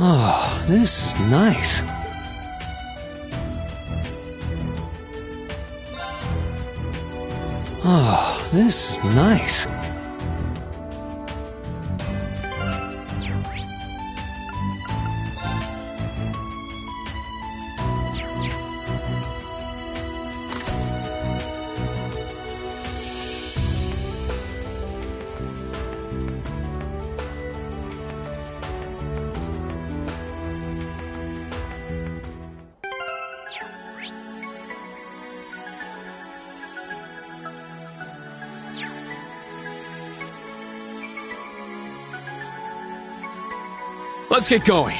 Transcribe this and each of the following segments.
Oh, this is nice. Oh, this is nice. Let's get going.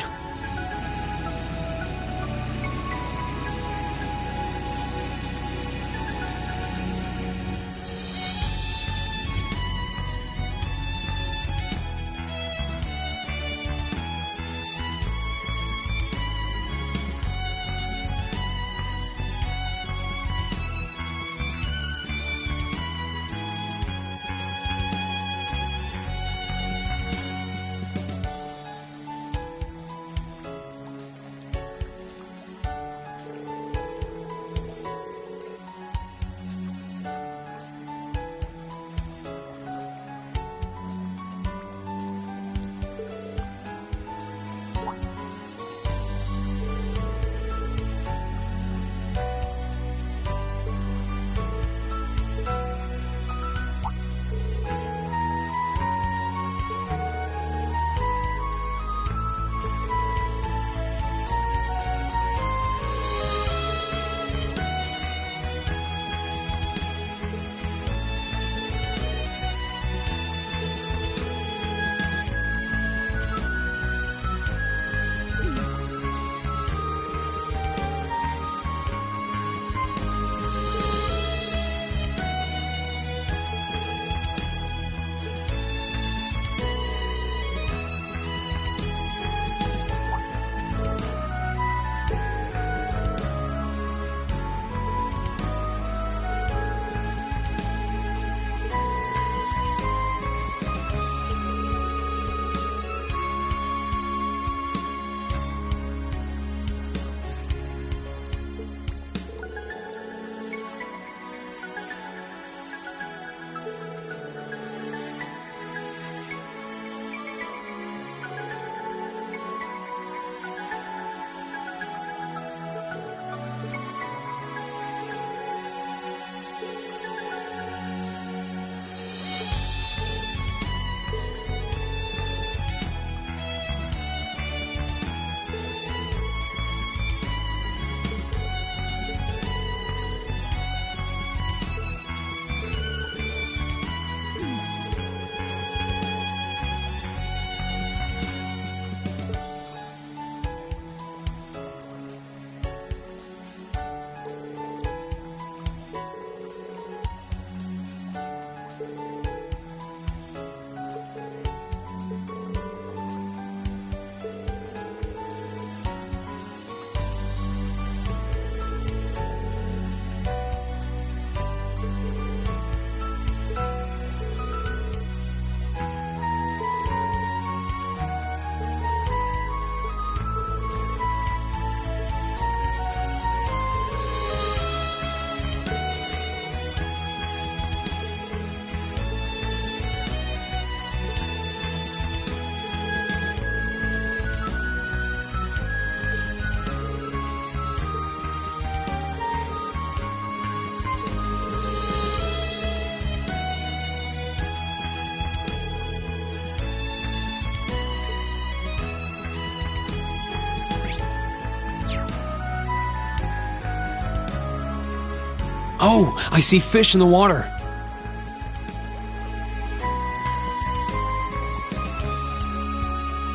Oh, I see fish in the water.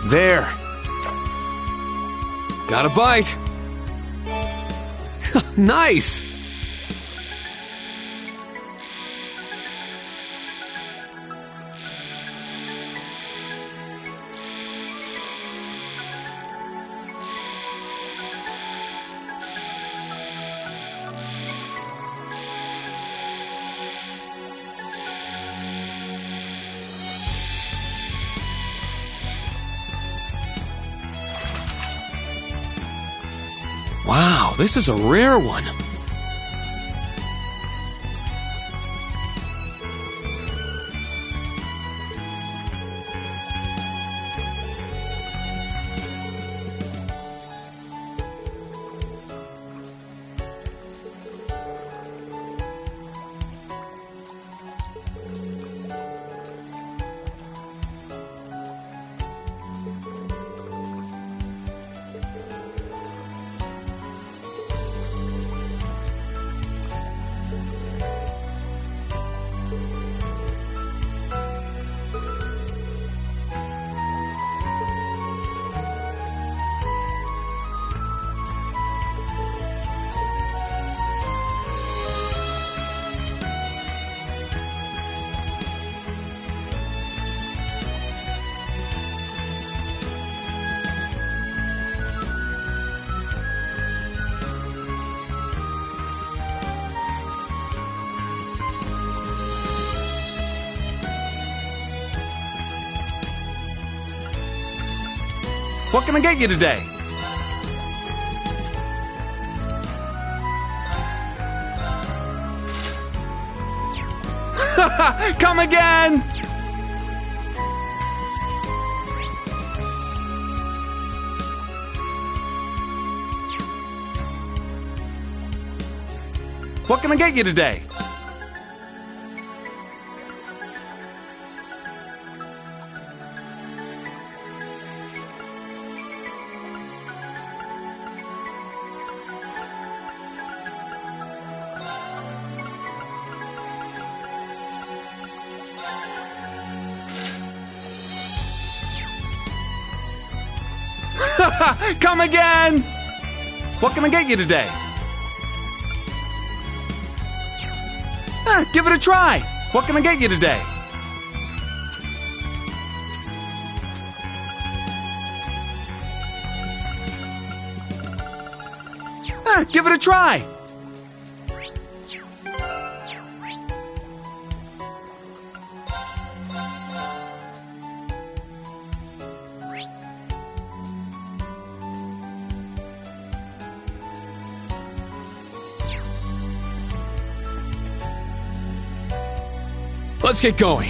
There. Got a bite. Nice. Wow, this is a rare one. What can I get you today? Come again! What can I get you today? Come again! What can I get you today? Give it a try! What can I get you today? Give it a try! Let's get going.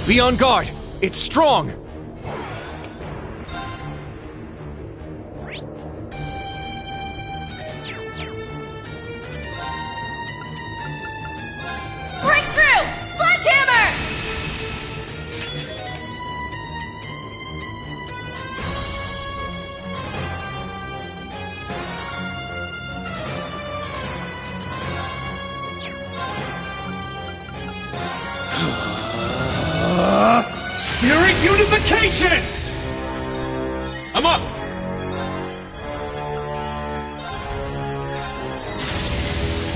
Be on guard. It's strong. Breakthrough! Sledgehammer! Spirit unification! I'm up!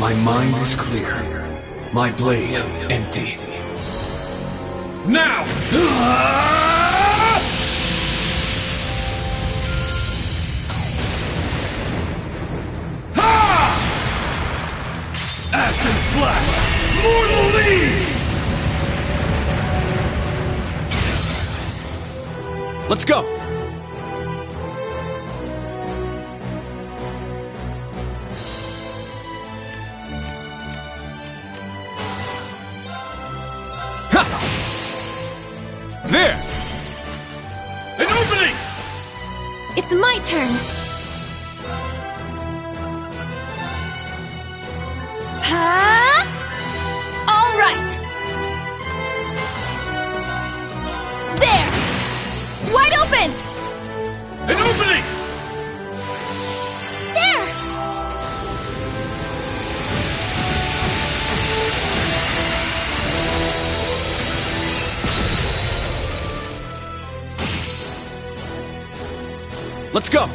My mind is clear. My blade empty. Now! Ashen Slash! Mortal Leaves! Let's go! Ha! There! An opening! It's my turn. Huh? All right. There. Wide open. An opening! There. Let's go!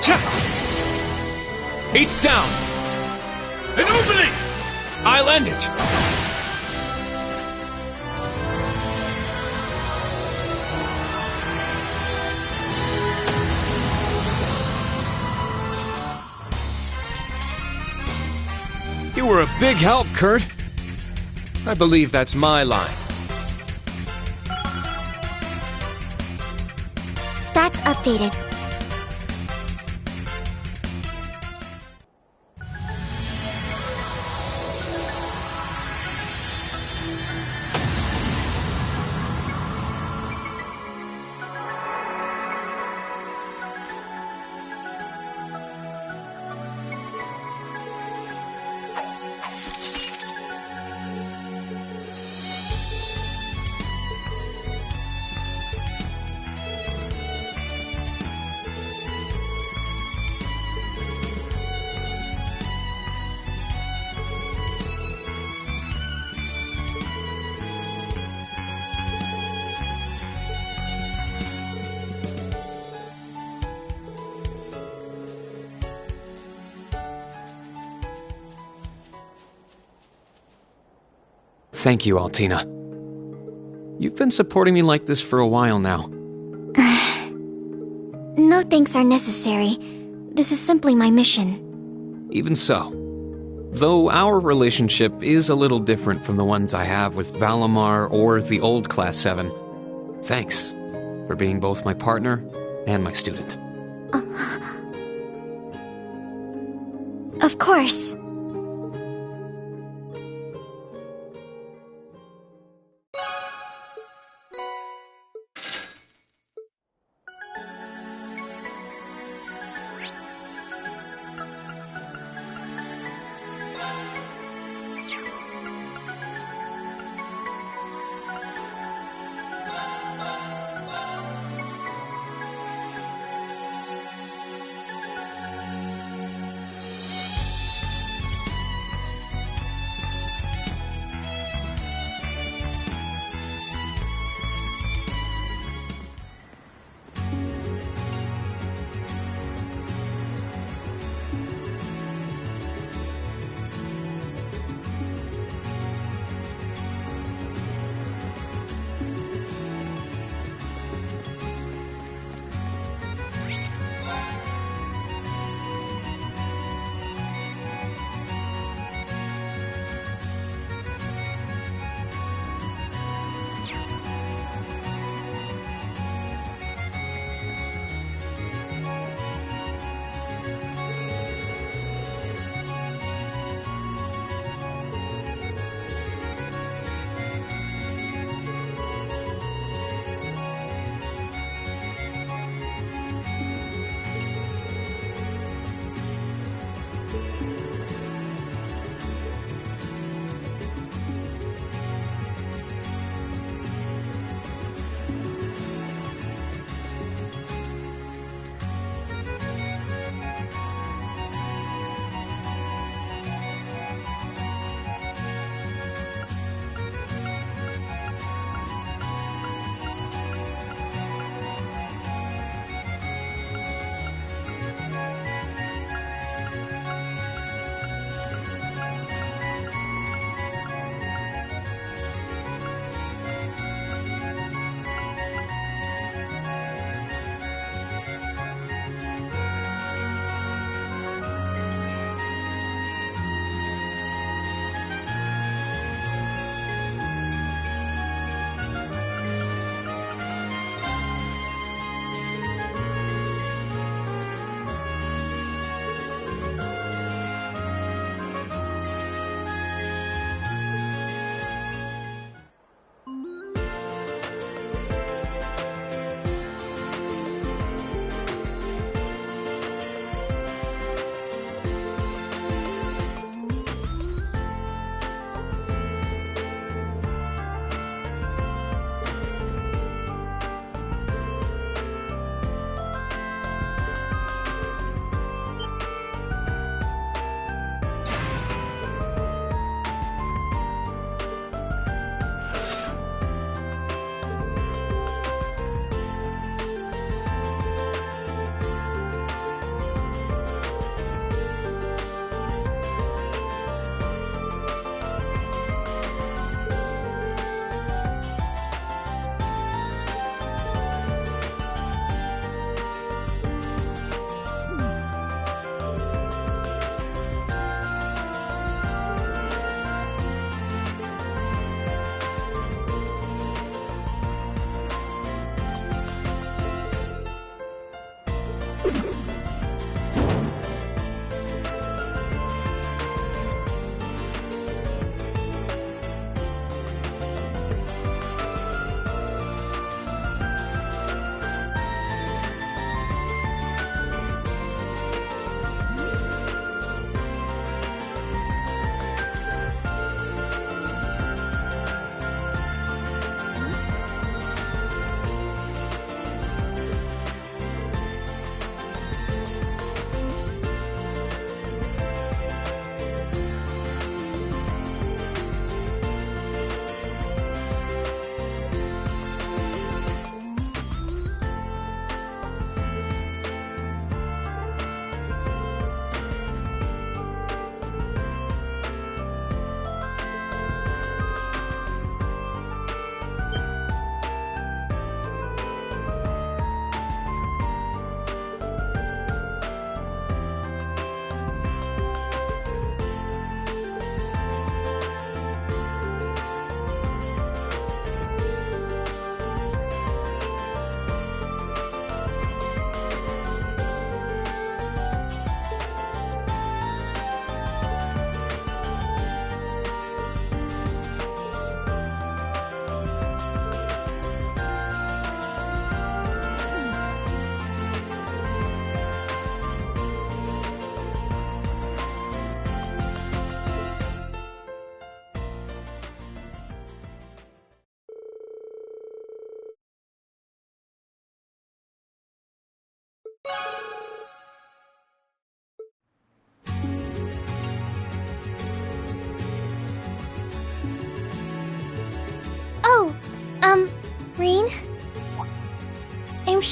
Cha! 8's down! An opening! I'll end it! You were a big help, Kurt. I believe that's my line. Stats updated. Thank you, Altina. You've been supporting me like this for a while now. No thanks are necessary. This is simply my mission. Even so, though our relationship is a little different from the ones I have with Valimar or the old Class 7, thanks for being both my partner and my student. Of course.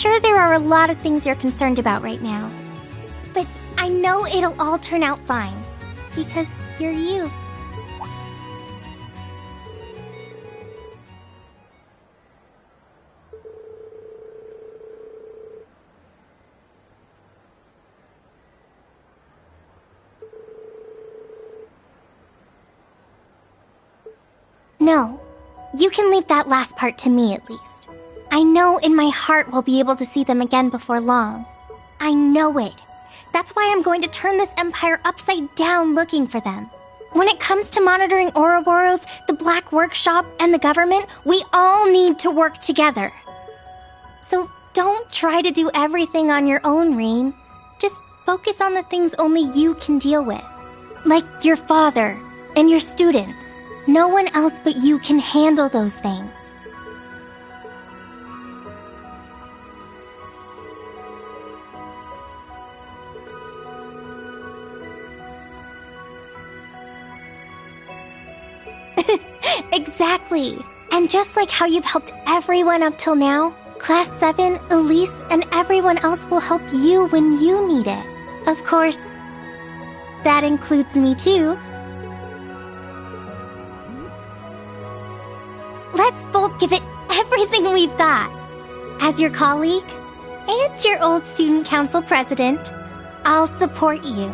sure there are a lot of things you're concerned about right now. But I know it'll all turn out fine. Because you're you. No, you can leave that last part to me at least. I know in my heart we'll be able to see them again before long. I know it. That's why I'm going to turn this empire upside down looking for them. When it comes to monitoring Ouroboros, the Black Workshop, and the government, we all need to work together. So don't try to do everything on your own, Rean. Just focus on the things only you can deal with. Like your father and your students. No one else but you can handle those things. Exactly. And just like how you've helped everyone up till now, Class 7, Elise, and everyone else will help you when you need it. Of course, that includes me too. Let's both give it everything we've got. As your colleague and your old student council president, I'll support you.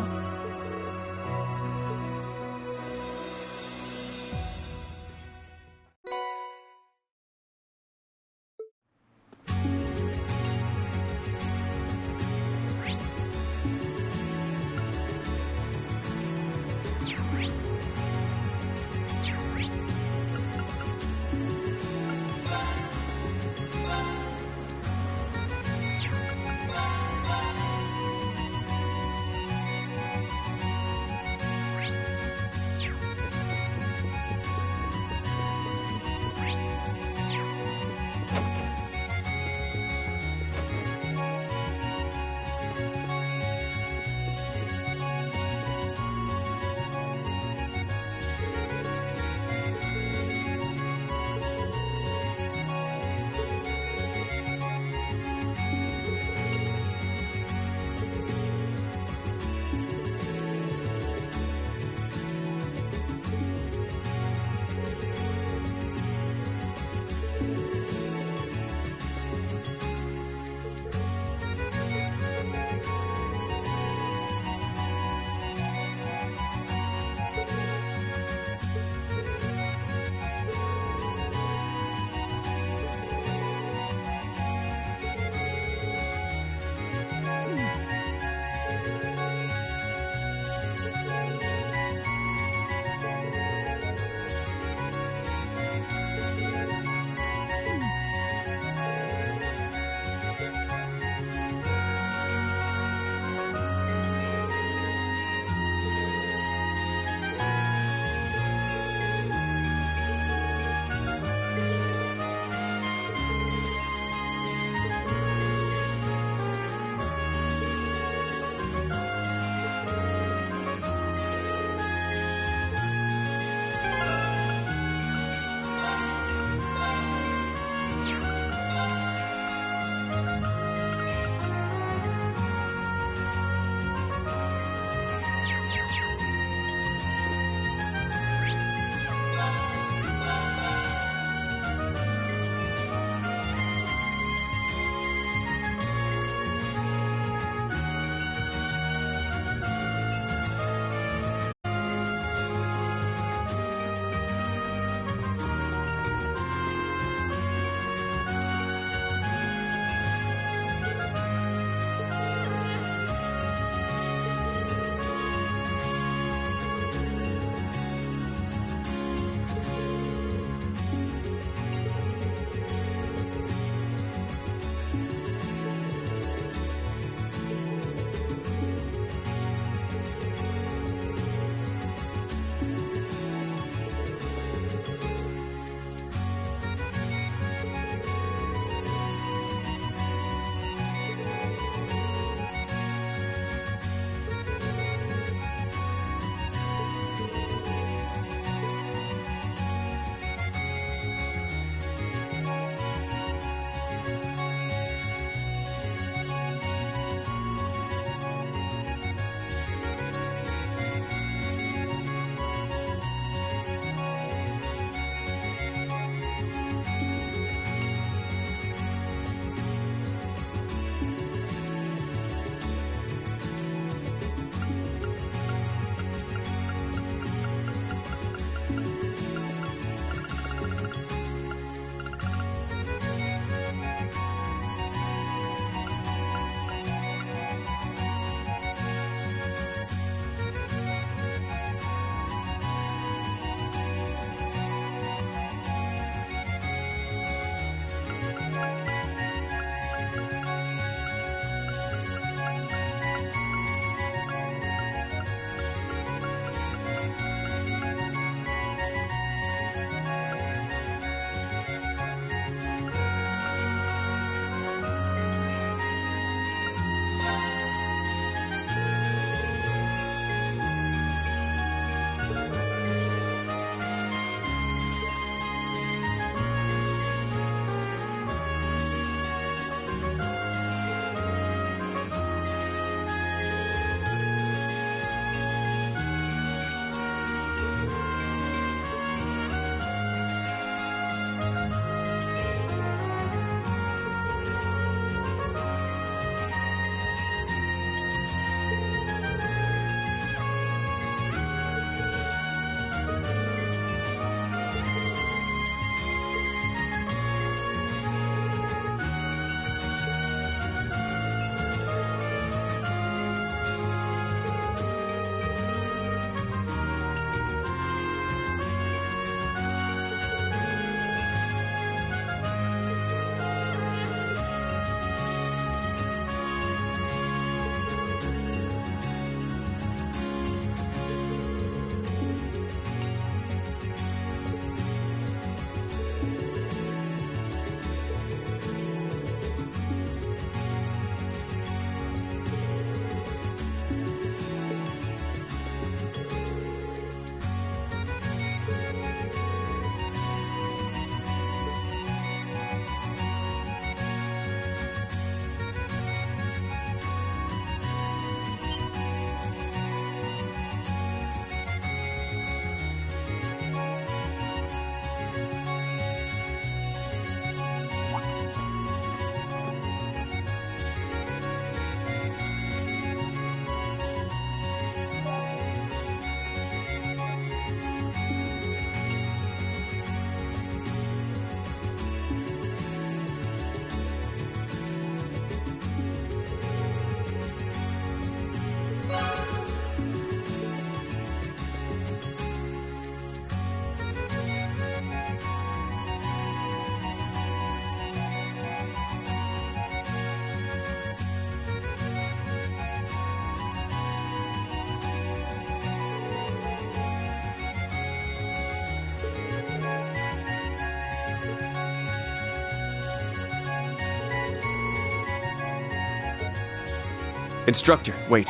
Instructor, wait.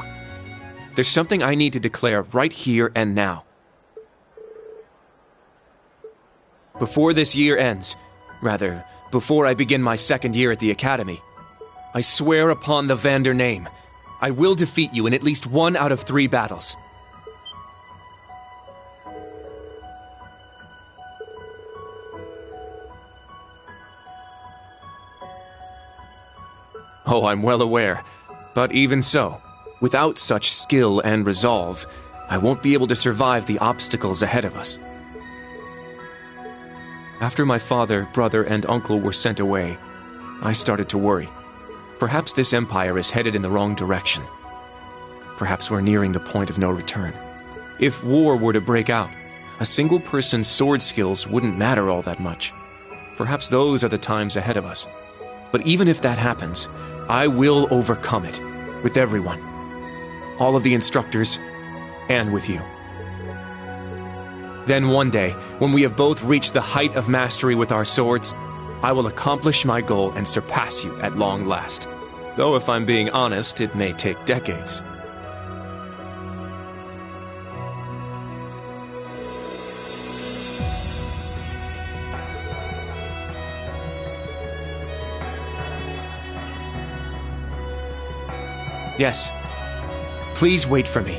There's something I need to declare right here and now. Before this year ends, rather, before I begin my second year at the Academy, I swear upon the Vander name, I will defeat you in at least 1 out of 3 battles. Oh, I'm well aware. But even so, without such skill and resolve, I won't be able to survive the obstacles ahead of us. After my father, brother, and uncle were sent away, I started to worry. Perhaps this empire is headed in the wrong direction. Perhaps we're nearing the point of no return. If war were to break out, a single person's sword skills wouldn't matter all that much. Perhaps those are the times ahead of us. But even if that happens, I will overcome it, with everyone. All of the instructors, and with you. Then one day, when we have both reached the height of mastery with our swords, I will accomplish my goal and surpass you at long last. Though if I'm being honest, it may take decades. Yes. Please wait for me.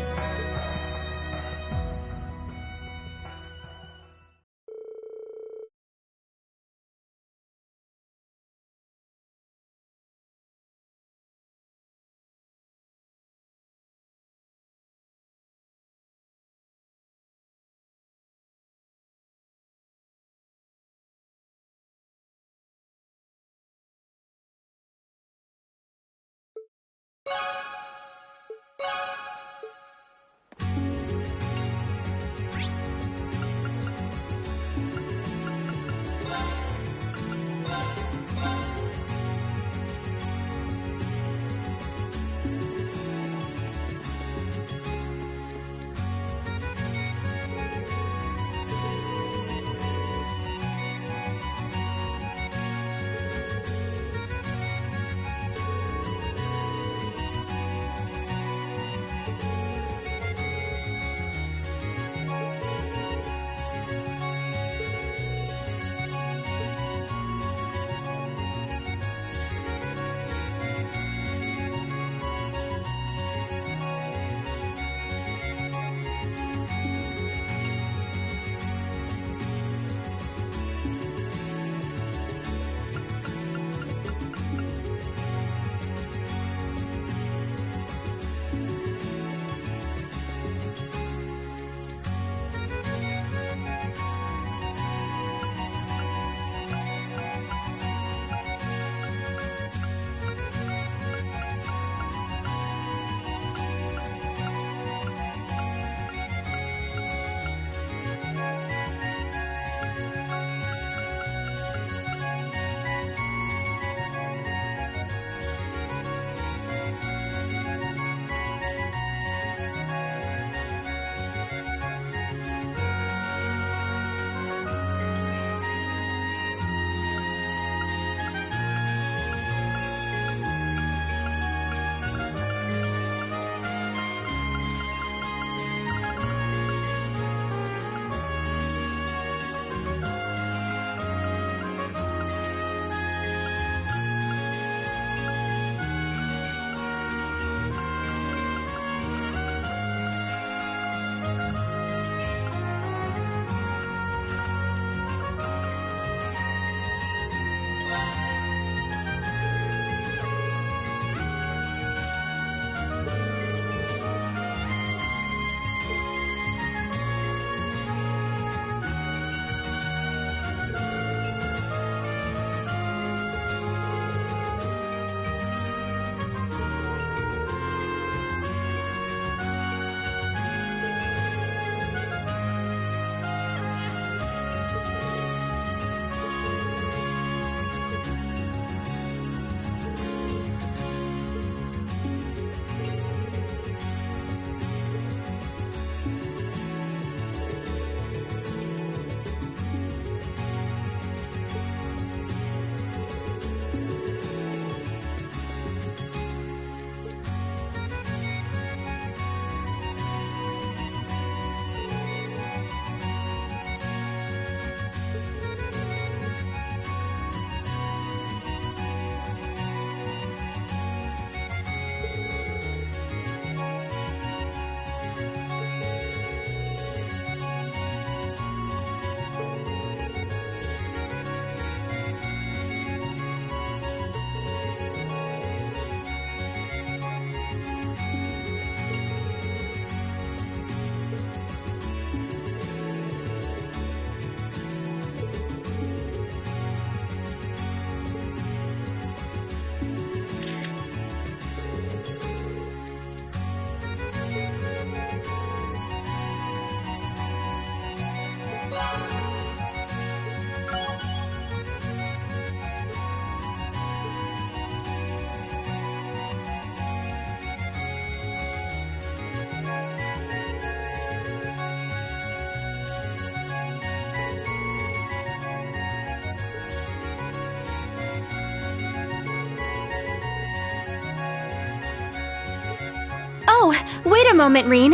wait a moment, Reen.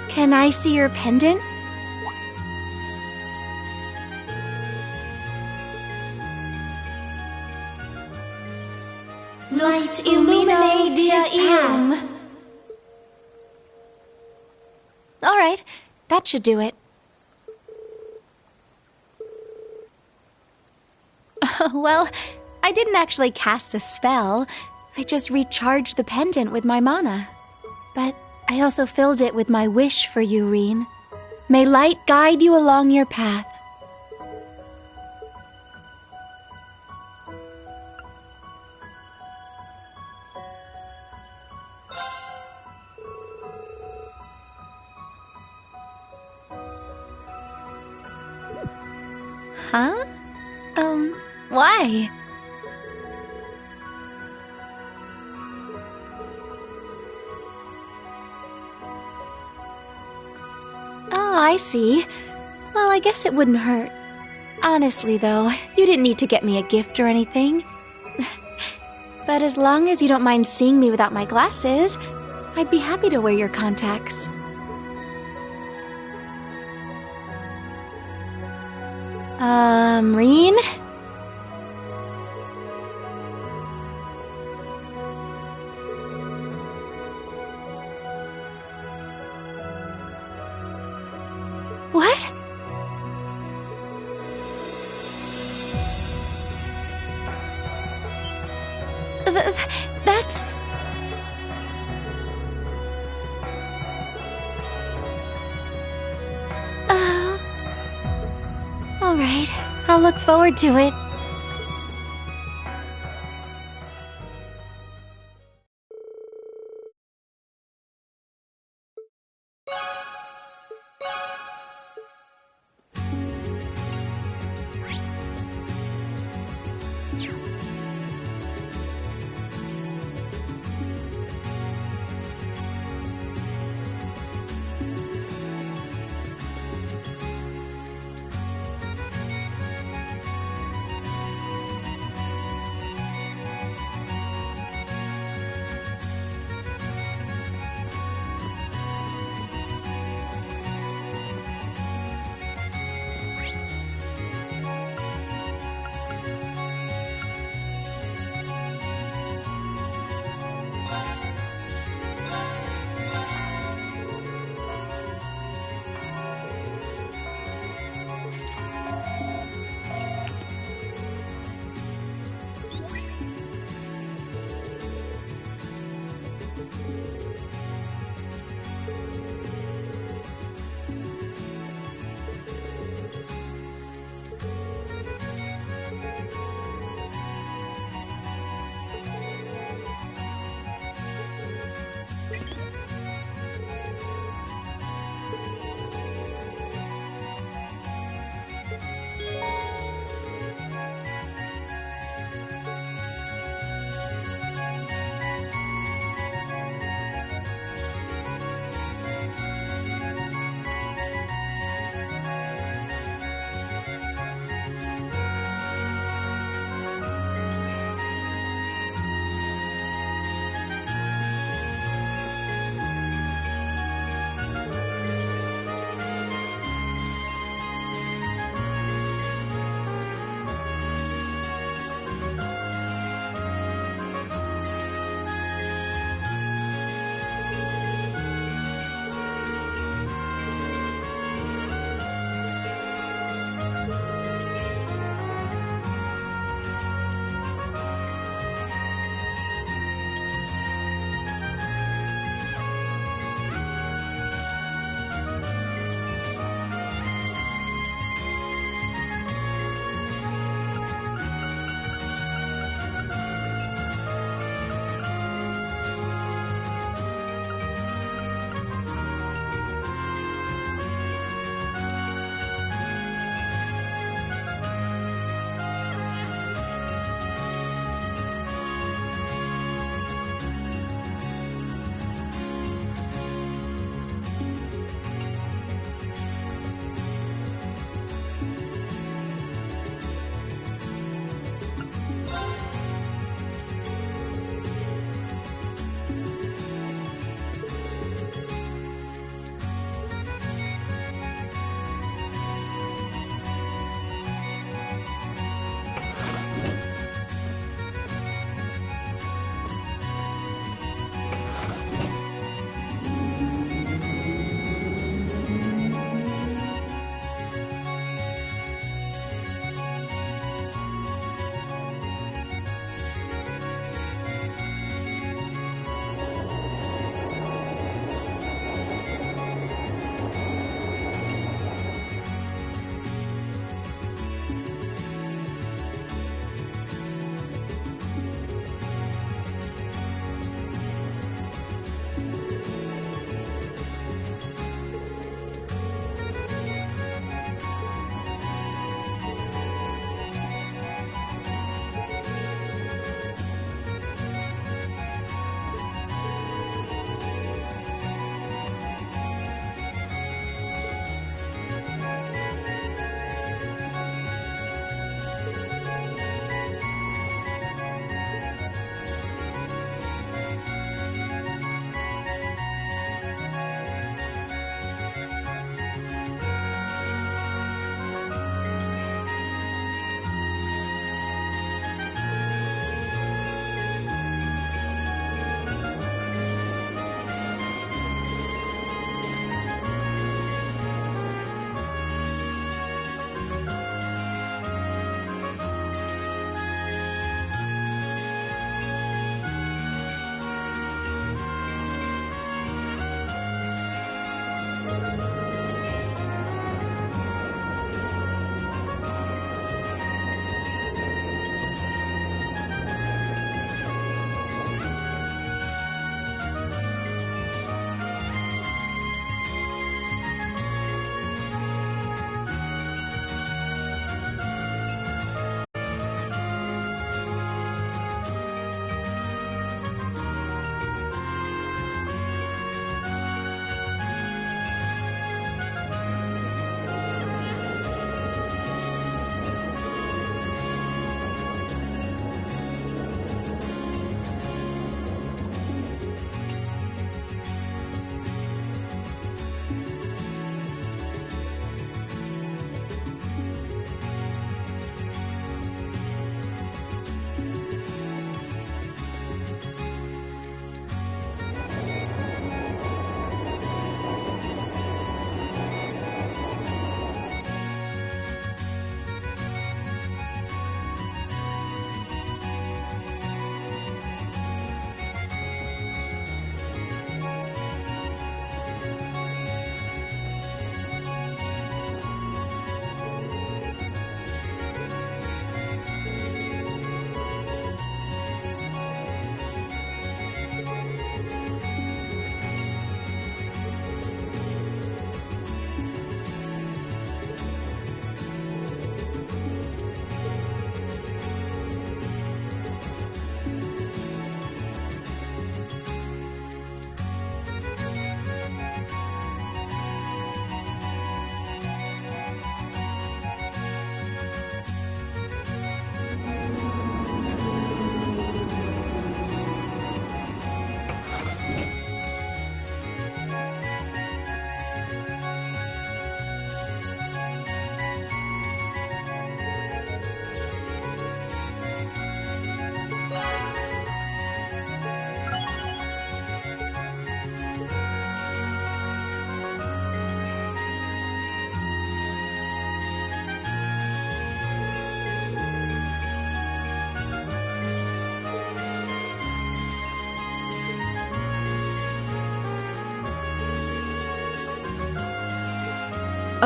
Can I see your pendant? Lux illumine dies path. All right, that should do it. Well, I didn't actually cast a spell. I just recharged the pendant with my mana. But I also filled it with my wish for you, Reen. May light guide you along your path. Huh? Why? Oh, I see. Well, I guess it wouldn't hurt. Honestly, though, you didn't need to get me a gift or anything. But as long as you don't mind seeing me without my glasses, I'd be happy to wear your contacts. Reen? What? That's... All right, I'll look forward to it.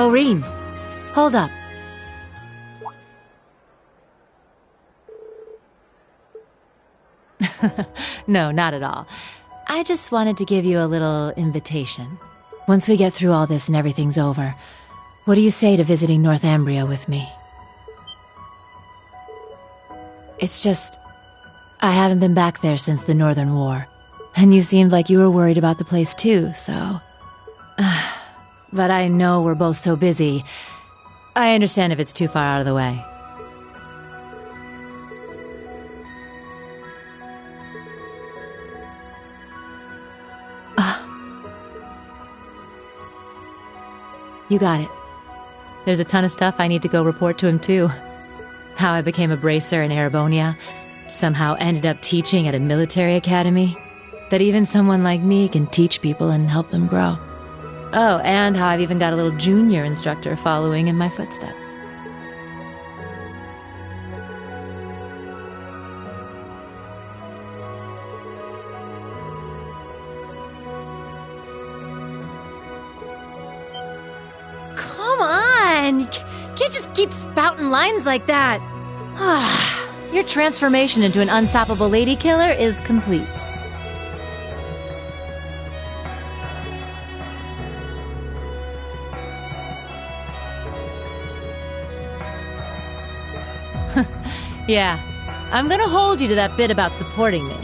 Rean, hold up. No, not at all. I just wanted to give you a little invitation. Once we get through all this and everything's over, what do you say to visiting Northumbria with me? It's just, I haven't been back there since the Northern War, and you seemed like you were worried about the place too, so... But I know we're both so busy. I understand if it's too far out of the way. You got it. There's a ton of stuff I need to go report to him too. How I became a bracer in Erebonia, somehow ended up teaching at a military academy, that even someone like me can teach people and help them grow. Oh, and how I've even got a little junior instructor following in my footsteps. Come on! You can't just keep spouting lines like that. Your transformation into an unstoppable lady killer is complete. Yeah, I'm gonna hold you to that bit about supporting me.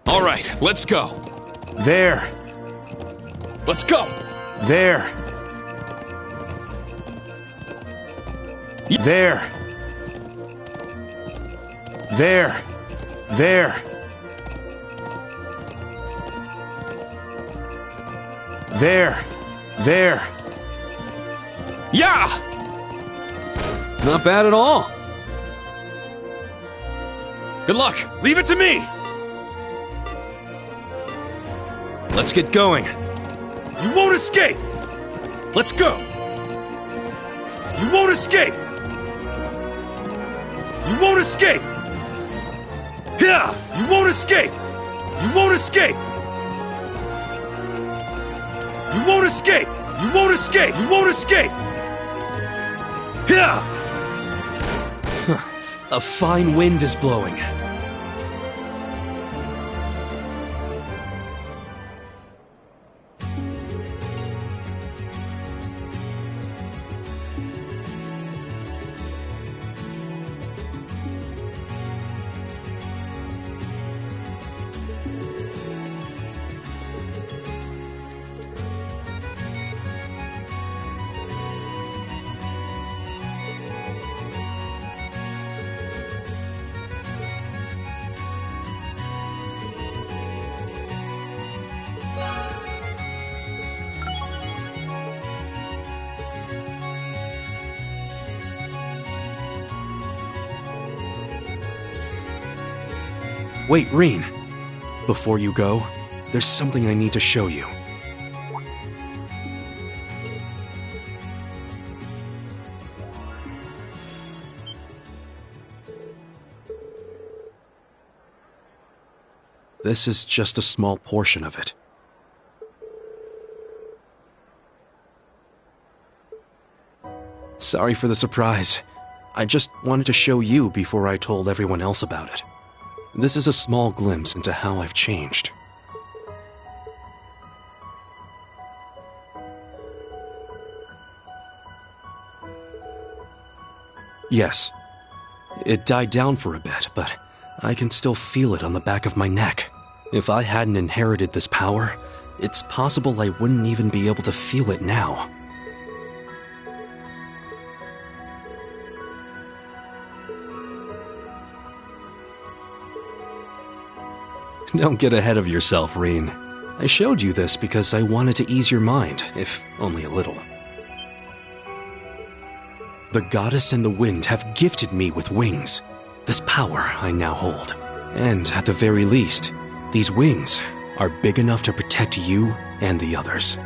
All right, let's go. There. Let's go. There. There. There. There. There. There. Yeah! Not bad at all. Good luck. Leave it to me. Let's get going. You won't escape. Let's go. You won't escape. You won't escape. Yeah. You won't escape. You won't escape. You won't escape. You won't escape. You won't escape. Yeah. A fine wind is blowing. Wait, Rean. Before you go, there's something I need to show you. This is just a small portion of it. Sorry for the surprise. I just wanted to show you before I told everyone else about it. This is a small glimpse into how I've changed. Yes, it died down for a bit, but I can still feel it on the back of my neck. If I hadn't inherited this power, it's possible I wouldn't even be able to feel it now. Don't get ahead of yourself, Rean. I showed you this because I wanted to ease your mind, if only a little. The goddess and the wind have gifted me with wings. This power I now hold. And at the very least, these wings are big enough to protect you and the others.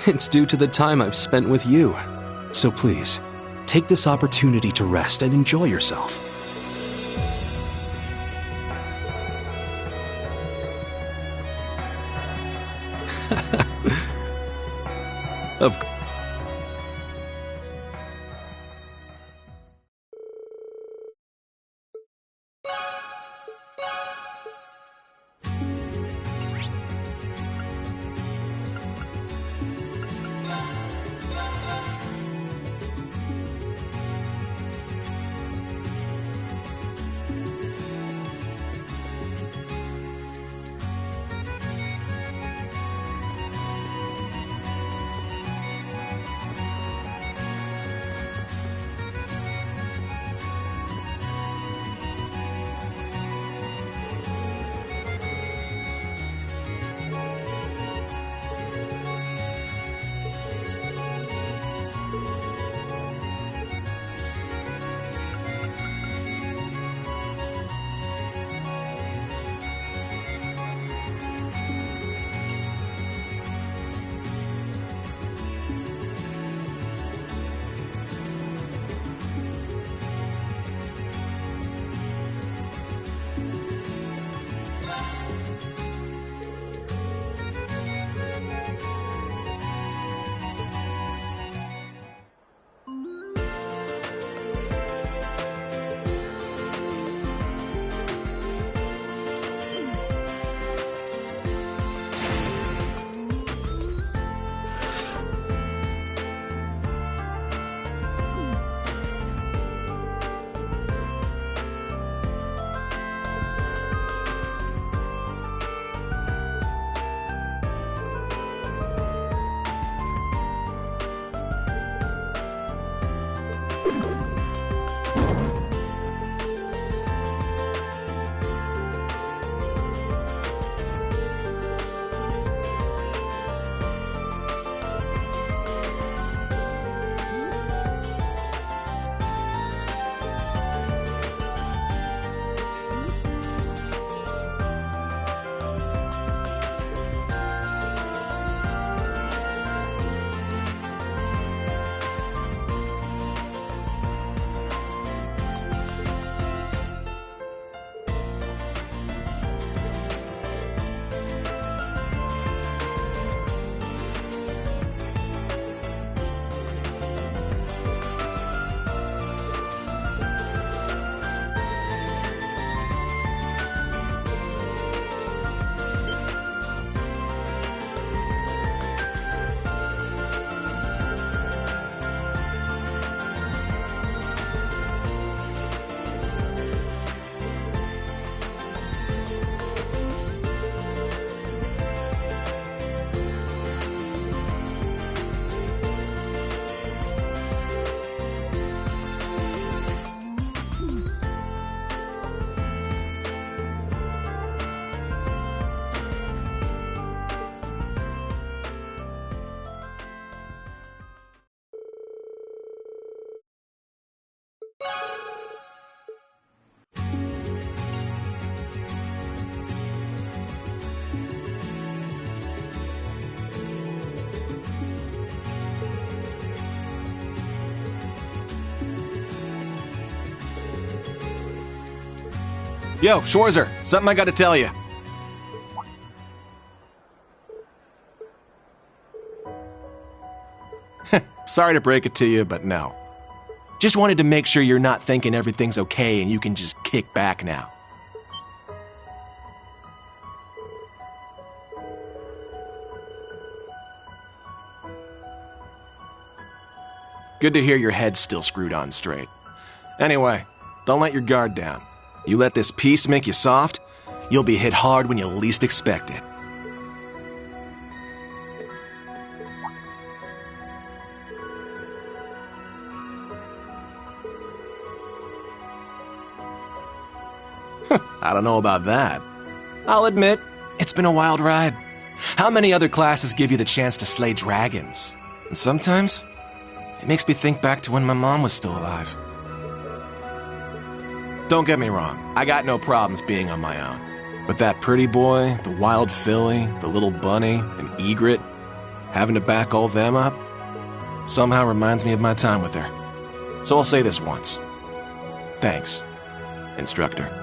It's due to the time I've spent with you. So please, take this opportunity to rest and enjoy yourself. Of course. Yo, Schwarzer, something I gotta tell you. Sorry to break it to you, but no. Just wanted to make sure you're not thinking everything's okay and you can just kick back now. Good to hear your head's still screwed on straight. Anyway, don't let your guard down. You let this peace make you soft, you'll be hit hard when you least expect it. I don't know about that. I'll admit, it's been a wild ride. How many other classes give you the chance to slay dragons? And sometimes, it makes me think back to when my mom was still alive. Don't get me wrong, I got no problems being on my own. But that pretty boy, the wild filly, the little bunny, and egret, having to back all them up, somehow reminds me of my time with her. So I'll say this once. Thanks, instructor.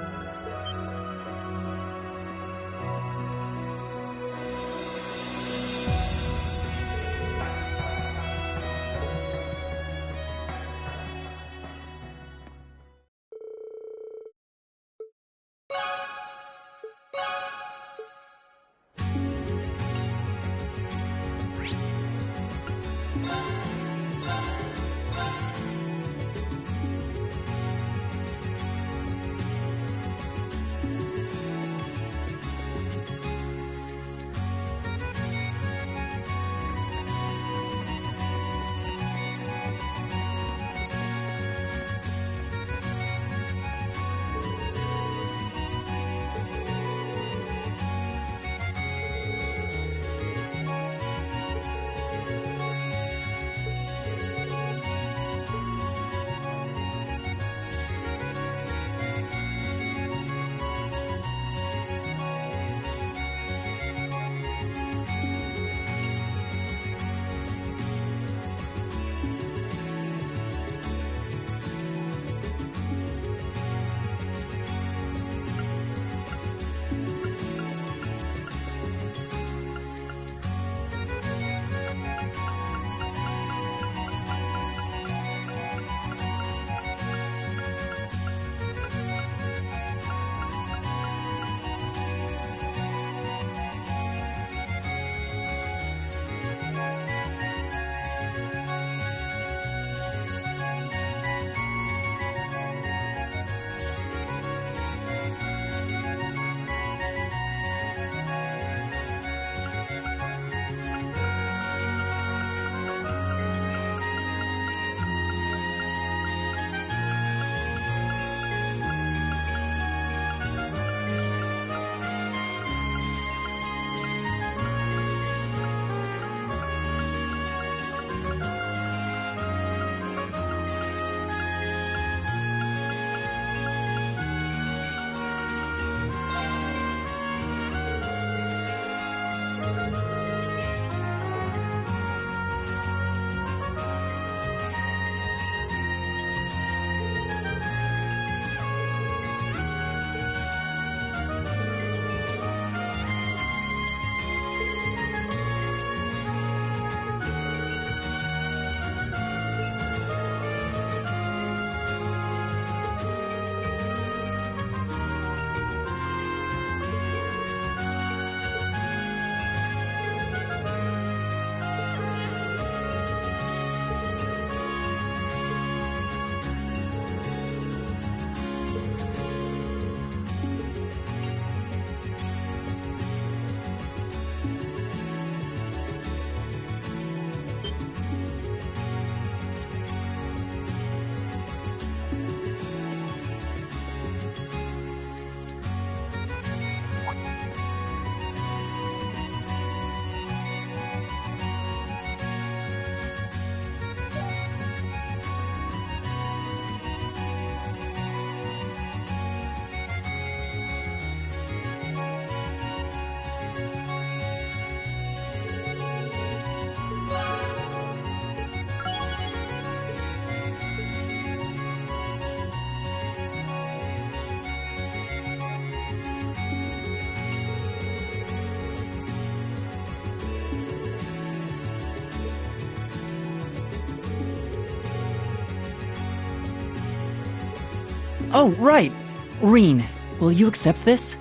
Oh, right. Reen, will you accept this?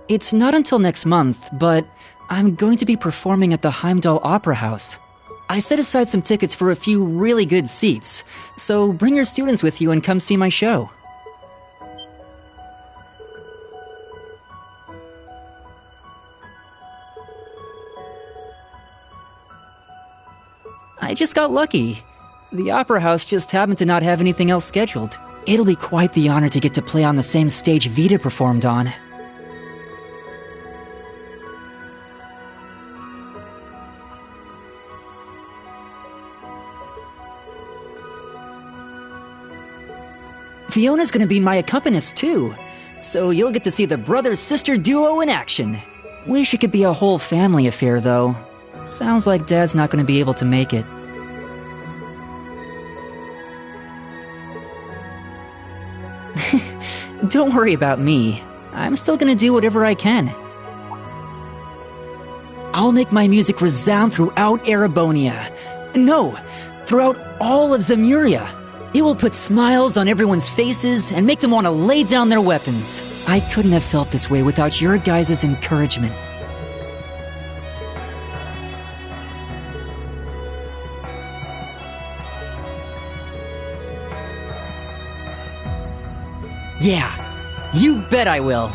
It's not until next month, but I'm going to be performing at the Heimdall Opera House. I set aside some tickets for a few really good seats, so bring your students with you and come see my show. I just got lucky. The Opera House just happened to not have anything else scheduled. It'll be quite the honor to get to play on the same stage Vita performed on. Fiona's gonna be my accompanist too, so you'll get to see the brother-sister duo in action. Wish it could be a whole family affair though. Sounds like Dad's not gonna be able to make it. Don't worry about me. I'm still gonna do whatever I can. I'll make my music resound throughout Erebonia. No, throughout all of Zemuria. It will put smiles on everyone's faces and make them want to lay down their weapons. I couldn't have felt this way without your guys' encouragement. Yeah, you bet I will.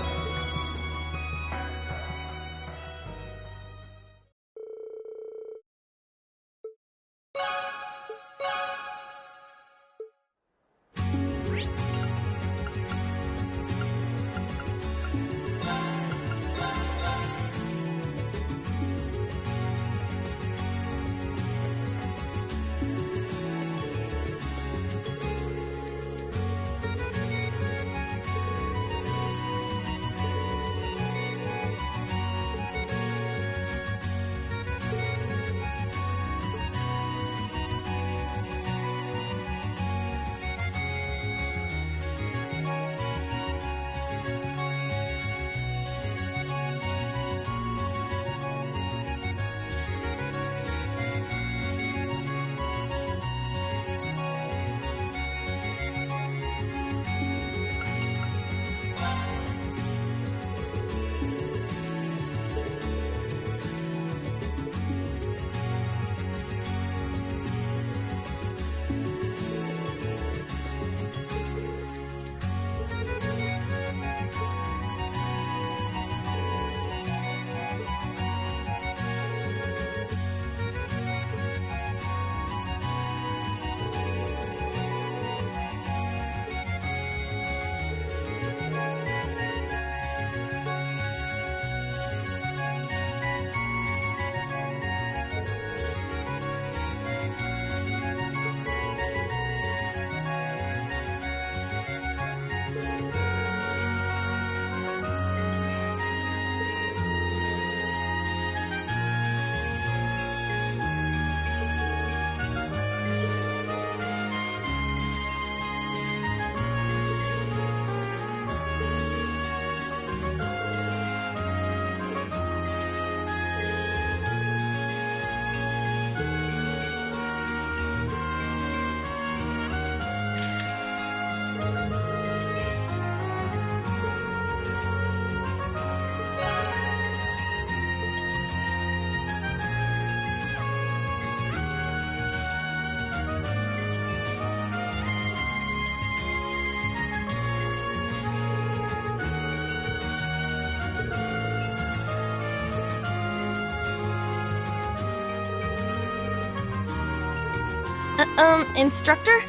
Instructor?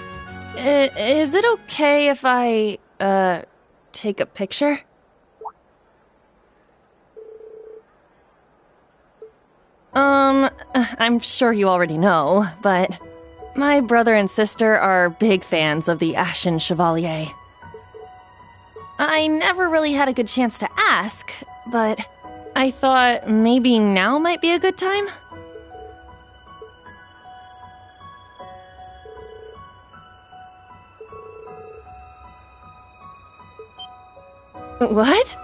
Is it okay if I, take a picture? I'm sure you already know, but my brother and sister are big fans of the Ashen Chevalier. I never really had a good chance to ask, but I thought maybe now might be a good time? What?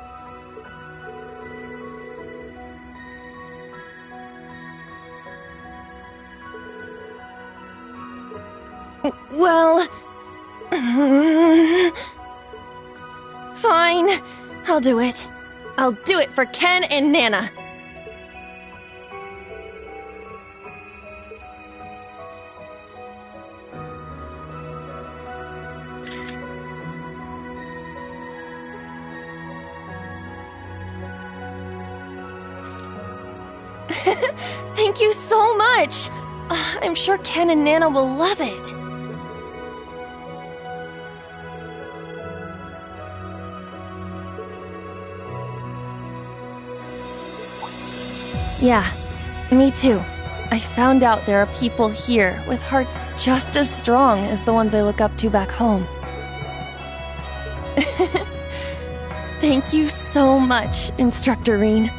Well... Fine. I'll do it. I'll do it for Ken and Nana. Thank you so much! I'm sure Ken and Nana will love it. Yeah, me too. I found out there are people here with hearts just as strong as the ones I look up to back home. Thank you so much, Instructor Rean.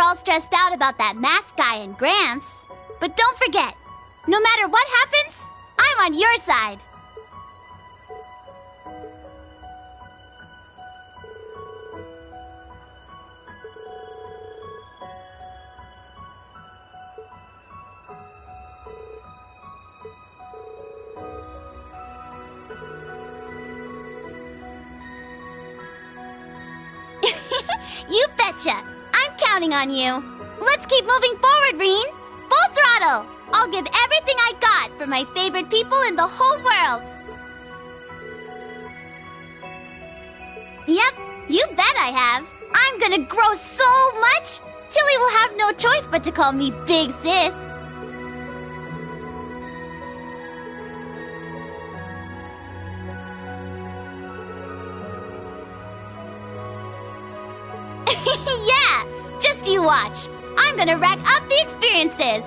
all stressed out about that mask guy and Gramps. But don't forget, no matter what happens, I'm on your side. You betcha! I'm counting on you. Let's keep moving forward, Reen. Full throttle! I'll give everything I got for my favorite people in the whole world. Yep, you bet I have. I'm gonna grow so much, Tilly will have no choice but to call me Big Sis. Yeah, just you watch. I'm gonna rack up the experiences.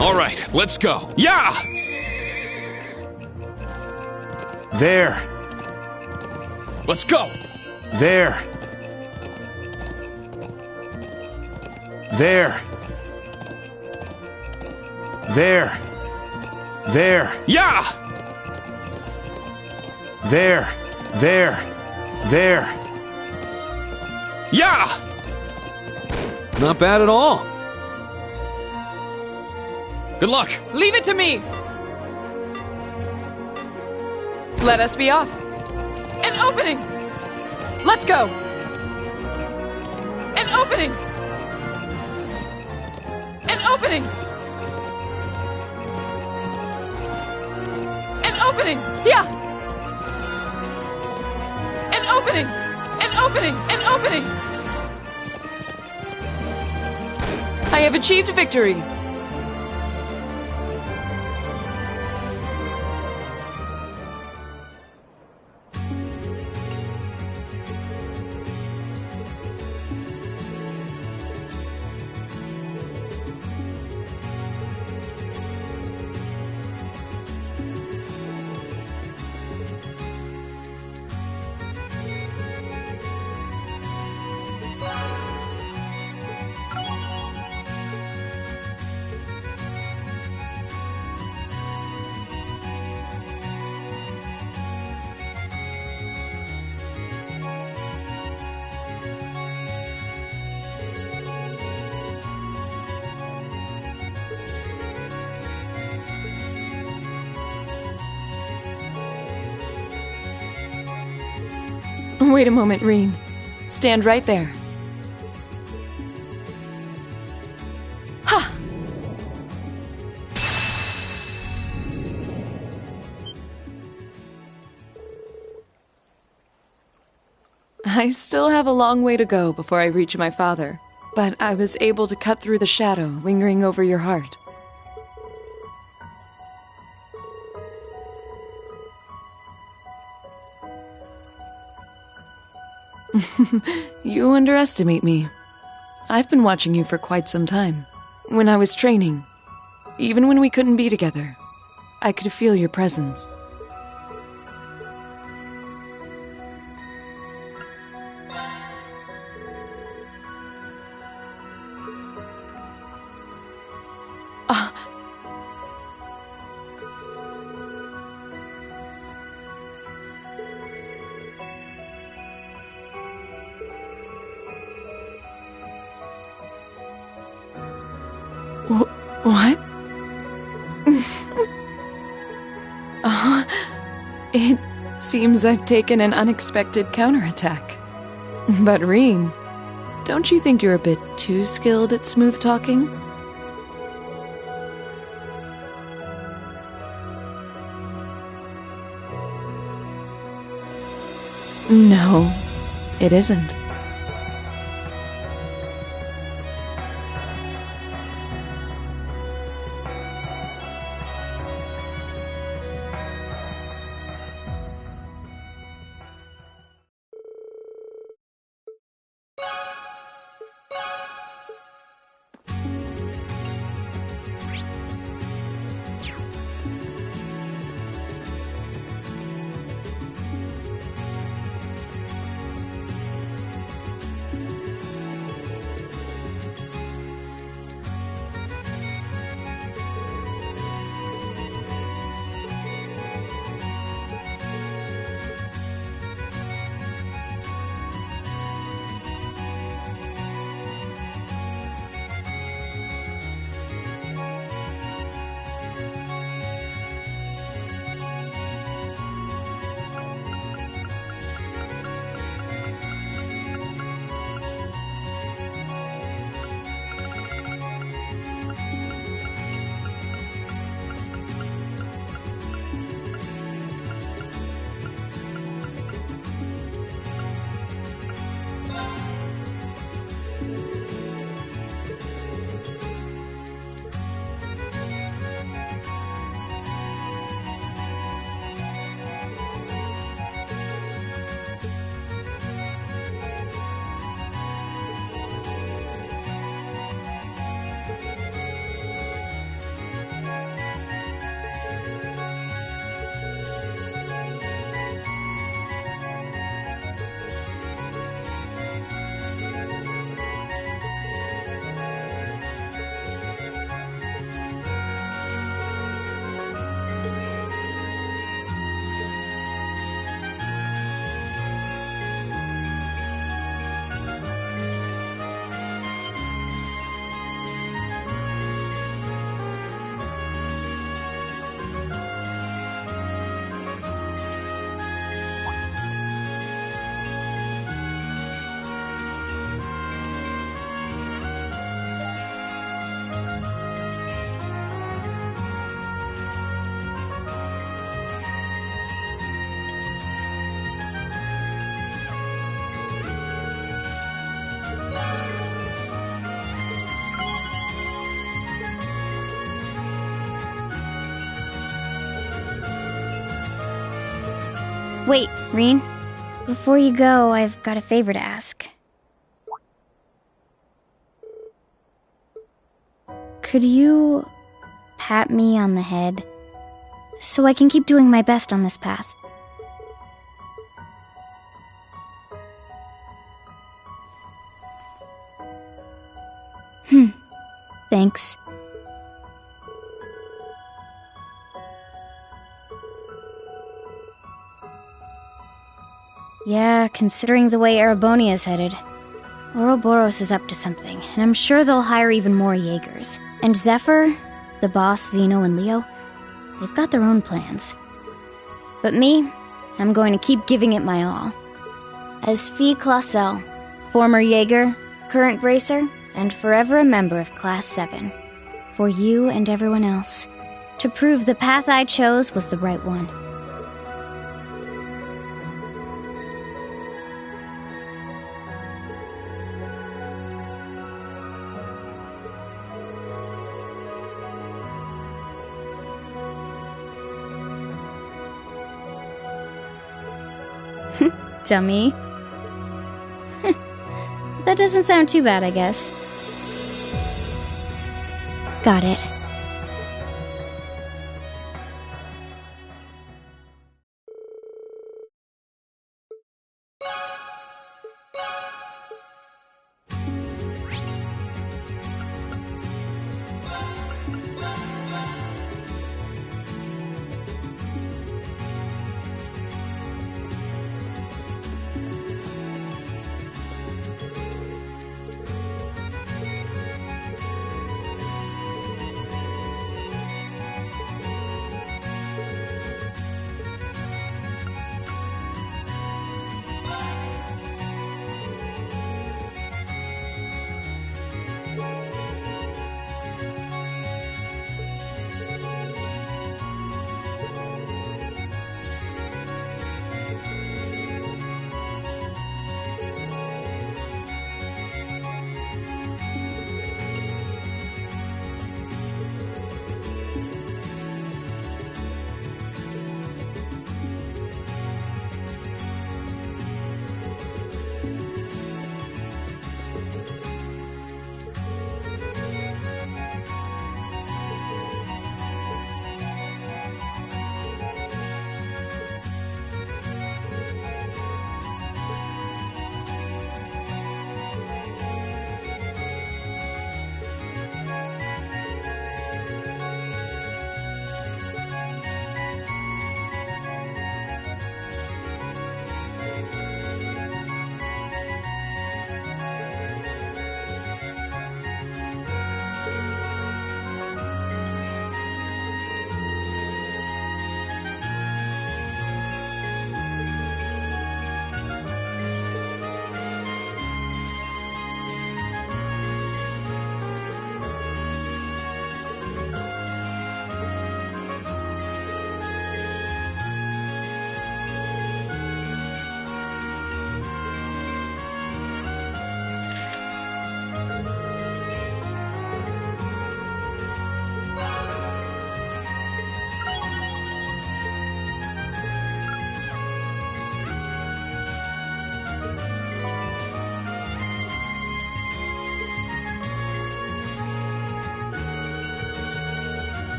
All right, let's go. Yeah! There. Let's go! There. There. There. There. Yeah! There. There. There. Yeah! Not bad at all. Good luck. Leave it to me! Let us be off. An opening! Let's go! An opening! An opening! An opening! Yeah! An opening! An opening! An opening! I have achieved victory! Wait a moment, Reen. Stand right there. Ha! I still have a long way to go before I reach my father, but I was able to cut through the shadow lingering over your heart. You underestimate me. I've been watching you for quite some time. When I was training, even when we couldn't be together, I could feel your presence. What? It seems I've taken an unexpected counterattack. But Rean, don't you think you're a bit too skilled at smooth talking? No, it isn't. Wait, Rean. Before you go, I've got a favor to ask. Could you pat me on the head so I can keep doing my best on this path? Thanks. Yeah, considering the way Erebonia's headed, Ouroboros is up to something, and I'm sure they'll hire even more Jaegers. And Zephyr, the boss, Zeno, and Leo, they've got their own plans. But me, I'm going to keep giving it my all. As Fee Clausel, former Jaeger, current Bracer, and forever a member of Class 7, for you and everyone else, to prove the path I chose was the right one. Dummy. That doesn't sound too bad, I guess. Got it.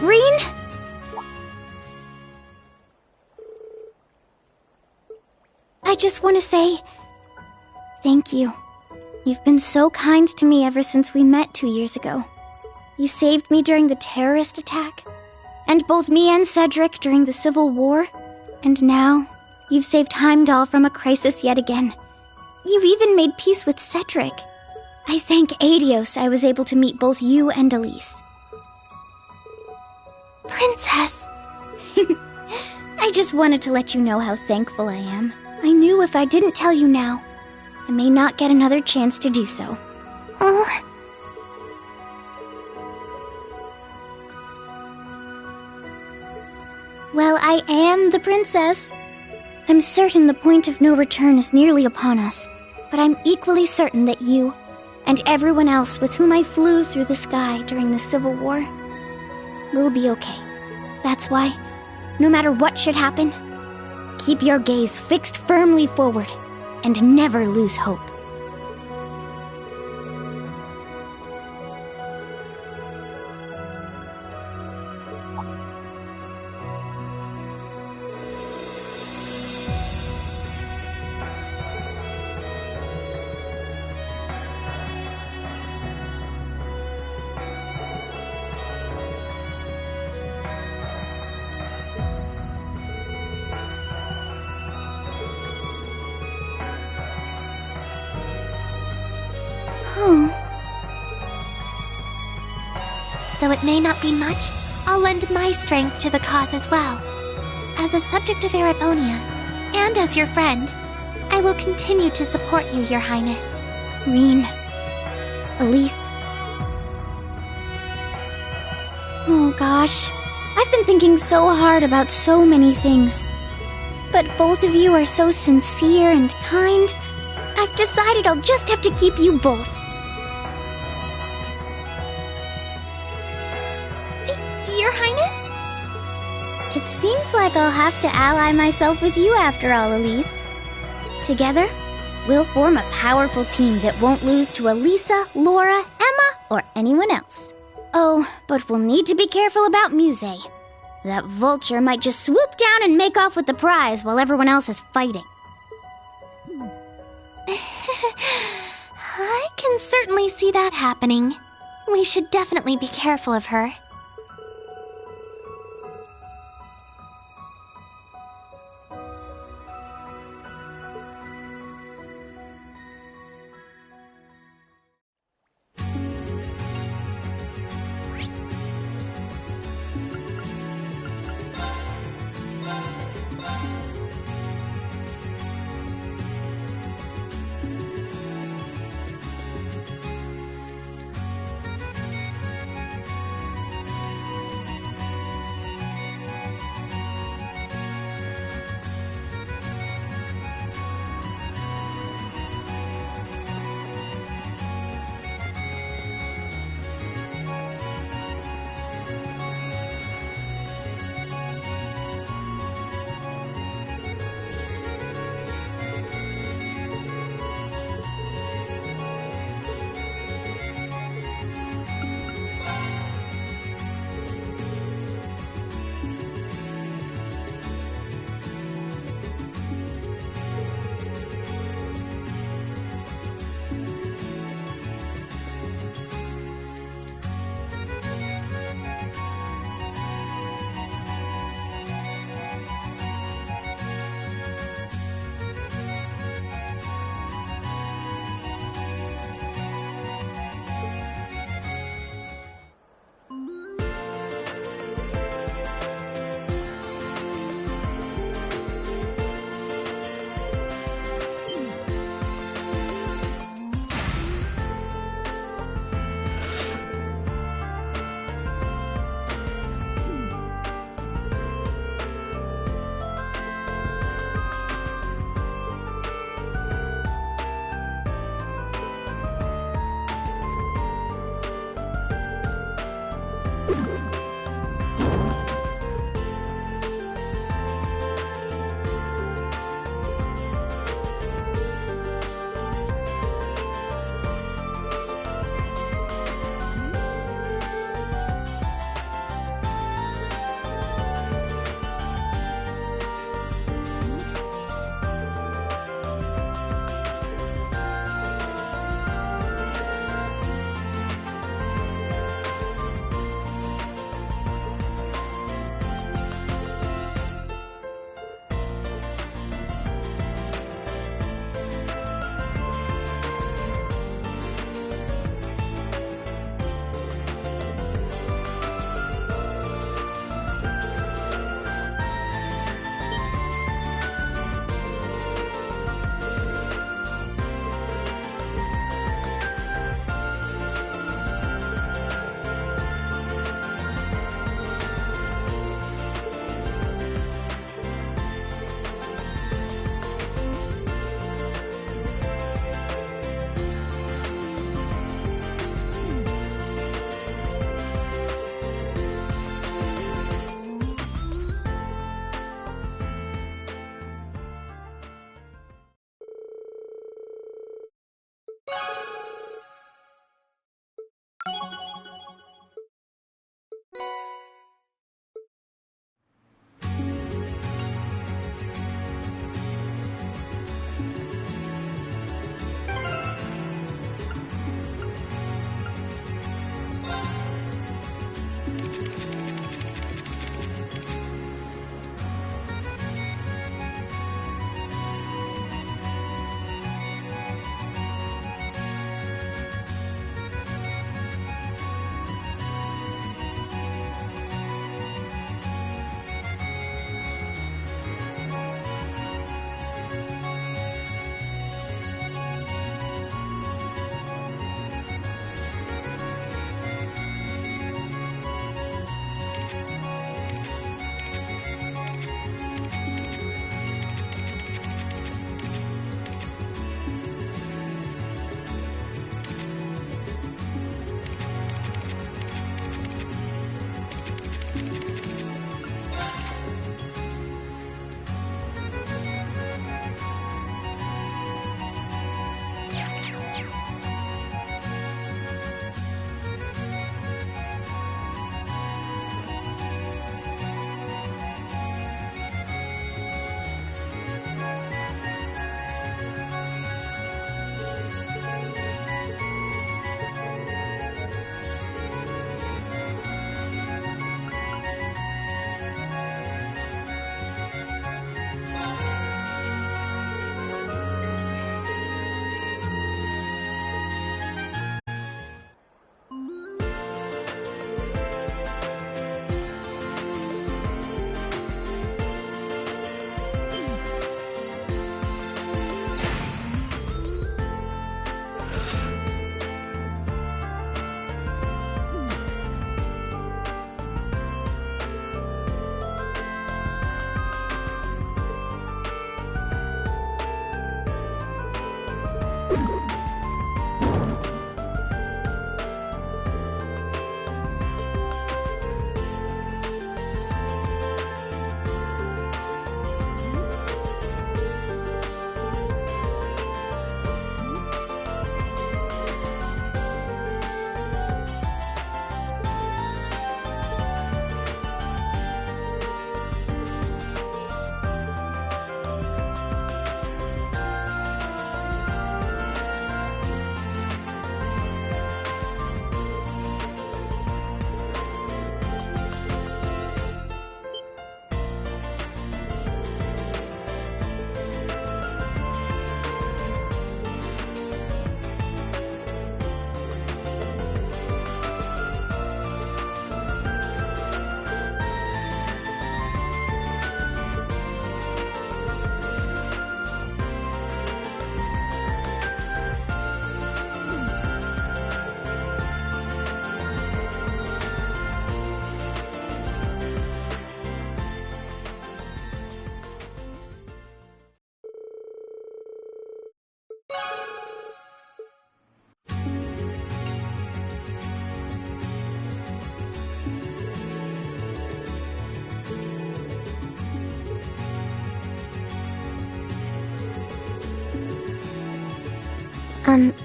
Rean? I just want to say thank you. You've been so kind to me ever since we met 2 years ago. You saved me during the terrorist attack, and both me and Cedric during the Civil War, and now you've saved Heimdall from a crisis yet again. You even made peace with Cedric. I thank Adios I was able to meet both you and Elise. Princess! I just wanted to let you know how thankful I am. I knew if I didn't tell you now, I may not get another chance to do so. Oh. Well, I am the princess. I'm certain the point of no return is nearly upon us, but I'm equally certain that you, and everyone else with whom I flew through the sky during the Civil War, will be okay. That's why, no matter what should happen, keep your gaze fixed firmly forward and never lose hope. Though it may not be much, I'll lend my strength to the cause as well. As a subject of Erebonia, and as your friend, I will continue to support you, Your Highness. Rean. Elise. Oh gosh, I've been thinking so hard about so many things. But But both of you are so sincere and kind. I've decided I'll just have to keep you both. Your Highness? It seems like I'll have to ally myself with you after all, Elise. Together, we'll form a powerful team that won't lose to Elisa, Laura, Emma, or anyone else. Oh, but we'll need to be careful about Muse. That vulture might just swoop down and make off with the prize while everyone else is fighting. I can certainly see that happening. We should definitely be careful of her.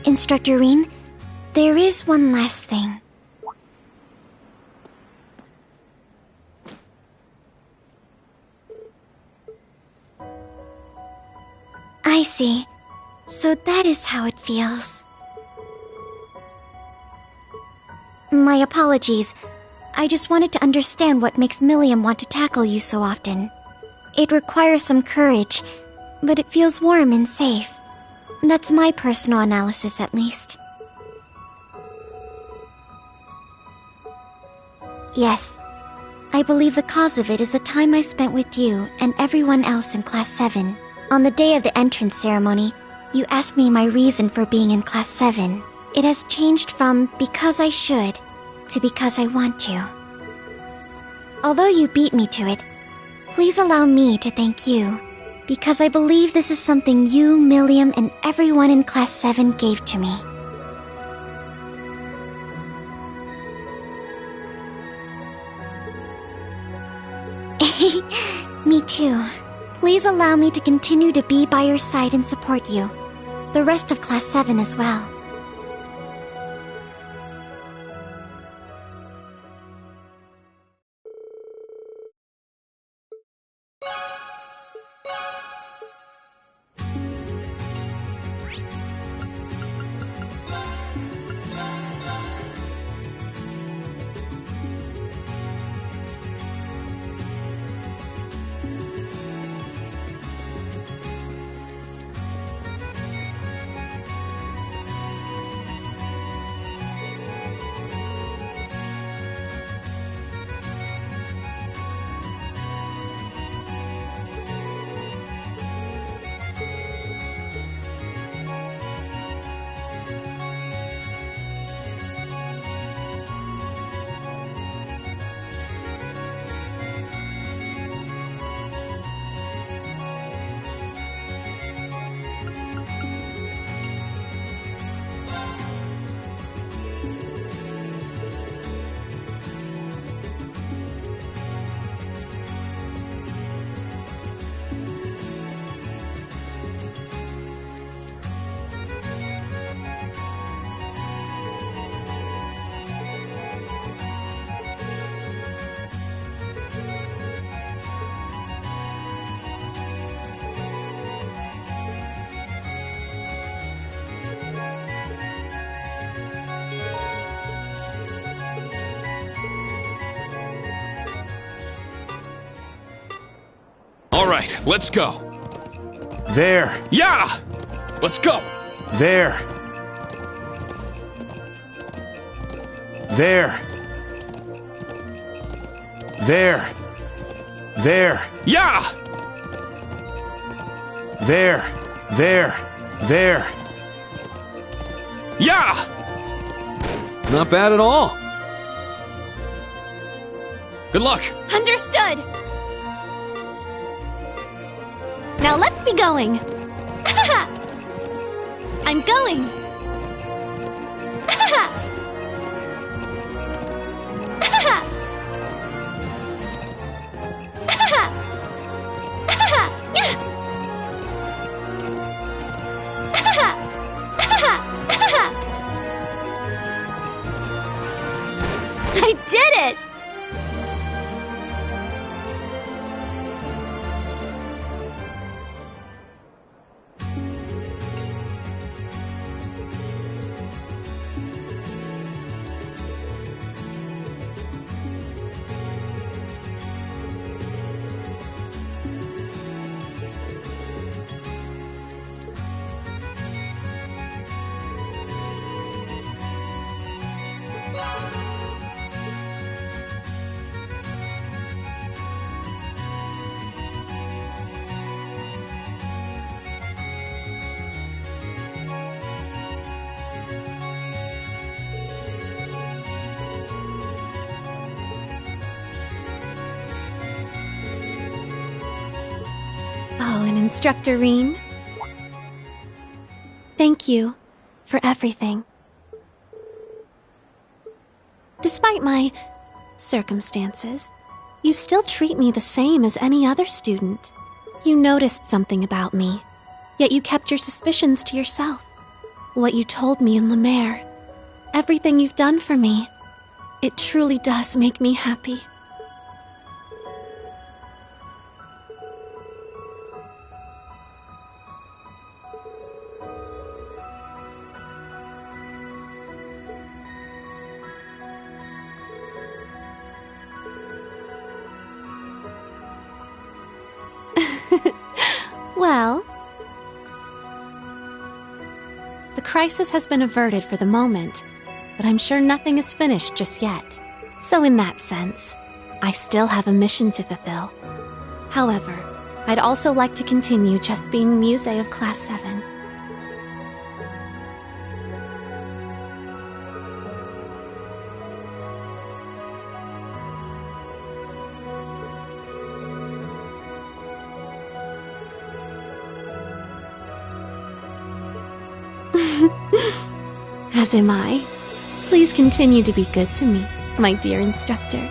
Instructor Reen, there is one last thing. I see. So that is how it feels. My apologies. I just wanted to understand what makes Milliam want to tackle you so often. It requires some courage, but it feels warm and safe. That's my personal analysis, at least. Yes, I believe the cause of it is the time I spent with you and everyone else in Class 7. On the day of the entrance ceremony, you asked me my reason for being in Class 7. It has changed from because I should to because I want to. Although you beat me to it, please allow me to thank you, because I believe this is something you, Milliam, and everyone in Class 7 gave to me. Me too. Please allow me to continue to be by your side and support you. The rest of Class 7 as well. All right, let's go. There. Yeah! Let's go. There. There. There. There. Yeah! There. There. There. Yeah! Not bad at all. Good luck. Understood! Now let's be going. I'm going. I did it! Oh, and Instructor Reen, thank you for everything. Despite my circumstances, you still treat me the same as any other student. You noticed something about me, yet you kept your suspicions to yourself. what you told me in Lemaire, everything you've done for me. It truly does make me happy. Well, the crisis has been averted for the moment, but I'm sure nothing is finished just yet. So in that sense, I still have a mission to fulfill. However, I'd also like to continue just being Muse of Class 7. As am I. Please continue to be good to me, my dear instructor.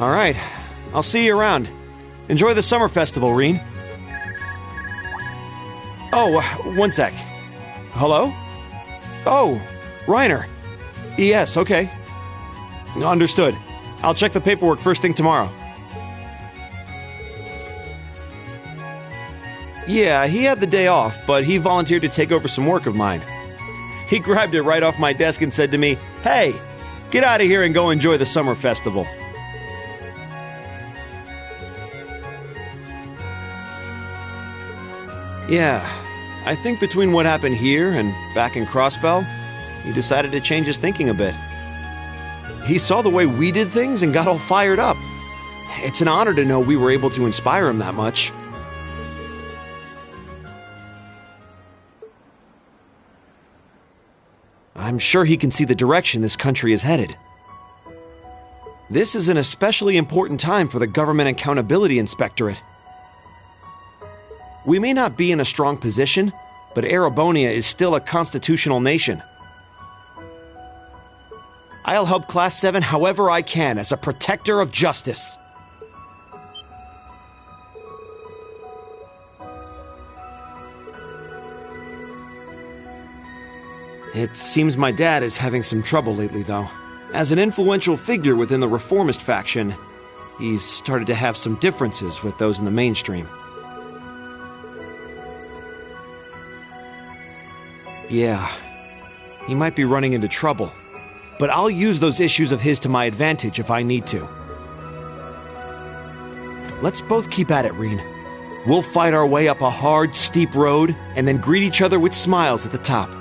All right. I'll see you around. Enjoy the summer festival, Reen. Oh, one sec. Hello? Oh, Reiner. Yes, okay. Understood. I'll check the paperwork first thing tomorrow. Yeah, he had the day off, but he volunteered to take over some work of mine. He grabbed it right off my desk and said to me, "Hey, get out of here and go enjoy the summer festival." Yeah, I think between what happened here and back in Crossbell, he decided to change his thinking a bit. He saw the way we did things and got all fired up. It's an honor to know we were able to inspire him that much. I'm sure he can see the direction this country is headed. This is an especially important time for the Government Accountability Inspectorate. We may not be in a strong position, but Erebonia is still a constitutional nation. I'll help Class 7 however I can as a protector of justice. It seems my dad is having some trouble lately, though. As an influential figure within the reformist faction, he's started to have some differences with those in the mainstream. Yeah, he might be running into trouble, but I'll use those issues of his to my advantage if I need to. Let's both keep at it, Reen. We'll fight our way up a hard, steep road and then greet each other with smiles at the top.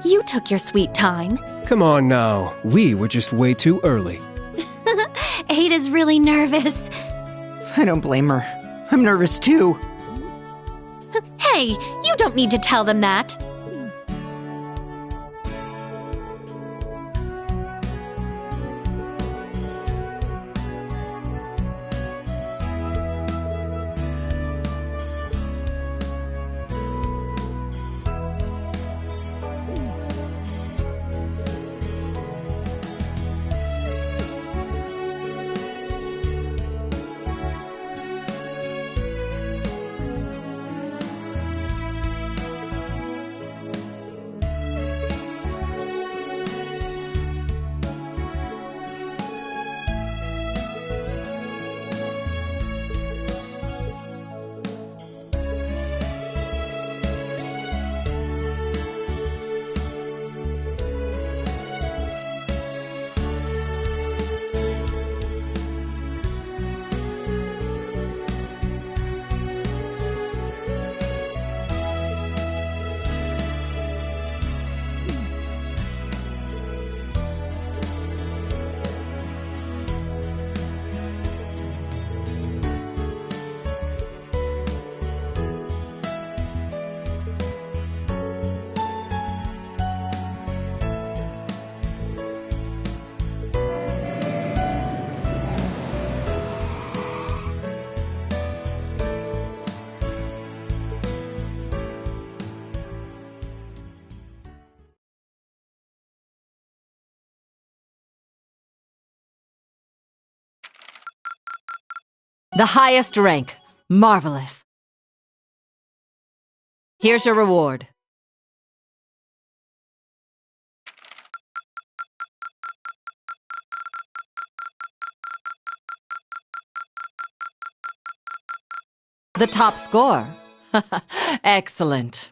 You took your sweet time. Come on now, we were just way too early. Ada's really nervous. I don't blame her. I'm nervous too. Hey, you don't need to tell them that. The highest rank. Marvelous. Here's your reward. The top score. Excellent.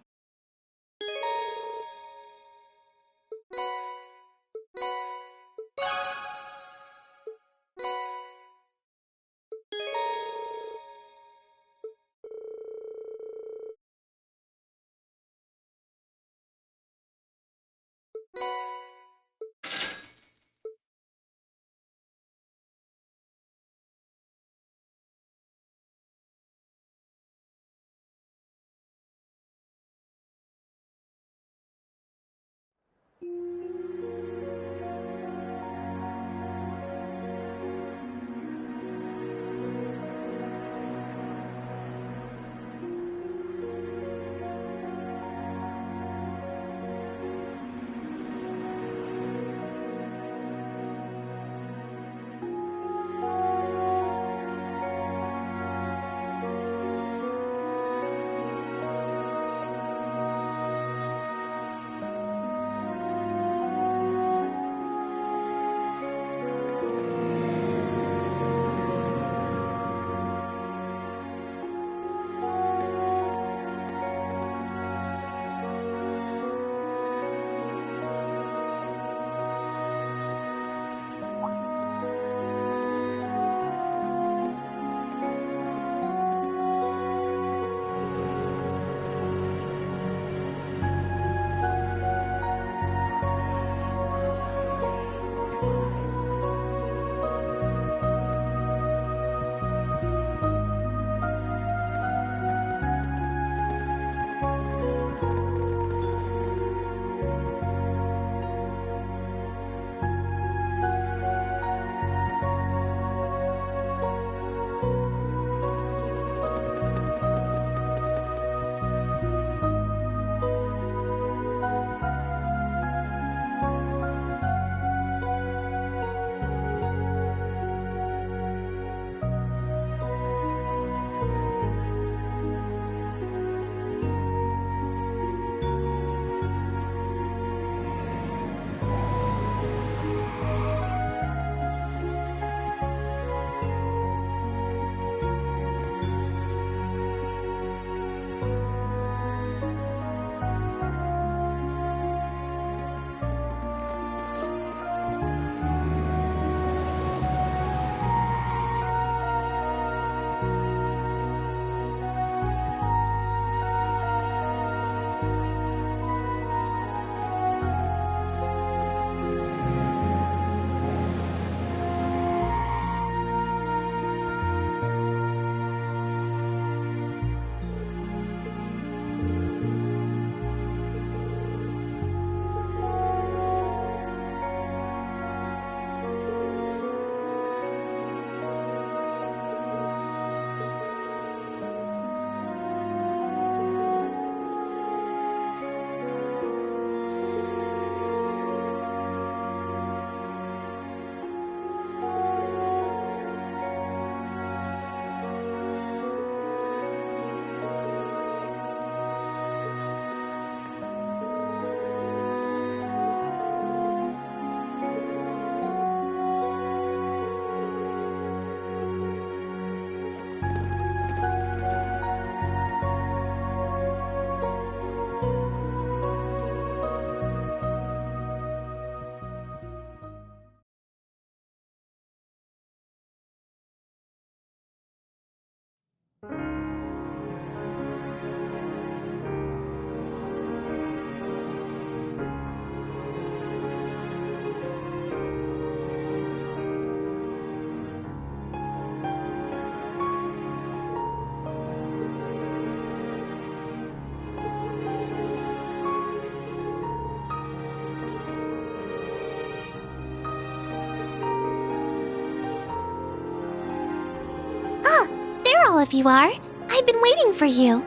all of you are. I've been waiting for you.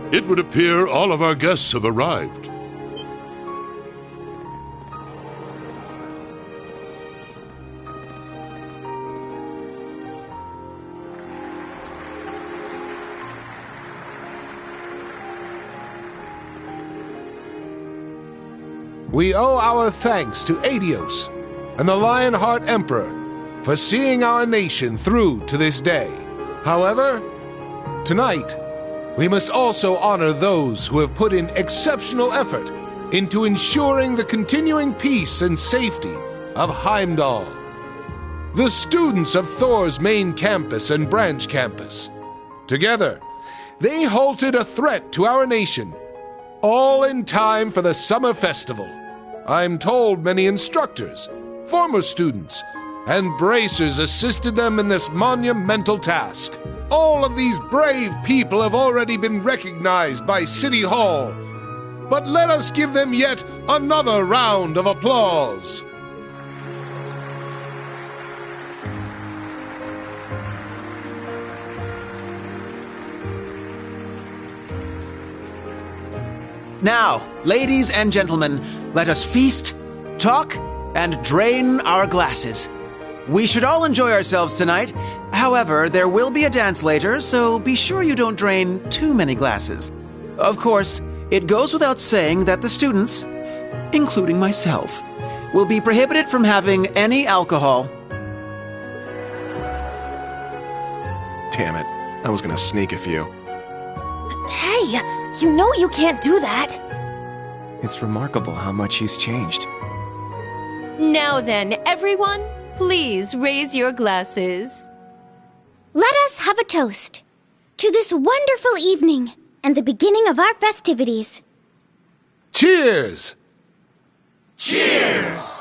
It would appear all of our guests have arrived. We owe our thanks to Adios and the Lionheart Emperor for seeing our nation through to this day. However, tonight, we must also honor those who have put in exceptional effort into ensuring the continuing peace and safety of Heimdall. The students of Thor's main campus and branch campus. Together, they halted a threat to our nation, all in time for the summer festival. I'm told many instructors, former students, and bracers assisted them in this monumental task. All of these brave people have already been recognized by City Hall, but let us give them yet another round of applause. Now, ladies and gentlemen, let us feast, talk, and drain our glasses. We should all enjoy ourselves tonight. However, there will be a dance later, so be sure you don't drain too many glasses. Of course, it goes without saying that the students, including myself, will be prohibited from having any alcohol. Damn it. I was gonna sneak a few. Hey, you know you can't do that. It's remarkable how much he's changed. Now then, everyone, please raise your glasses. Let us have a toast to this wonderful evening and the beginning of our festivities. Cheers! Cheers!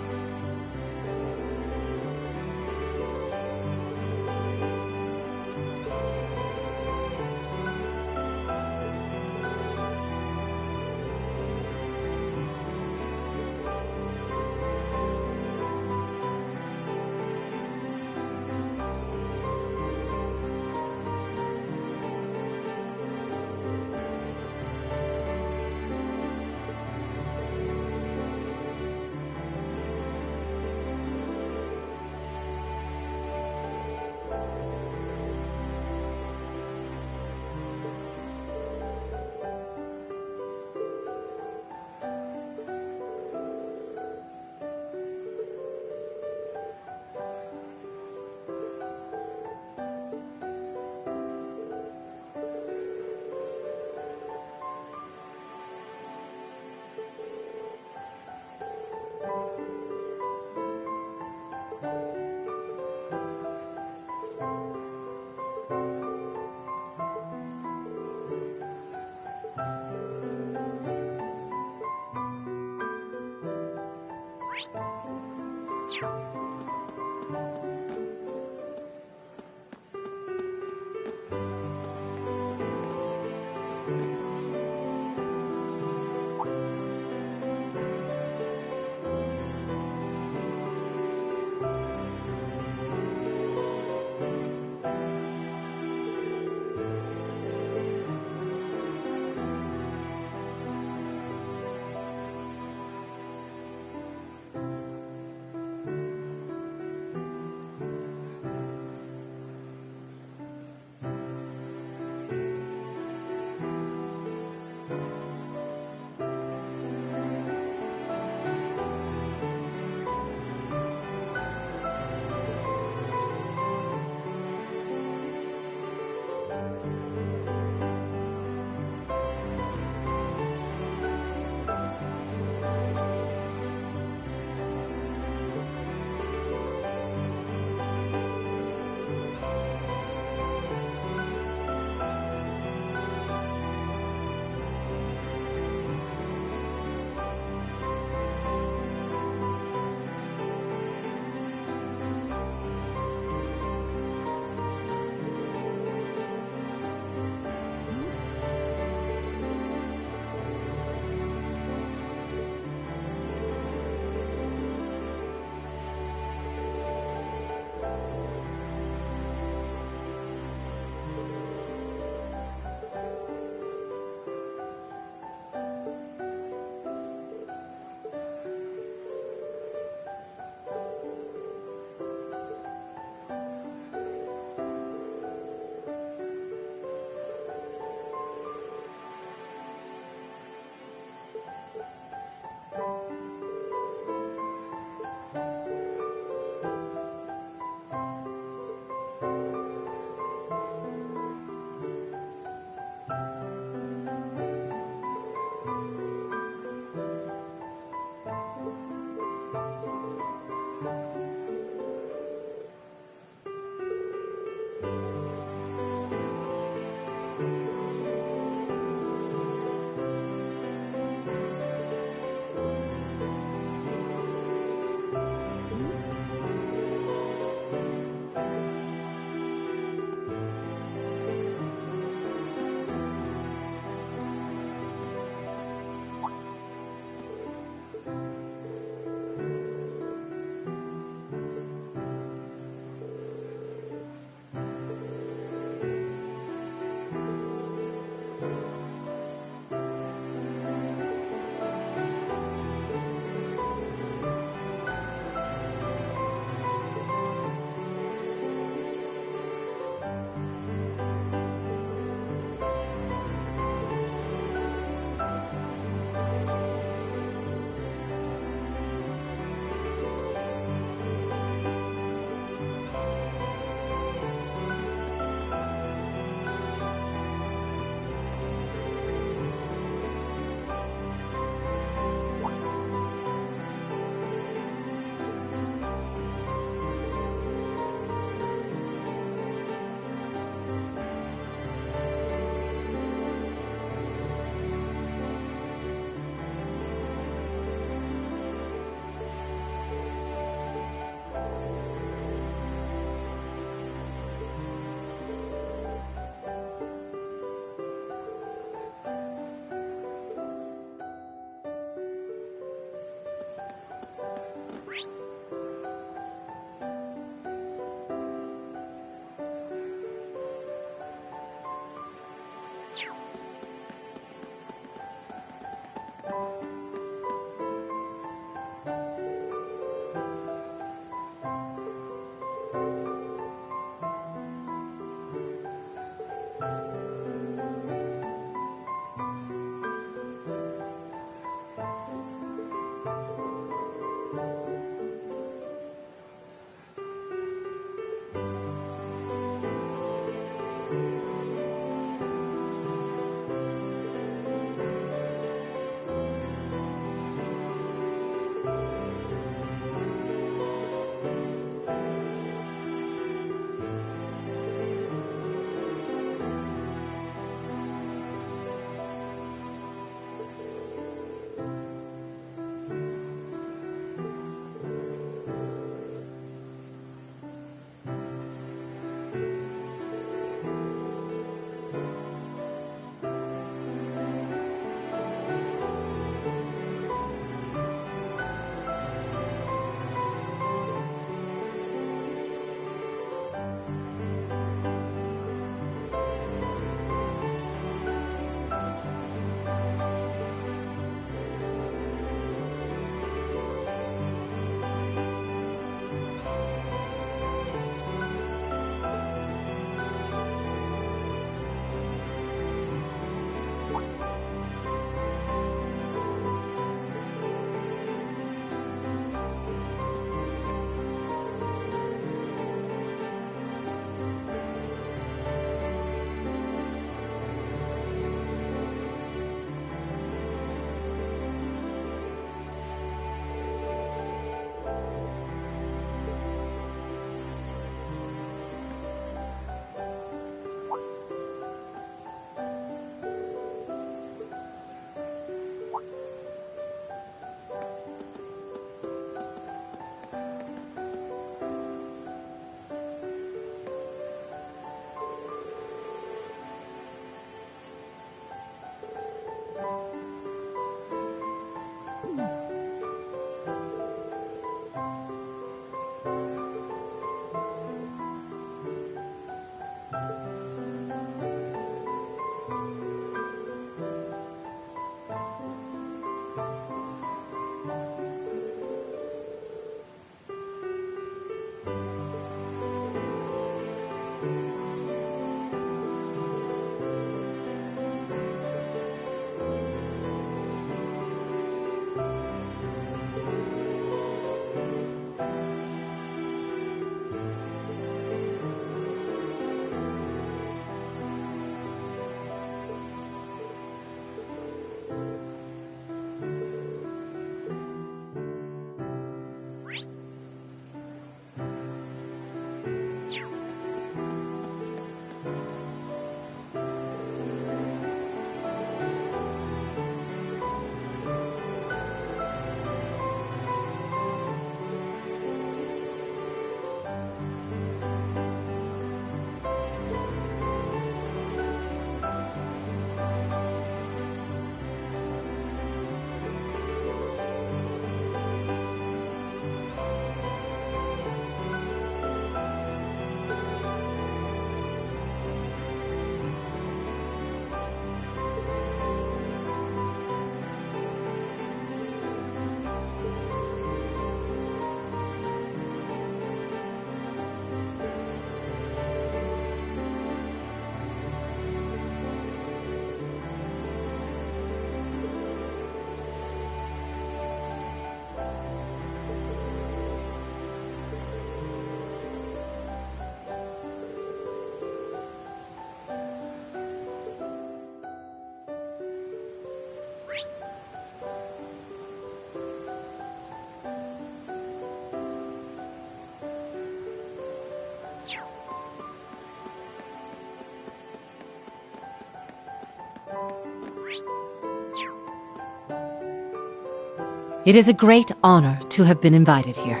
It is a great honor to have been invited here.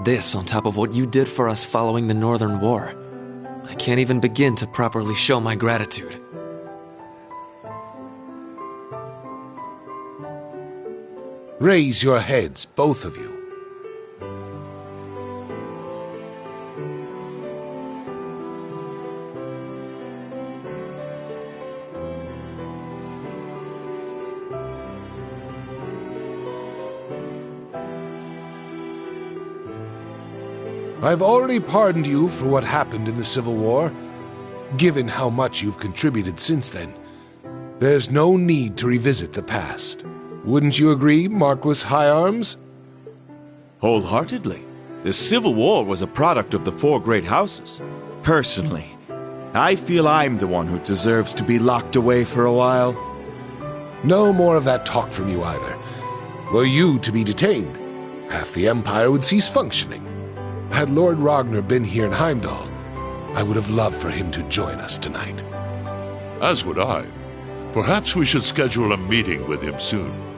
This on top of what you did for us following the Northern War. I can't even begin to properly show my gratitude. Raise your heads, both of you. I've already pardoned you for what happened in the Civil War. Given how much you've contributed since then, there's no need to revisit the past. Wouldn't you agree, Marquis High Arms? Wholeheartedly. The Civil War was a product of the four great houses. Personally, I feel I'm the one who deserves to be locked away for a while. No more of that talk from you either. Were you to be detained, half the Empire would cease functioning. Had Lord Ragnar been here in Heimdall, I would have loved for him to join us tonight. As would I. Perhaps we should schedule a meeting with him soon.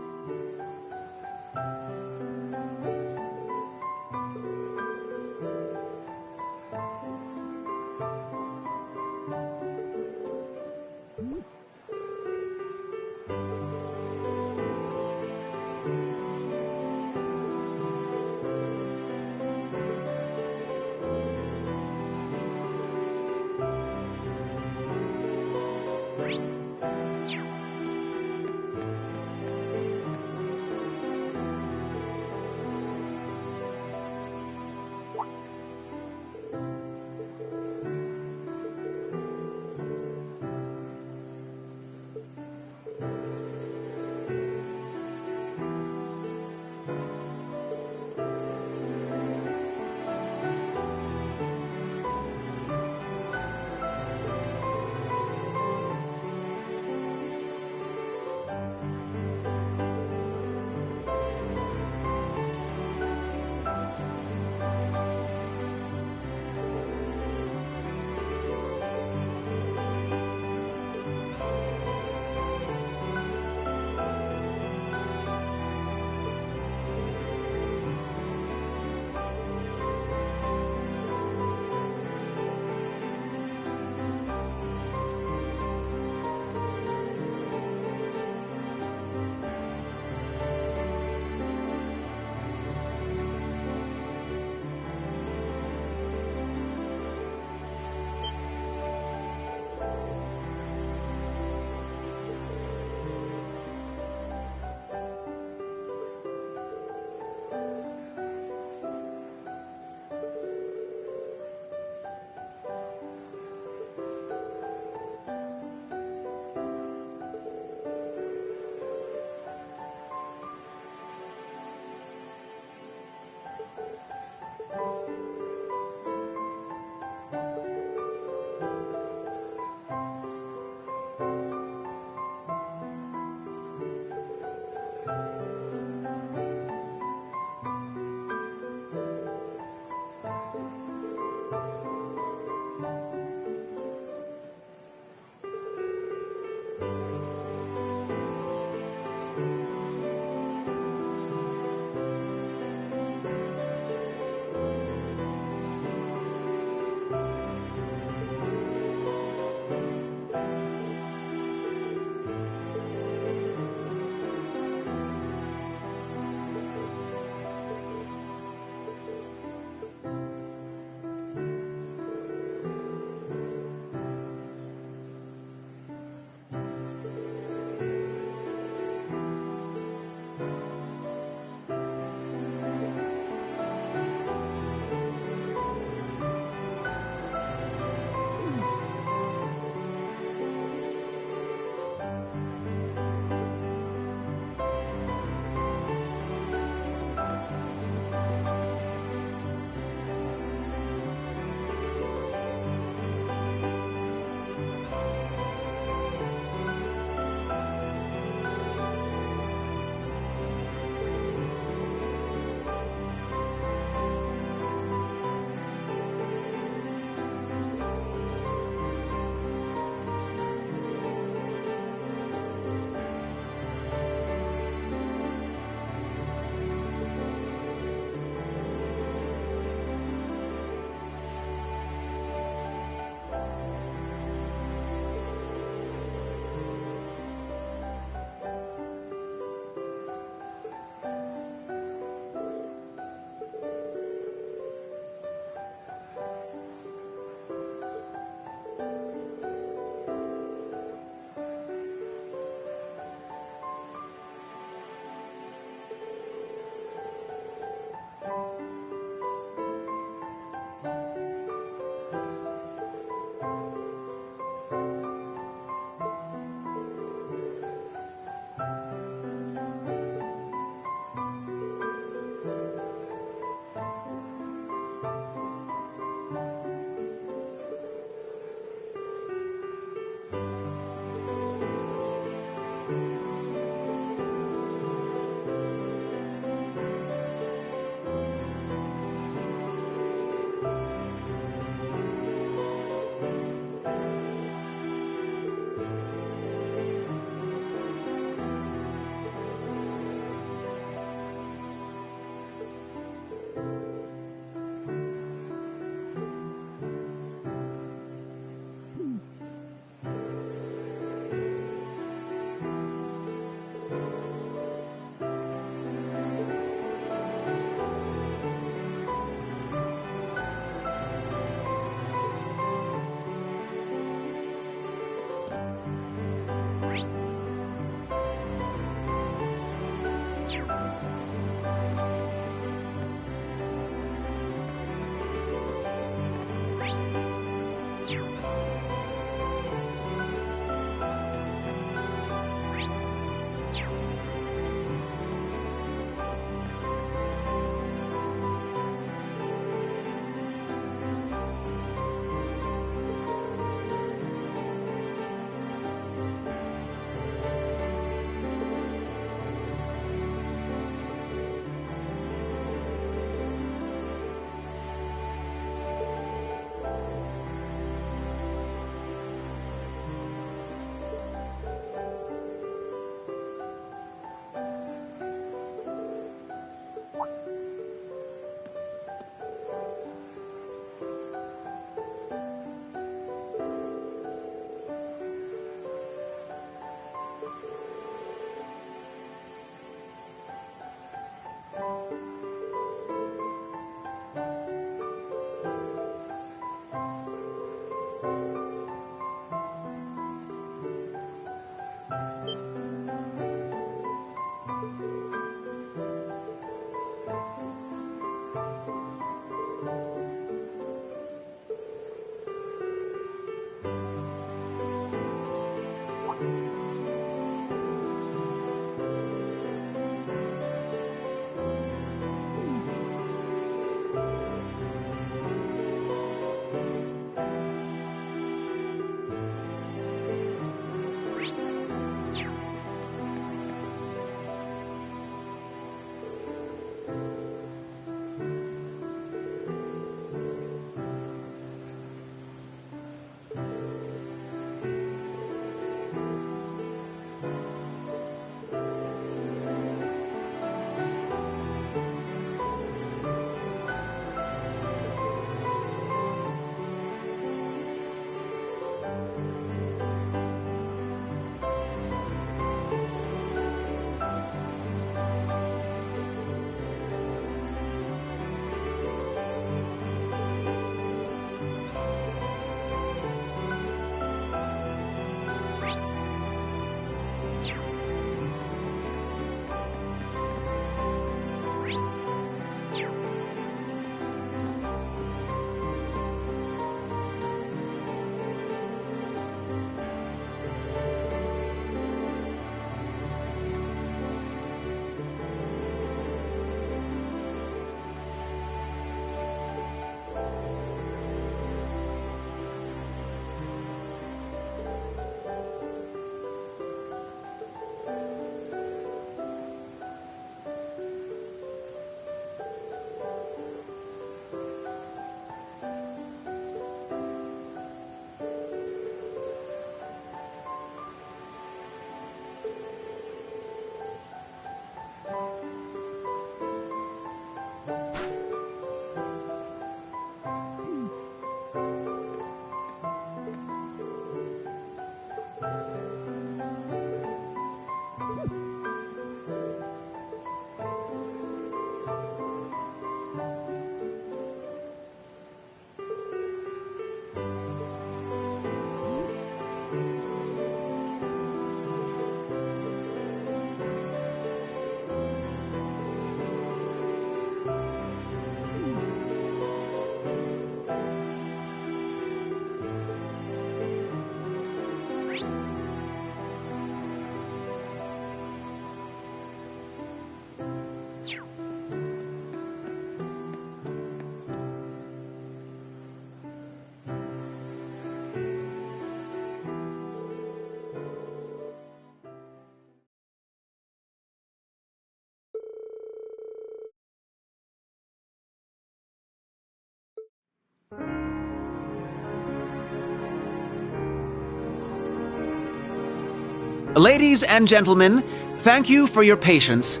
Ladies and gentlemen, thank you for your patience.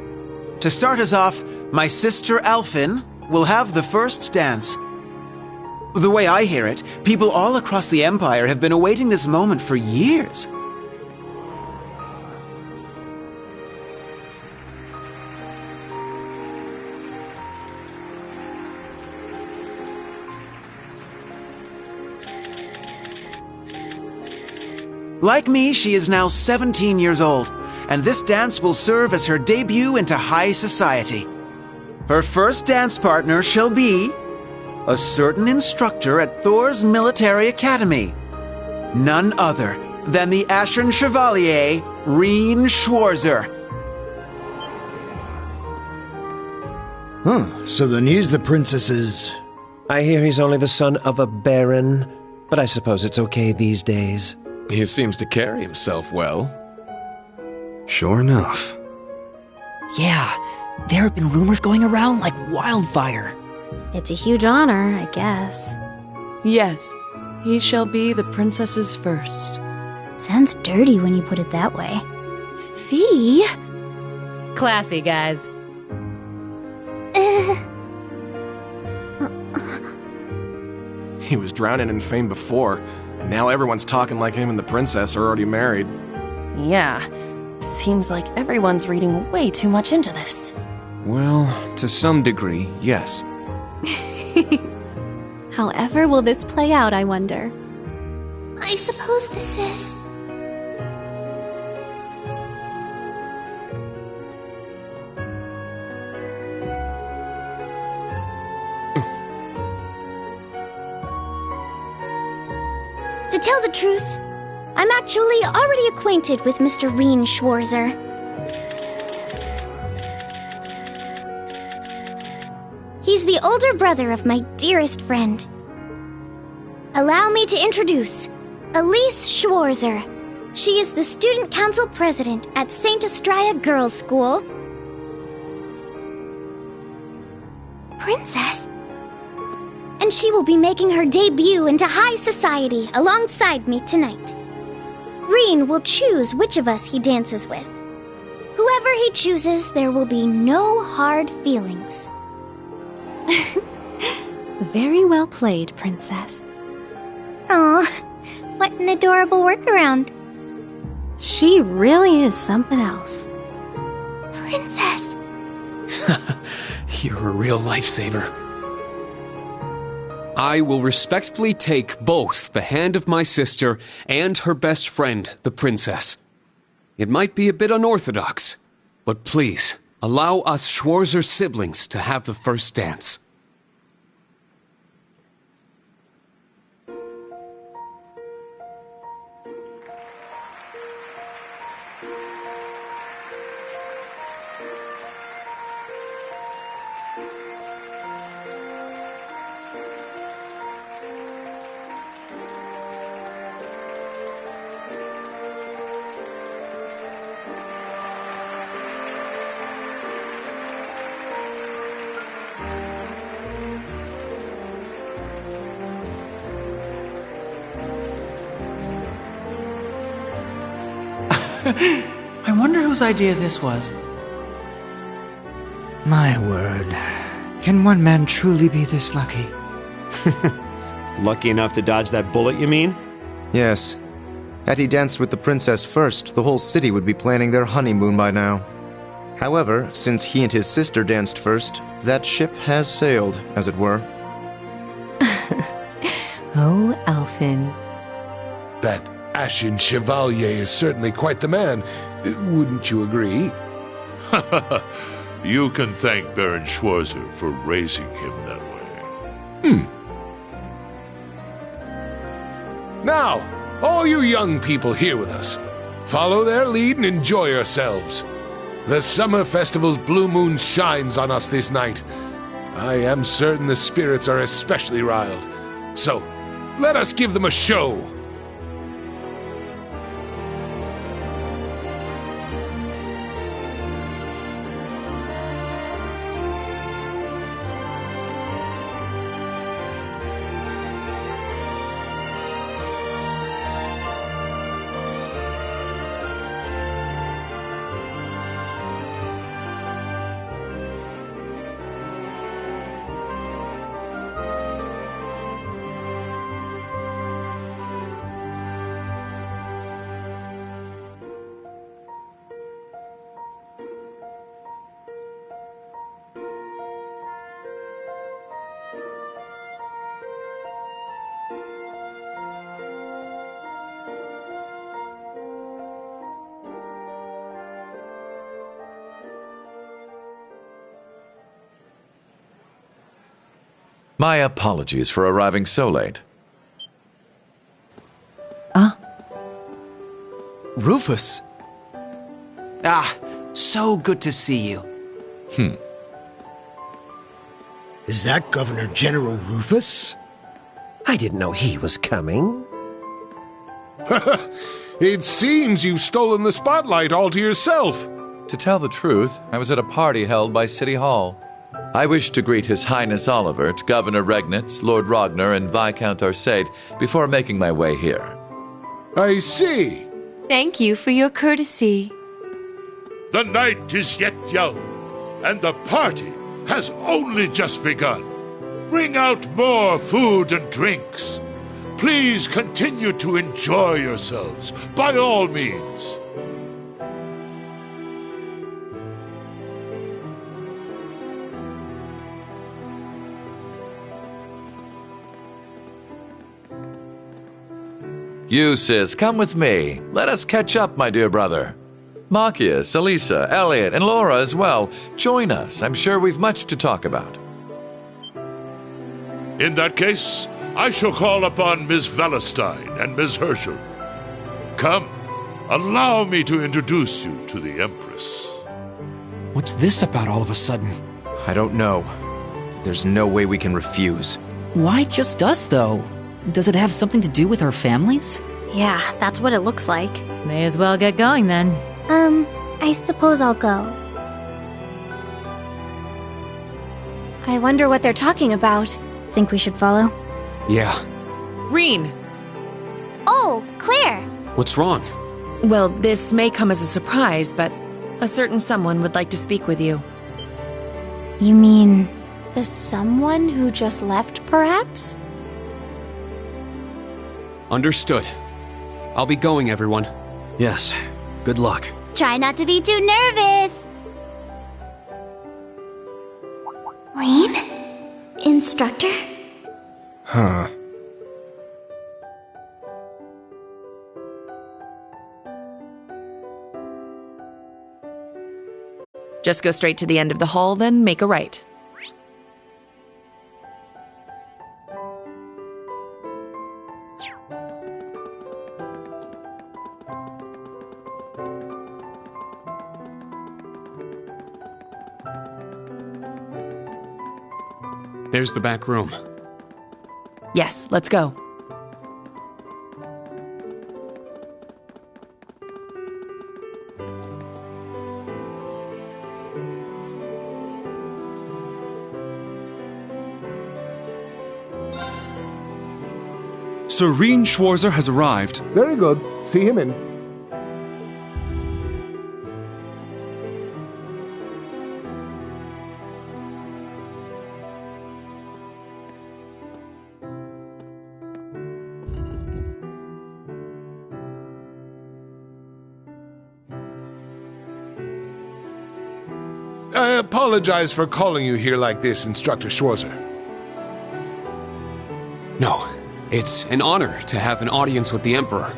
To start us off, my sister Alphin will have the first dance. The way I hear it, people all across the Empire have been awaiting this moment for years. Like me, she is now 17 years old, and this dance will serve as her debut into high society. Her first dance partner shall be a certain instructor at Thor's military academy. None other than the Ashen Chevalier, Reen Schwarzer. So the news the princess is... I hear he's only the son of a baron, but I suppose it's okay these days. He seems to carry himself well. Sure enough. Yeah, there have been rumors going around like wildfire. It's a huge honor, I guess. Yes, he shall be the princess's first. Sounds dirty when you put it that way. Fee? Classy, guys. He was drowning in fame before, and now everyone's talking like him and the princess are already married. Yeah, seems like everyone's reading way too much into this. Well, to some degree, yes. However will this play out, I wonder? I suppose this is... To tell the truth, I'm actually already acquainted with Mr. Reen Schwarzer. He's the older brother of my dearest friend. Allow me to introduce Elise Schwarzer. She is the student council president at St. Estrella Girls' School. Princess? And she will be making her debut into high society alongside me tonight. Reen will choose which of us he dances with. Whoever he chooses, there will be no hard feelings. Very well played, Princess. Aw, what an adorable workaround. She really is something else. Princess! You're a real lifesaver. I will respectfully take both the hand of my sister and her best friend, the princess. It might be a bit unorthodox, but please, allow us Schwarzer siblings to have the first dance. I wonder whose idea this was. My word. Can one man truly be this lucky? Lucky enough to dodge that bullet, you mean? Yes. Had he danced with the princess first, the whole city would be planning their honeymoon by now. However, since he and his sister danced first, that ship has sailed, as it were. Oh, Alphin. That Ashen Chevalier is certainly quite the man. Wouldn't you agree? You can thank Baron Schwarzer for raising him that way. Now, all you young people here with us, follow their lead and enjoy yourselves. The summer festival's blue moon shines on us this night. I am certain the spirits are especially riled. So, let us give them a show. My apologies for arriving so late. Rufus! Ah, so good to see you. Is that Governor General Rufus? I didn't know he was coming. It seems you've stolen the spotlight all to yourself. To tell the truth, I was at a party held by City Hall. I wish to greet His Highness Olivert, Governor Regnitz, Lord Ragnar, and Viscount Arcade before making my way here. I see. Thank you for your courtesy. The night is yet young, and the party has only just begun. Bring out more food and drinks. Please continue to enjoy yourselves, by all means. Eustace, come with me. Let us catch up, my dear brother. Machias, Elisa, Elliot, and Laura as well. Join us. I'm sure we've much to talk about. In that case, I shall call upon Ms. Valestein and Ms. Herschel. Come, allow me to introduce you to the Empress. What's this about all of a sudden? I don't know. There's no way we can refuse. Why just us, though? Does it have something to do with our families? Yeah, that's what it looks like. May as well get going then. I suppose I'll go. I wonder what they're talking about. Think we should follow? Yeah. Reen! Oh, Claire! What's wrong? Well, this may come as a surprise, but a certain someone would like to speak with you. You mean... The someone who just left, perhaps? Understood. I'll be going, everyone. Yes. Good luck. Try not to be too nervous. Reen? Instructor? Huh. Just go straight to the end of the hall, then make a right. There's the back room. Yes, let's go. Sir Reen Schwarzer has arrived. Very good. See him in. I apologize for calling you here like this, Instructor Schwarzer. No, it's an honor to have an audience with the Emperor.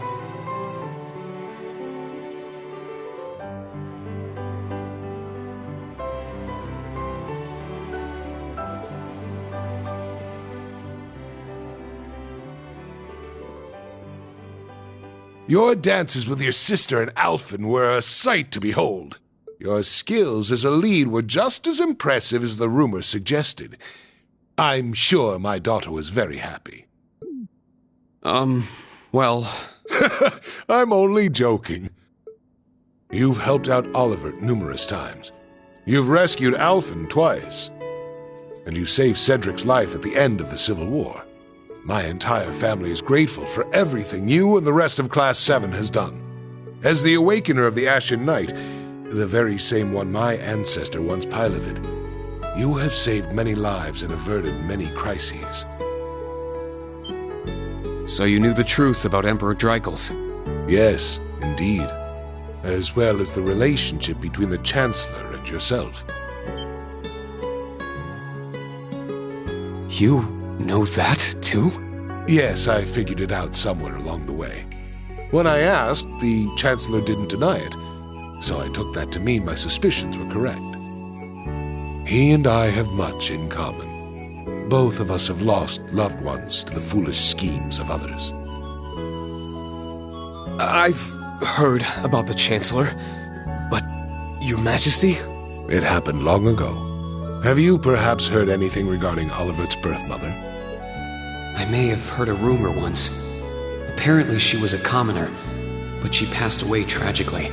Your dances with your sister and Alfin were a sight to behold. Your skills as a lead were just as impressive as the rumor suggested. I'm sure my daughter was very happy. Well... I'm only joking. You've helped out Olivert numerous times. You've rescued Alfin twice. And you saved Cedric's life at the end of the Civil War. My entire family is grateful for everything you and the rest of Class 7 has done. As the Awakener of the Ashen Knight, the very same one my ancestor once piloted, you have saved many lives and averted many crises. So you knew the truth about Emperor Dreikels? Yes, indeed. As well as the relationship between the Chancellor and yourself. You know that, too? Yes, I figured it out somewhere along the way. When I asked, the Chancellor didn't deny it, so I took that to mean my suspicions were correct. He and I have much in common. Both of us have lost loved ones to the foolish schemes of others. I've heard about the Chancellor, but Your Majesty? It happened long ago. Have you perhaps heard anything regarding Olivert's birth mother? I may have heard a rumor once. Apparently she was a commoner, but she passed away tragically.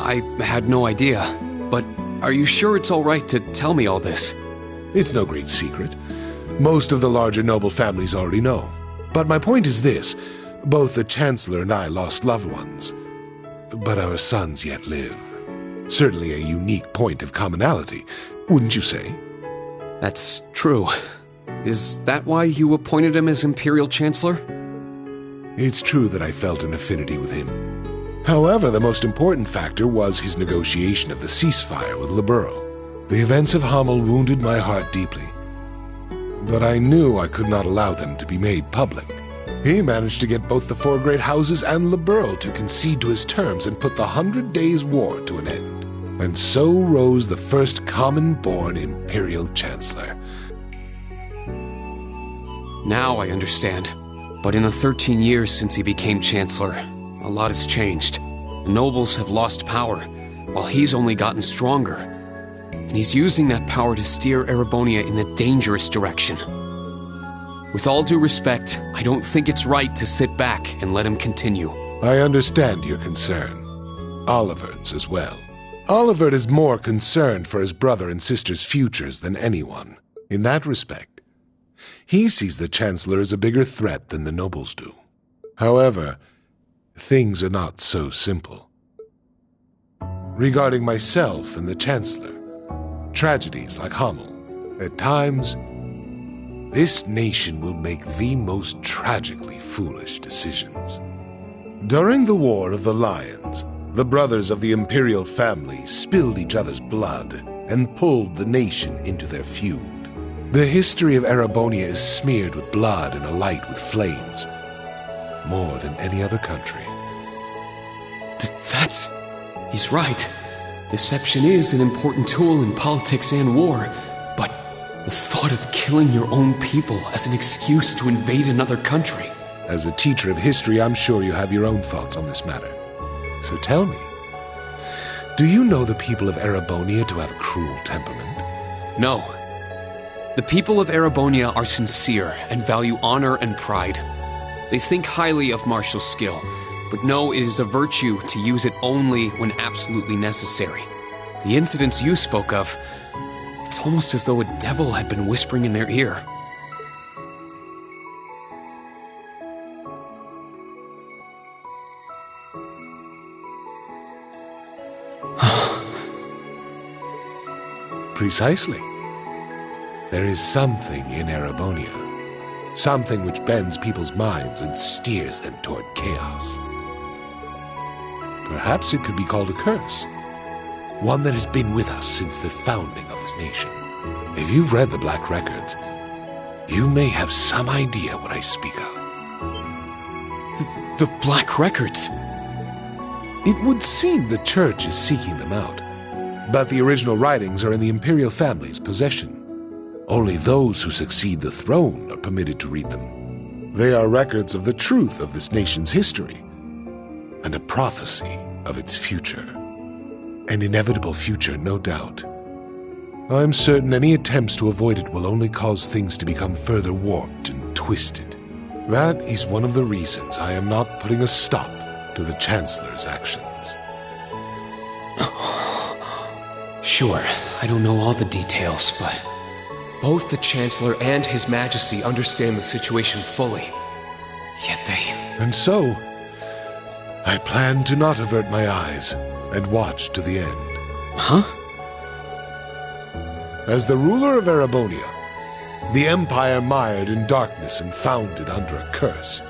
I had no idea, but are you sure it's all right to tell me all this? It's no great secret. Most of the larger noble families already know. But my point is this. Both the Chancellor and I lost loved ones, but our sons yet live. Certainly a unique point of commonality, wouldn't you say? That's true. Is that why you appointed him as Imperial Chancellor? It's true that I felt an affinity with him. However, the most important factor was his negotiation of the ceasefire with Liberl. The events of Hamel wounded my heart deeply, but I knew I could not allow them to be made public. He managed to get both the Four Great Houses and Liberl to concede to his terms and put the 100 Days' War to an end. And so rose the first common-born Imperial Chancellor. Now I understand. But in the 13 years since he became Chancellor, a lot has changed. The nobles have lost power, while he's only gotten stronger. And he's using that power to steer Erebonia in a dangerous direction. With all due respect, I don't think it's right to sit back and let him continue. I understand your concern. Olivert's as well. Olivert is more concerned for his brother and sister's futures than anyone. In that respect, he sees the Chancellor as a bigger threat than the nobles do. However, things are not so simple. Regarding myself and the Chancellor, tragedies like Hamel, at times, this nation will make the most tragically foolish decisions. During the War of the Lions, the brothers of the imperial family spilled each other's blood and pulled the nation into their feud. The history of Erebonia is smeared with blood and alight with flames, more than any other country. He's right. Deception is an important tool in politics and war, but the thought of killing your own people as an excuse to invade another country. As a teacher of history, I'm sure you have your own thoughts on this matter. So tell me, do you know the people of Erebonia to have a cruel temperament? No. The people of Erebonia are sincere and value honor and pride. They think highly of martial skill, but know it is a virtue to use it only when absolutely necessary. The incidents you spoke of, it's almost as though a devil had been whispering in their ear. Precisely. There is something in Erebonia. Something which bends people's minds and steers them toward chaos. Perhaps it could be called a curse. One that has been with us since the founding of this nation. If you've read the Black Records, you may have some idea what I speak of. The Black Records? It would seem the Church is seeking them out. But the original writings are in the Imperial family's possession. Only those who succeed the throne are permitted to read them. They are records of the truth of this nation's history, and a prophecy of its future. An inevitable future, no doubt. I'm certain any attempts to avoid it will only cause things to become further warped and twisted. That is one of the reasons I am not putting a stop to the Chancellor's actions. Sure, I don't know all the details, but both the Chancellor and His Majesty understand the situation fully. Yet they... And so, I plan to not avert my eyes and watch to the end. Huh? As the ruler of Erebonia, the empire mired in darkness and founded under a curse,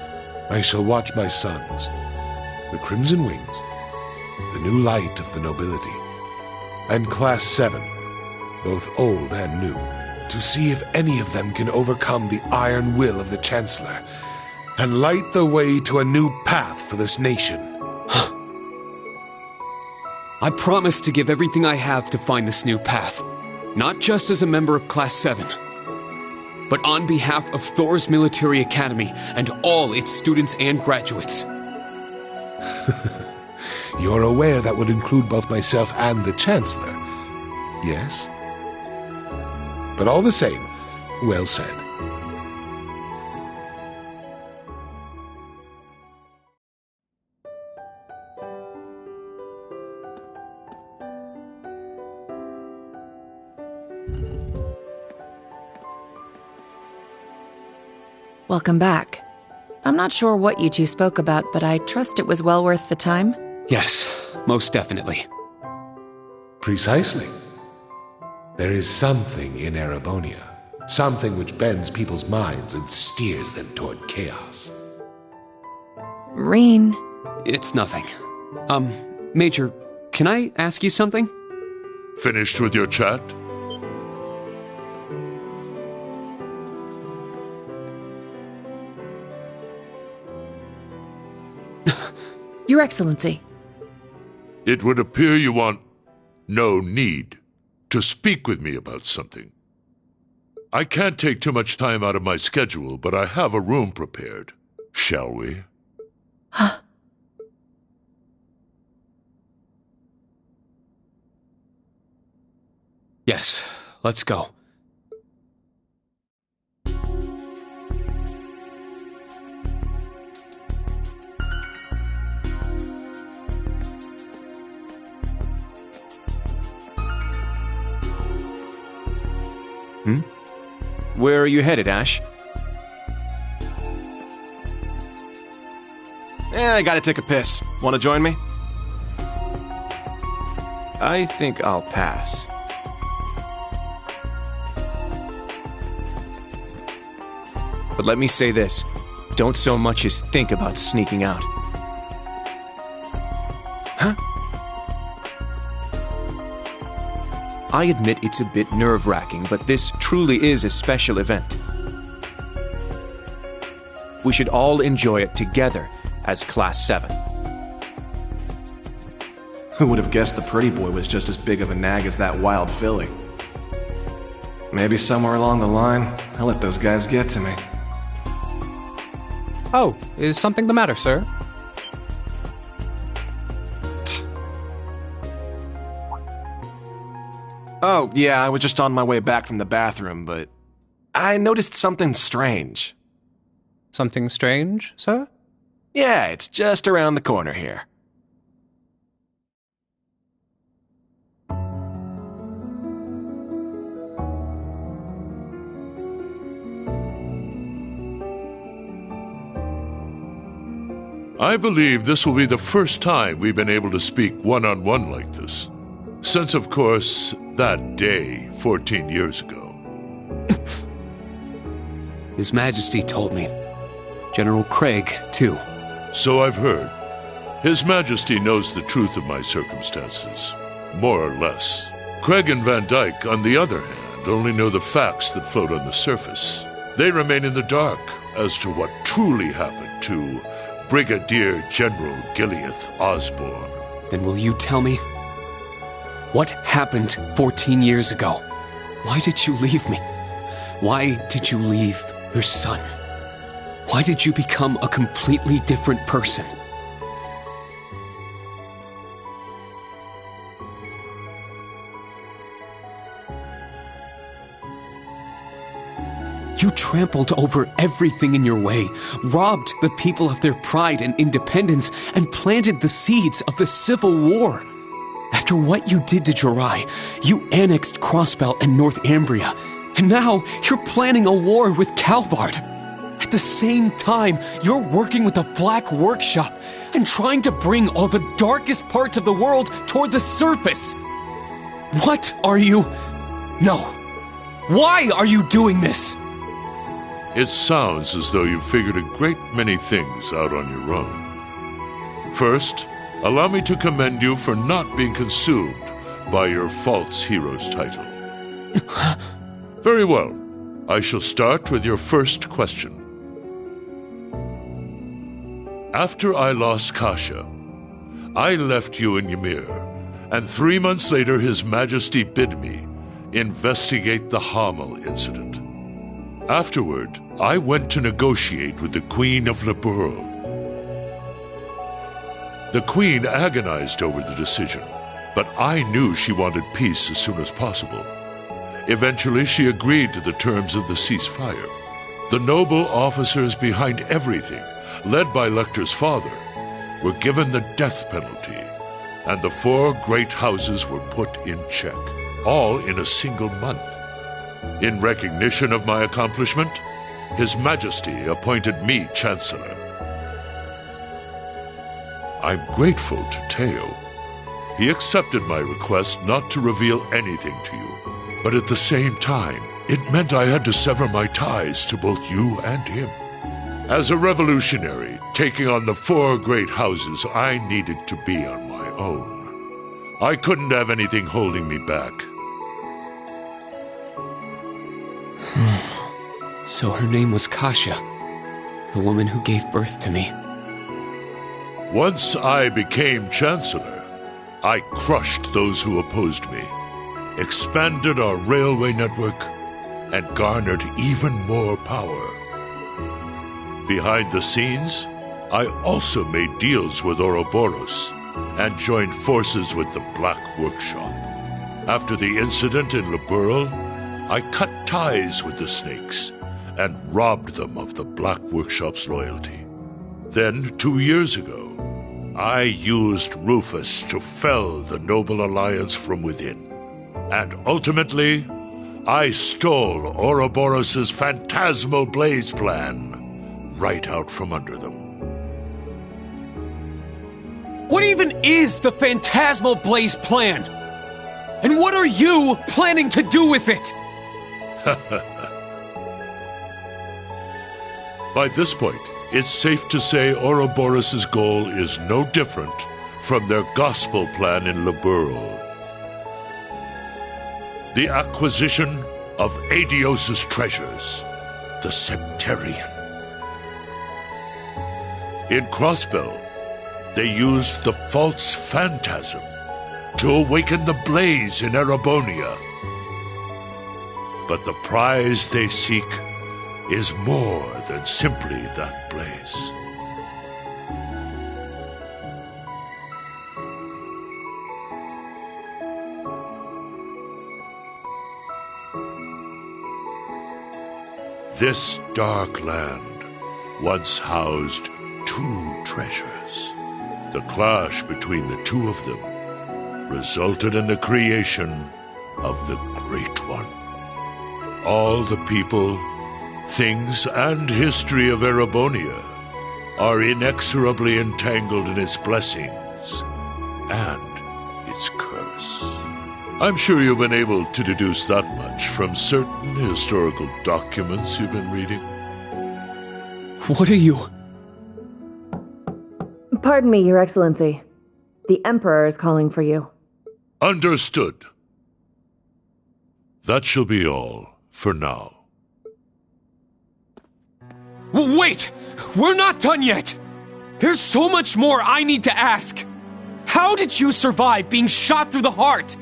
I shall watch my sons, the Crimson Wings, the new light of the nobility, and Class 7, both old and new, to see if any of them can overcome the iron will of the Chancellor and light the way to a new path for this nation. I promise to give everything I have to find this new path, not just as a member of Class 7, but on behalf of Thor's Military Academy and all its students and graduates. You're aware that would include both myself and the Chancellor, yes? But all the same, well said. Welcome back. I'm not sure what you two spoke about, but I trust it was well worth the time. Yes, most definitely. Precisely. There is something in Erebonia. Something which bends people's minds and steers them toward chaos. Rean. It's nothing. Major, can I ask you something? Finished with your chat? Your Excellency. It would appear you want no need to speak with me about something. I can't take too much time out of my schedule, but I have a room prepared. Shall we? Huh. Yes, let's go. Where are you headed, Ash? I gotta take a piss. Wanna join me? I think I'll pass. But let me say this. Don't so much as think about sneaking out. Huh? I admit it's a bit nerve-wracking, but this truly is a special event. We should all enjoy it together as Class 7. Who would have guessed the pretty boy was just as big of a nag as that wild filly? Maybe somewhere along the line, I let those guys get to me. Oh, is something the matter, sir? Oh, yeah, I was just on my way back from the bathroom, but I noticed something strange. Something strange, sir? Yeah, it's just around the corner here. I believe this will be the first time we've been able to speak one-on-one like this. Since, of course, that day 14 years ago. His Majesty told me. General Craig, too. So I've heard. His Majesty knows the truth of my circumstances. More or less. Craig and Van Dyke, on the other hand, only know the facts that float on the surface. They remain in the dark as to what truly happened to Brigadier General Gileath Osborne. Then will you tell me? What happened 14 years ago? Why did you leave me? Why did you leave your son? Why did you become a completely different person? You trampled over everything in your way, robbed the people of their pride and independence, and planted the seeds of the Civil War. After what you did to Jirai, you annexed Crossbell and North Ambria, and now you're planning a war with Calvard. At the same time, you're working with the Black Workshop and trying to bring all the darkest parts of the world toward the surface. What are you... No. Why are you doing this? It sounds as though you've figured a great many things out on your own. First, allow me to commend you for not being consumed by your false hero's title. Very well. I shall start with your first question. After I lost Kasha, I left you in Ymir, and 3 months later His Majesty bid me investigate the Hamel incident. Afterward, I went to negotiate with the Queen of Liberl. The Queen agonized over the decision, but I knew she wanted peace as soon as possible. Eventually, she agreed to the terms of the ceasefire. The noble officers behind everything, led by Lecter's father, were given the death penalty, and the 4 great houses were put in check, all in a single month. In recognition of my accomplishment, His Majesty appointed me Chancellor. I'm grateful to Teo. He accepted my request not to reveal anything to you, but at the same time, it meant I had to sever my ties to both you and him. As a revolutionary, taking on the 4 great houses, I needed to be on my own. I couldn't have anything holding me back. So her name was Kasha, the woman who gave birth to me. Once I became Chancellor, I crushed those who opposed me, expanded our railway network, and garnered even more power. Behind the scenes, I also made deals with Ouroboros and joined forces with the Black Workshop. After the incident in Liberl, I cut ties with the Snakes and robbed them of the Black Workshop's loyalty. Then, 2 years ago, I used Rufus to fell the Noble Alliance from within. And ultimately, I stole Ouroboros' phantasmal blaze plan right out from under them. What even is the Phantasmal Blaze plan? And what are you planning to do with it? By this point, it's safe to say Ouroboros' goal is no different from their gospel plan in Liberl. The acquisition of Aidios' treasures, the Septarian. In Crossbell, they used the false phantasm to awaken the blaze in Erebonia. But the prize they seek is more than simply that blaze. This dark land once housed two treasures. The clash between the two of them resulted in the creation of the Great One. All the people, things, and history of Erebonia are inexorably entangled in its blessings and its curse. I'm sure you've been able to deduce that much from certain historical documents you've been reading. What are you? Pardon me, Your Excellency. The Emperor is calling for you. Understood. That shall be all for now. Wait! We're not done yet! There's so much more I need to ask! How did you survive being shot through the heart?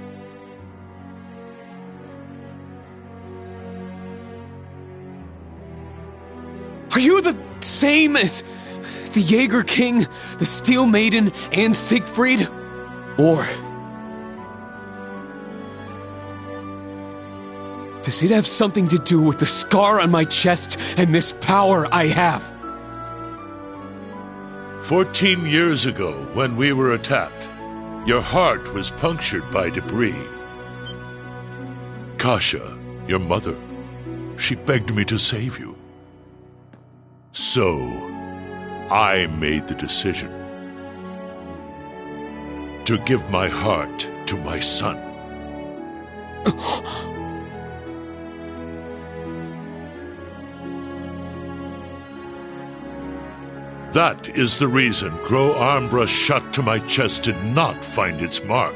Are you the same as the Jaeger King, the Steel Maiden, and Siegfried? Or does it have something to do with the scar on my chest and this power I have? 14 years ago, when we were attacked, your heart was punctured by debris. Kasha, your mother, she begged me to save you. So, I made the decision to give my heart to my son. That is the reason Gro Armbrush's shot to my chest did not find its mark.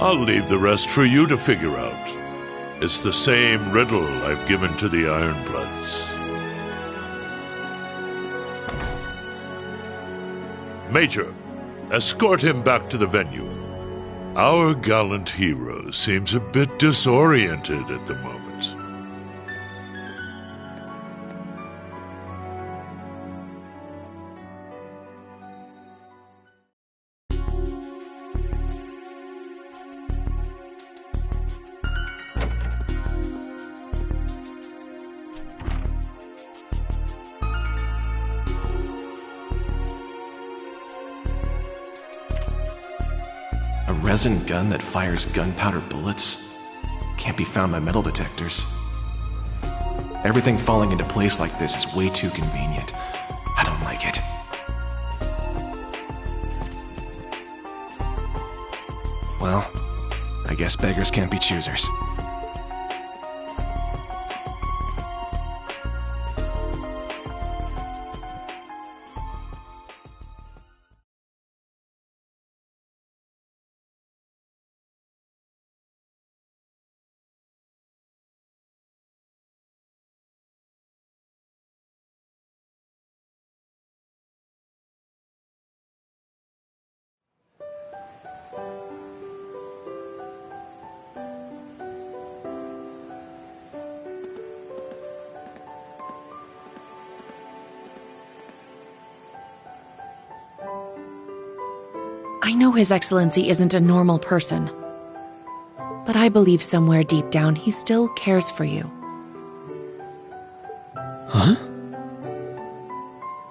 I'll leave the rest for you to figure out. It's the same riddle I've given to the Ironbloods. Major, escort him back to the venue. Our gallant hero seems a bit disoriented at the moment. A resin gun that fires gunpowder bullets? Can't be found by metal detectors. Everything falling into place like this is way too convenient. I don't like it. Well, I guess beggars can't be choosers. I know His Excellency isn't a normal person, but I believe somewhere deep down he still cares for you. Huh?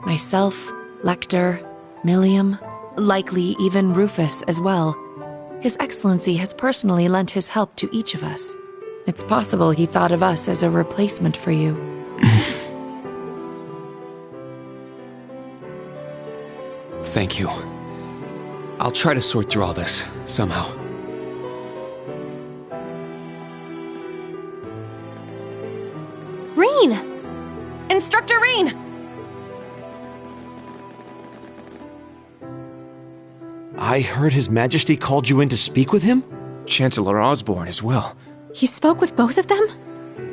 Myself, Lecter, Millium, likely even Rufus as well. His Excellency has personally lent his help to each of us. It's possible he thought of us as a replacement for you. Thank you. I'll try to sort through all this, somehow. Rean! Instructor Rean! I heard His Majesty called you in to speak with him? Chancellor Osborne as well. You spoke with both of them?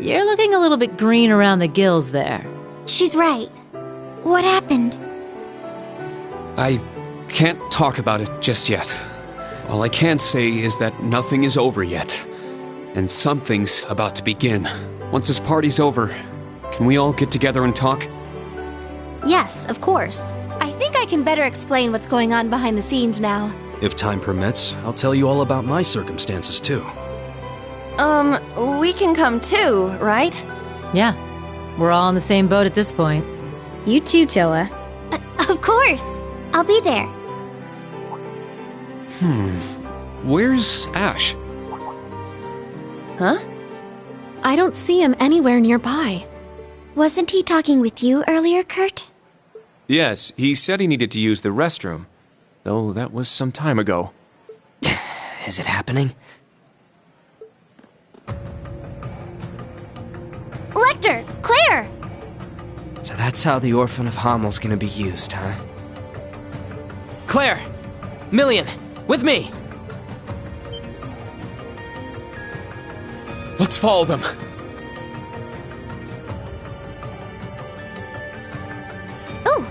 You're looking a little bit green around the gills there. She's right. What happened? I can't talk about it just yet. All I can say is that nothing is over yet, and something's about to begin. Once this party's over, can we all get together and talk? Yes, of course. I think I can better explain what's going on behind the scenes now. If time permits, I'll tell you all about my circumstances too. We can come too, right? Yeah, we're all in the same boat at this point. You too, Toa. Of course. I'll be there. Where's Ash? Huh? I don't see him anywhere nearby. Wasn't he talking with you earlier, Kurt? Yes, he said he needed to use the restroom. Though that was some time ago. Is it happening? Lecter! Claire! So that's how the Orphan of Hammel's gonna be used, huh? Claire! Million! With me! Let's follow them! Oh!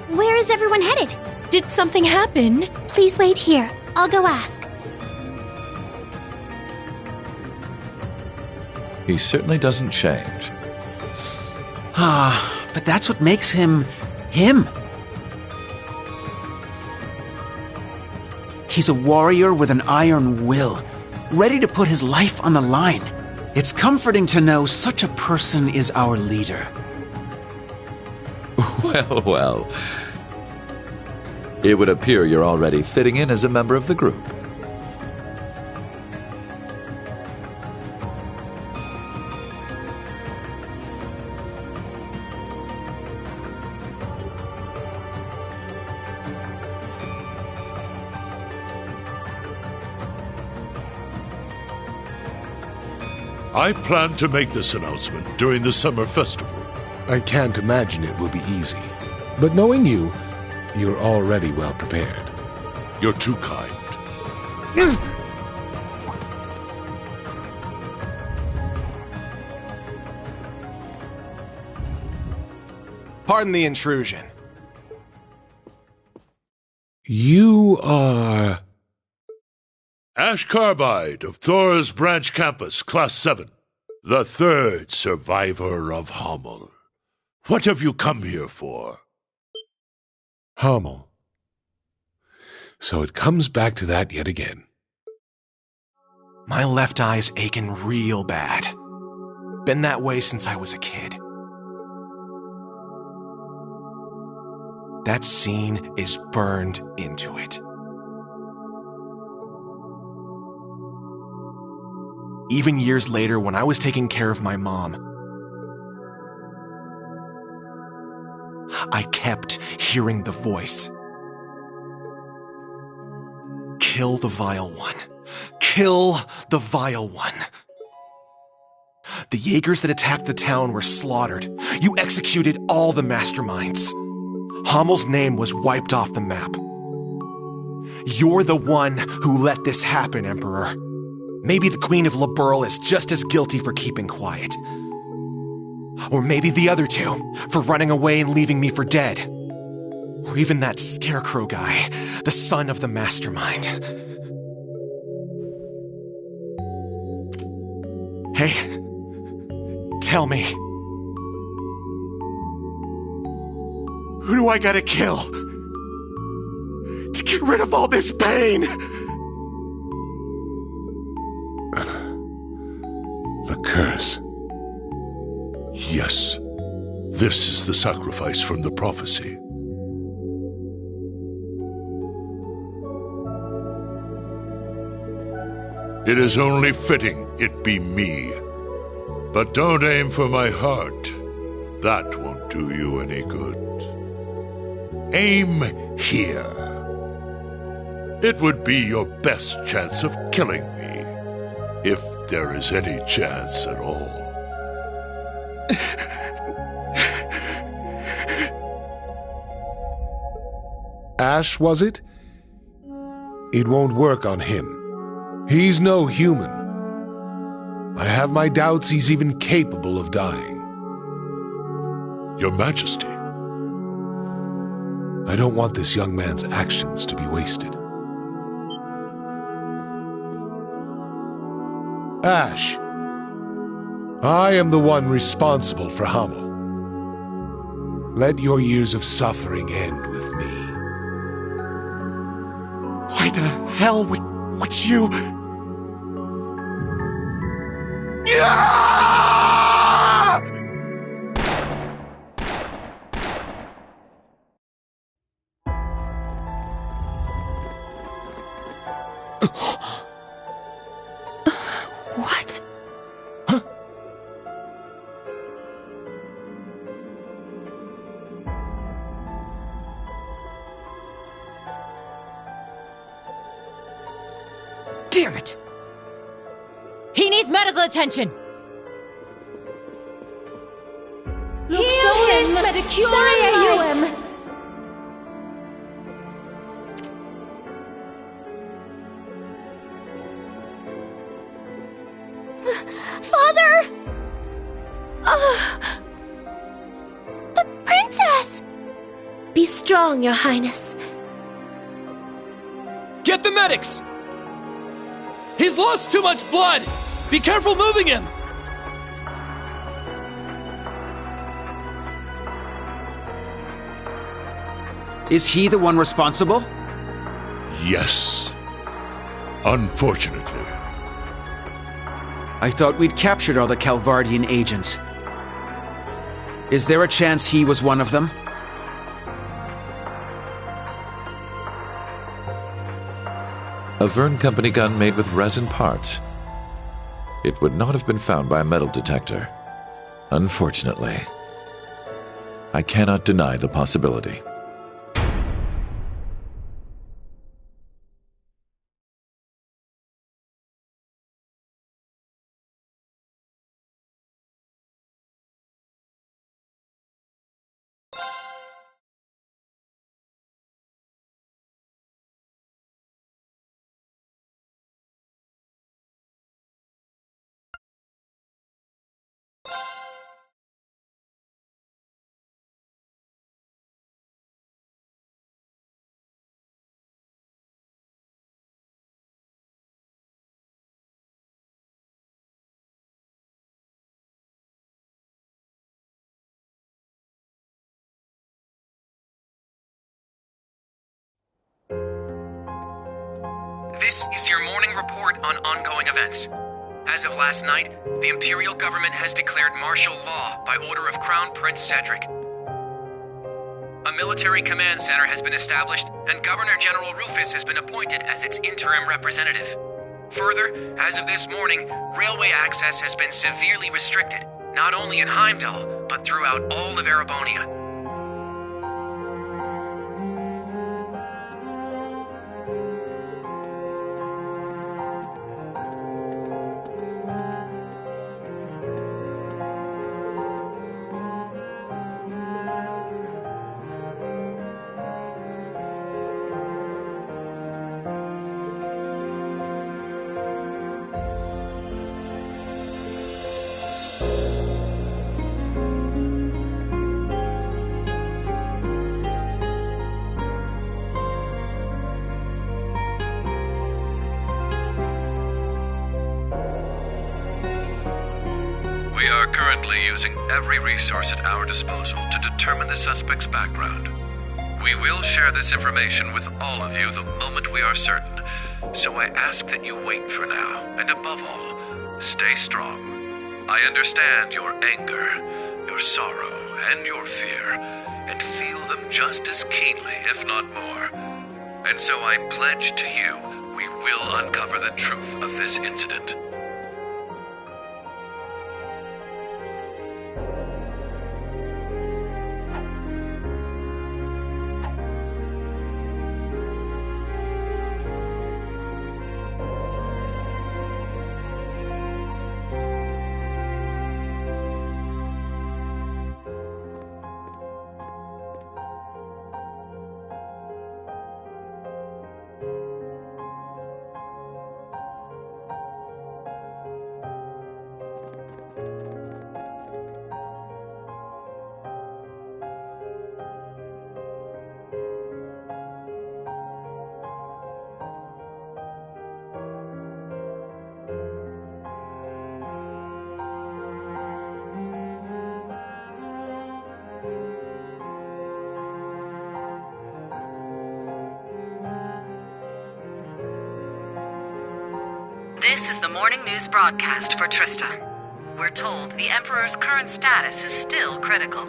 Where is everyone headed? Did something happen? Please wait here. I'll go ask. He certainly doesn't change. But that's what makes him... him. He's a warrior with an iron will, ready to put his life on the line. It's comforting to know such a person is our leader. Well, well. It would appear you're already fitting in as a member of the group. I plan to make this announcement during the summer festival. I can't imagine it will be easy. But knowing you, you're already well prepared. You're too kind. Pardon the intrusion. You are... Ash Carbide of Thor's Branch Campus, Class 7. The third survivor of Hammel. What have you come here for? Hammel. So it comes back to that yet again. My left eye's aching real bad. Been that way since I was a kid. That scene is burned into it. Even years later, when I was taking care of my mom, I kept hearing the voice. Kill the Vile One. Kill the Vile One. The Jaegers that attacked the town were slaughtered. You executed all the masterminds. Hammel's name was wiped off the map. You're the one who let this happen, Emperor. Maybe the Queen of Liberl is just as guilty for keeping quiet. Or maybe the other two, for running away and leaving me for dead. Or even that Scarecrow guy, the son of the mastermind. Hey, tell me. Who do I gotta kill? To get rid of all this pain? The curse. Yes, this is the sacrifice from the prophecy. It is only fitting it be me. But don't aim for my heart. That won't do you any good. Aim here. It would be your best chance of killing me, if there is any chance at all. Ash, was it? It won't work on him. He's no human. I have my doubts he's even capable of dying. Your Majesty. I don't want this young man's actions to be wasted. Ash, I am the one responsible for Hammel. Let your years of suffering end with me. Why the hell would you... What? Damn it! He needs medical attention! Luxonis Medicurium! Father! The princess! Be strong, Your Highness. Get the medics! He's lost too much blood! Be careful moving him! Is he the one responsible? Yes. Unfortunately. I thought we'd captured all the Calvardian agents. Is there a chance he was one of them? A Verne Company gun made with resin parts. It would not have been found by a metal detector. Unfortunately. I cannot deny the possibility. This is your morning report on ongoing events. As of last night, the Imperial government has declared martial law by order of Crown Prince Cedric. A military command center has been established, and Governor General Rufus has been appointed as its interim representative. Further, as of this morning, railway access has been severely restricted, not only in Heimdall, but throughout all of Erebonia. We are currently using every resource at our disposal to determine the suspect's background. We will share this information with all of you the moment we are certain, so I ask that you wait for now, and above all, stay strong. I understand your anger, your sorrow, and your fear, and feel them just as keenly, if not more. And so I pledge to you, we will uncover the truth of this incident. This is the morning news broadcast for Trista. We're told the Emperor's current status is still critical.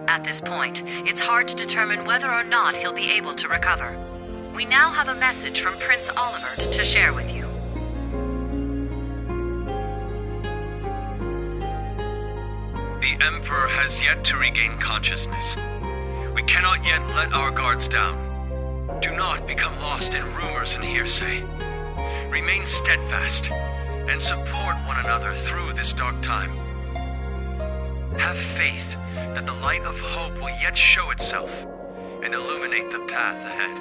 At this point, it's hard to determine whether or not he'll be able to recover. We now have a message from Prince Olivert to share with you. The Emperor has yet to regain consciousness. We cannot yet let our guards down. Do not become lost in rumors and hearsay. Remain steadfast and support one another through this dark time. Have faith that the light of hope will yet show itself and illuminate the path ahead.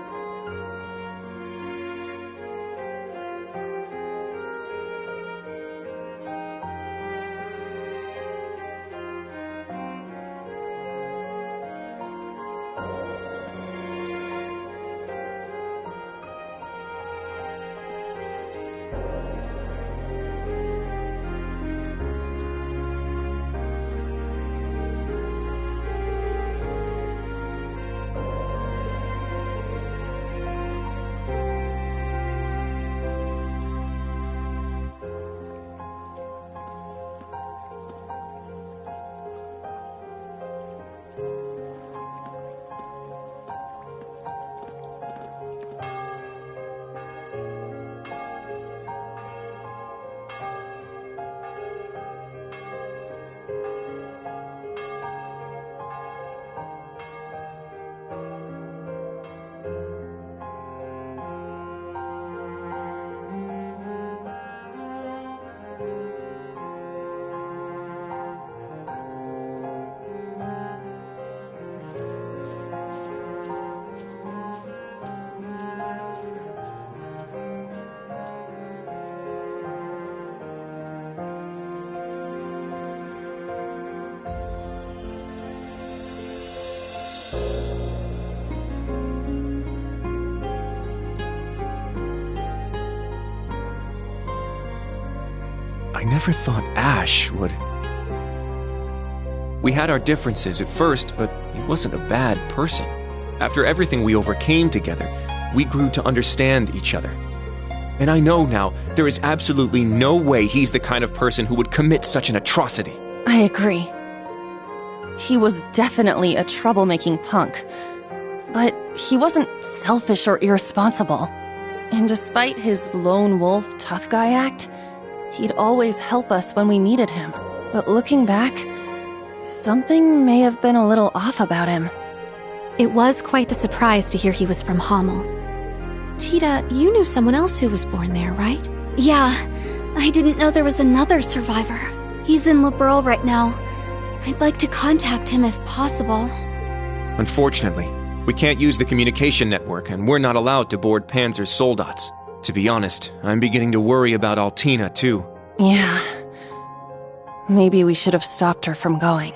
I never thought Ash would... We had our differences at first, but he wasn't a bad person. After everything we overcame together, we grew to understand each other. And I know now there is absolutely no way he's the kind of person who would commit such an atrocity. I agree. He was definitely a troublemaking punk, but he wasn't selfish or irresponsible. And despite his lone wolf tough guy act, he'd always help us when we needed him. But looking back, something may have been a little off about him. It was quite the surprise to hear he was from Hamel. Tita, you knew someone else who was born there, right? Yeah, I didn't know there was another survivor. He's in Liberl right now. I'd like to contact him if possible. Unfortunately, we can't use the communication network, and we're not allowed to board Panzer's soldats. To be honest, I'm beginning to worry about Altina, too. Yeah. Maybe we should have stopped her from going.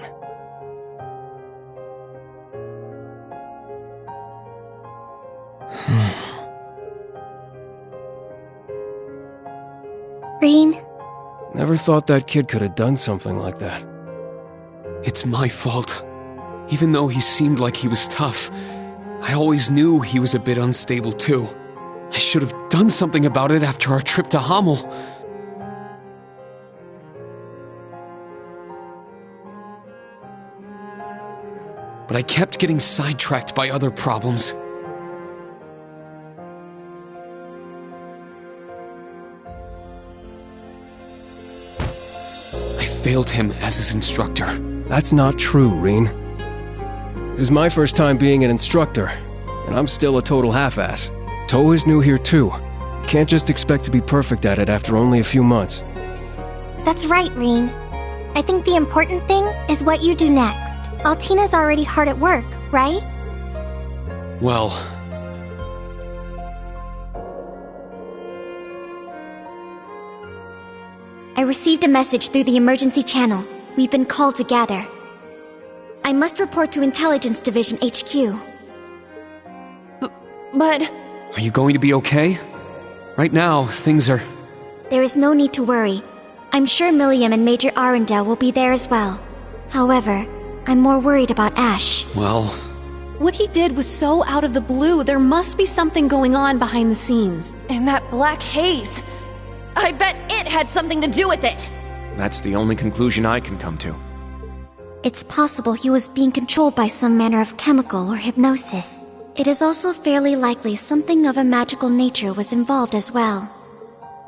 Rean? Never thought that kid could have done something like that. It's my fault. Even though he seemed like he was tough, I always knew he was a bit unstable, too. I should have done something about it after our trip to Hamel. But I kept getting sidetracked by other problems. I failed him as his instructor. That's not true, Rean. This is my first time being an instructor, and I'm still a total half-ass. Toh is new here too. Can't just expect to be perfect at it after only a few months. That's right, Rean. I think the important thing is what you do next. Altina's already hard at work, right? Well... I received a message through the emergency channel. We've been called to gather. I must report to Intelligence Division HQ. But... Are you going to be okay? Right now, things are... There is no need to worry. I'm sure Milliam and Major Arundel will be there as well. However, I'm more worried about Ash. Well... What he did was so out of the blue. There must be something going on behind the scenes. And that black haze... I bet it had something to do with it! That's the only conclusion I can come to. It's possible he was being controlled by some manner of chemical or hypnosis. it is also fairly likely something of a magical nature was involved as well.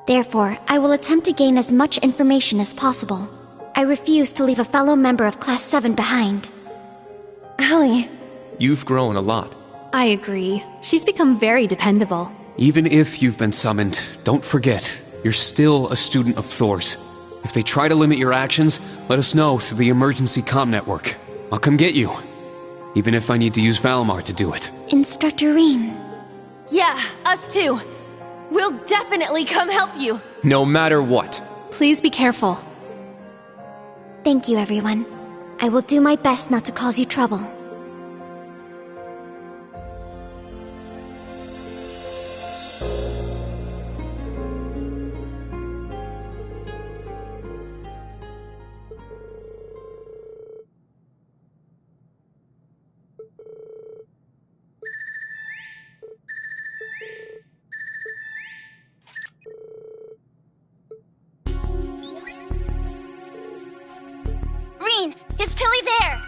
Therefore, I will attempt to gain as much information as possible. I refuse to leave a fellow member of Class 7 behind. Allie. You've grown a lot. I agree. She's become very dependable. Even if you've been summoned, don't forget, you're still a student of Thor's. If they try to limit your actions, let us know through the emergency comm network. I'll come get you. Even if I need to use Valimar to do it. Instructor Rean. Yeah, us too. We'll definitely come help you. No matter what. Please be careful. Thank you, everyone. I will do my best not to cause you trouble. Rean, is Tilly there?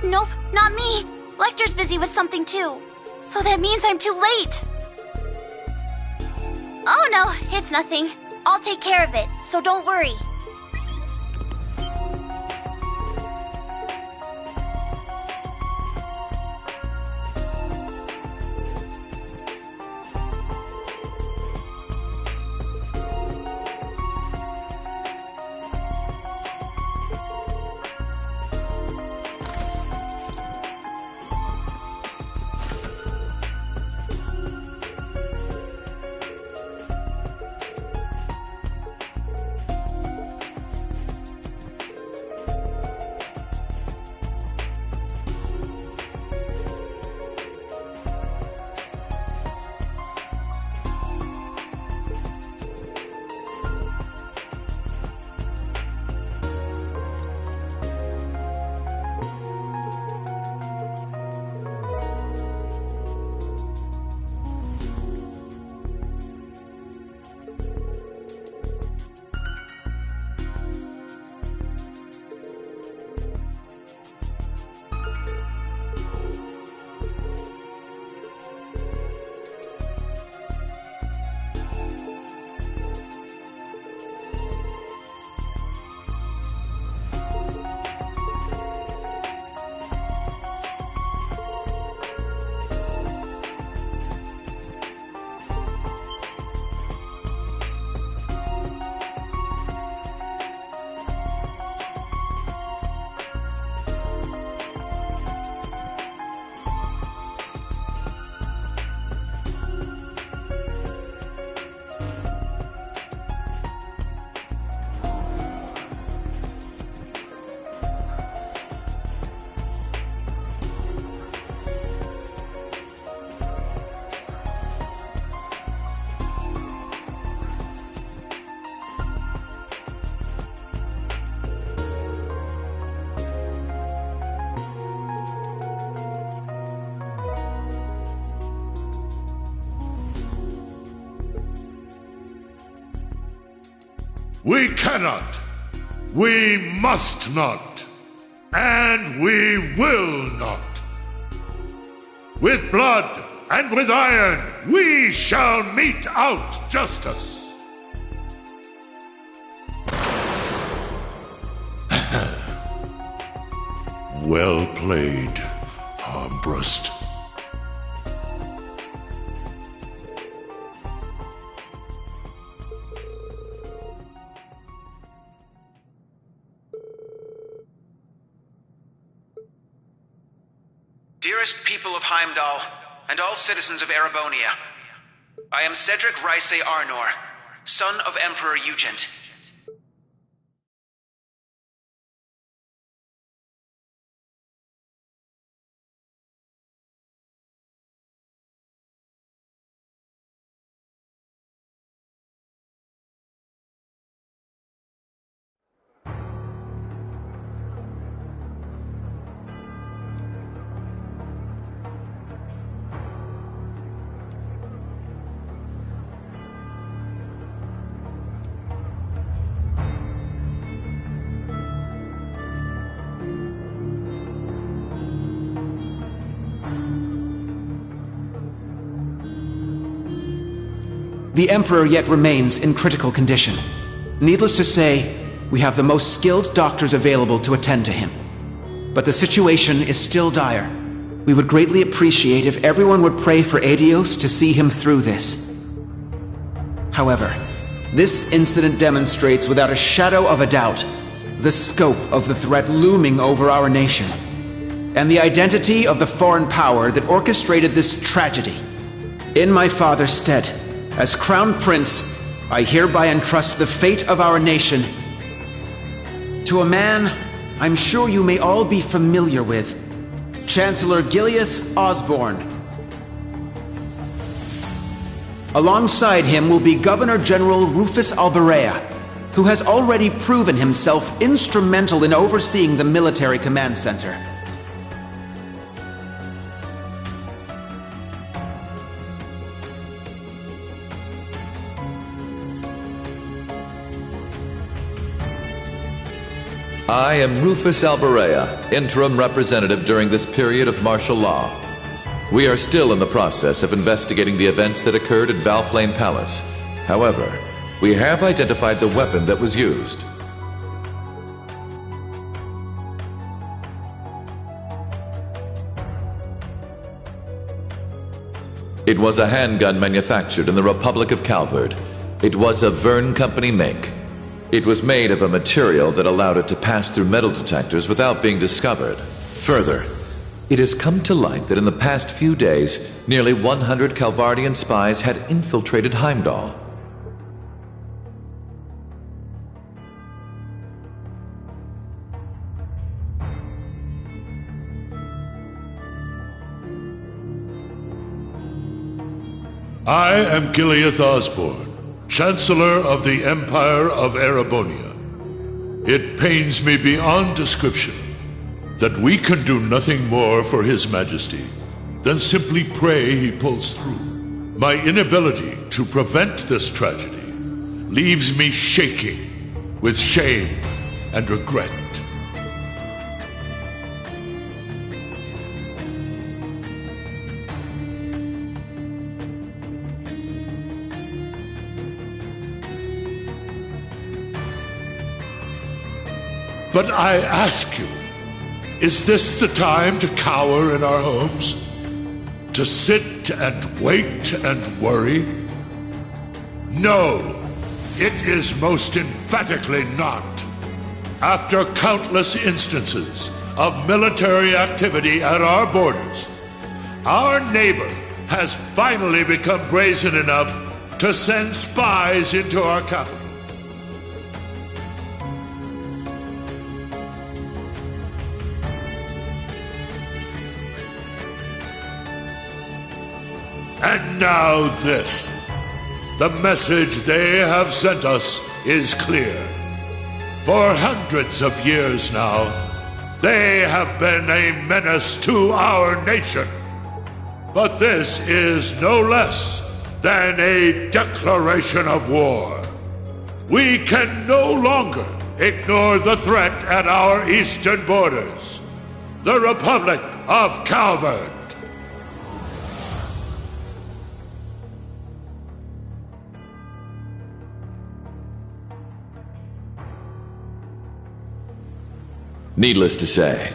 Nope, not me. Lecter's busy with something too. So that means I'm too late. Oh no, it's nothing. I'll take care of it, so don't worry. We cannot, we must not, and we will not. With blood and with iron, we shall mete out justice. Well played, Armbrust. Dearest people of Heimdall, and all citizens of Erebonia, I am Cedric Ryce Arnor, son of Emperor Eugent. The Emperor yet remains in critical condition. Needless to say, we have the most skilled doctors available to attend to him. But the situation is still dire. We would greatly appreciate if everyone would pray for Adios to see him through this. However, this incident demonstrates without a shadow of a doubt the scope of the threat looming over our nation, and the identity of the foreign power that orchestrated this tragedy. In my father's stead, as Crown Prince, I hereby entrust the fate of our nation to a man I'm sure you may all be familiar with, Chancellor Gileath Osborne. Alongside him will be Governor General Rufus Alberea, who has already proven himself instrumental in overseeing the military command center. I am Rufus Alberea, interim representative during this period of martial law. We are still in the process of investigating the events that occurred at Valflame Palace. However, we have identified the weapon that was used. It was a handgun manufactured in the Republic of Calvard. It was a Verne Company make. It was made of a material that allowed it to pass through metal detectors without being discovered. Further, it has come to light that in the past few days, nearly 100 Calvardian spies had infiltrated Heimdall. I am Gileath Osborne, Chancellor of the Empire of Erebonia. It pains me beyond description that we can do nothing more for His Majesty than simply pray he pulls through. My inability to prevent this tragedy leaves me shaking with shame and regret. But I ask you, is this the time to cower in our homes? To sit and wait and worry? No, it is most emphatically not. After countless instances of military activity at our borders, our neighbor has finally become brazen enough to send spies into our capital. And now this. The message they have sent us is clear. For hundreds of years now, they have been a menace to our nation. But this is no less than a declaration of war. We can no longer ignore the threat at our eastern borders. The Republic of Calvard. Needless to say,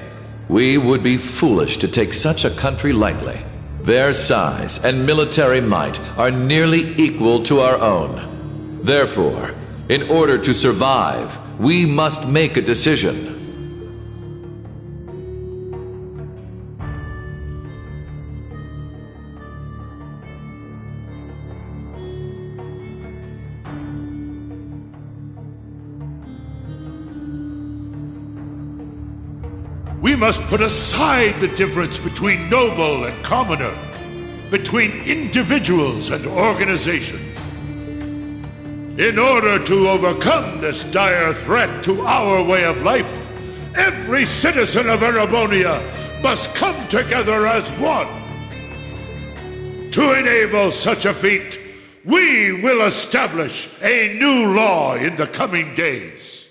we would be foolish to take such a country lightly. Their size and military might are nearly equal to our own. Therefore, in order to survive, we must make a decision. We must put aside the difference between noble and commoner, between individuals and organizations. In order to overcome this dire threat to our way of life, every citizen of Erebonia must come together as one. To enable such a feat, we will establish a new law in the coming days.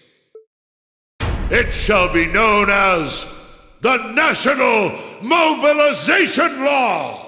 It shall be known as the National Mobilization Law!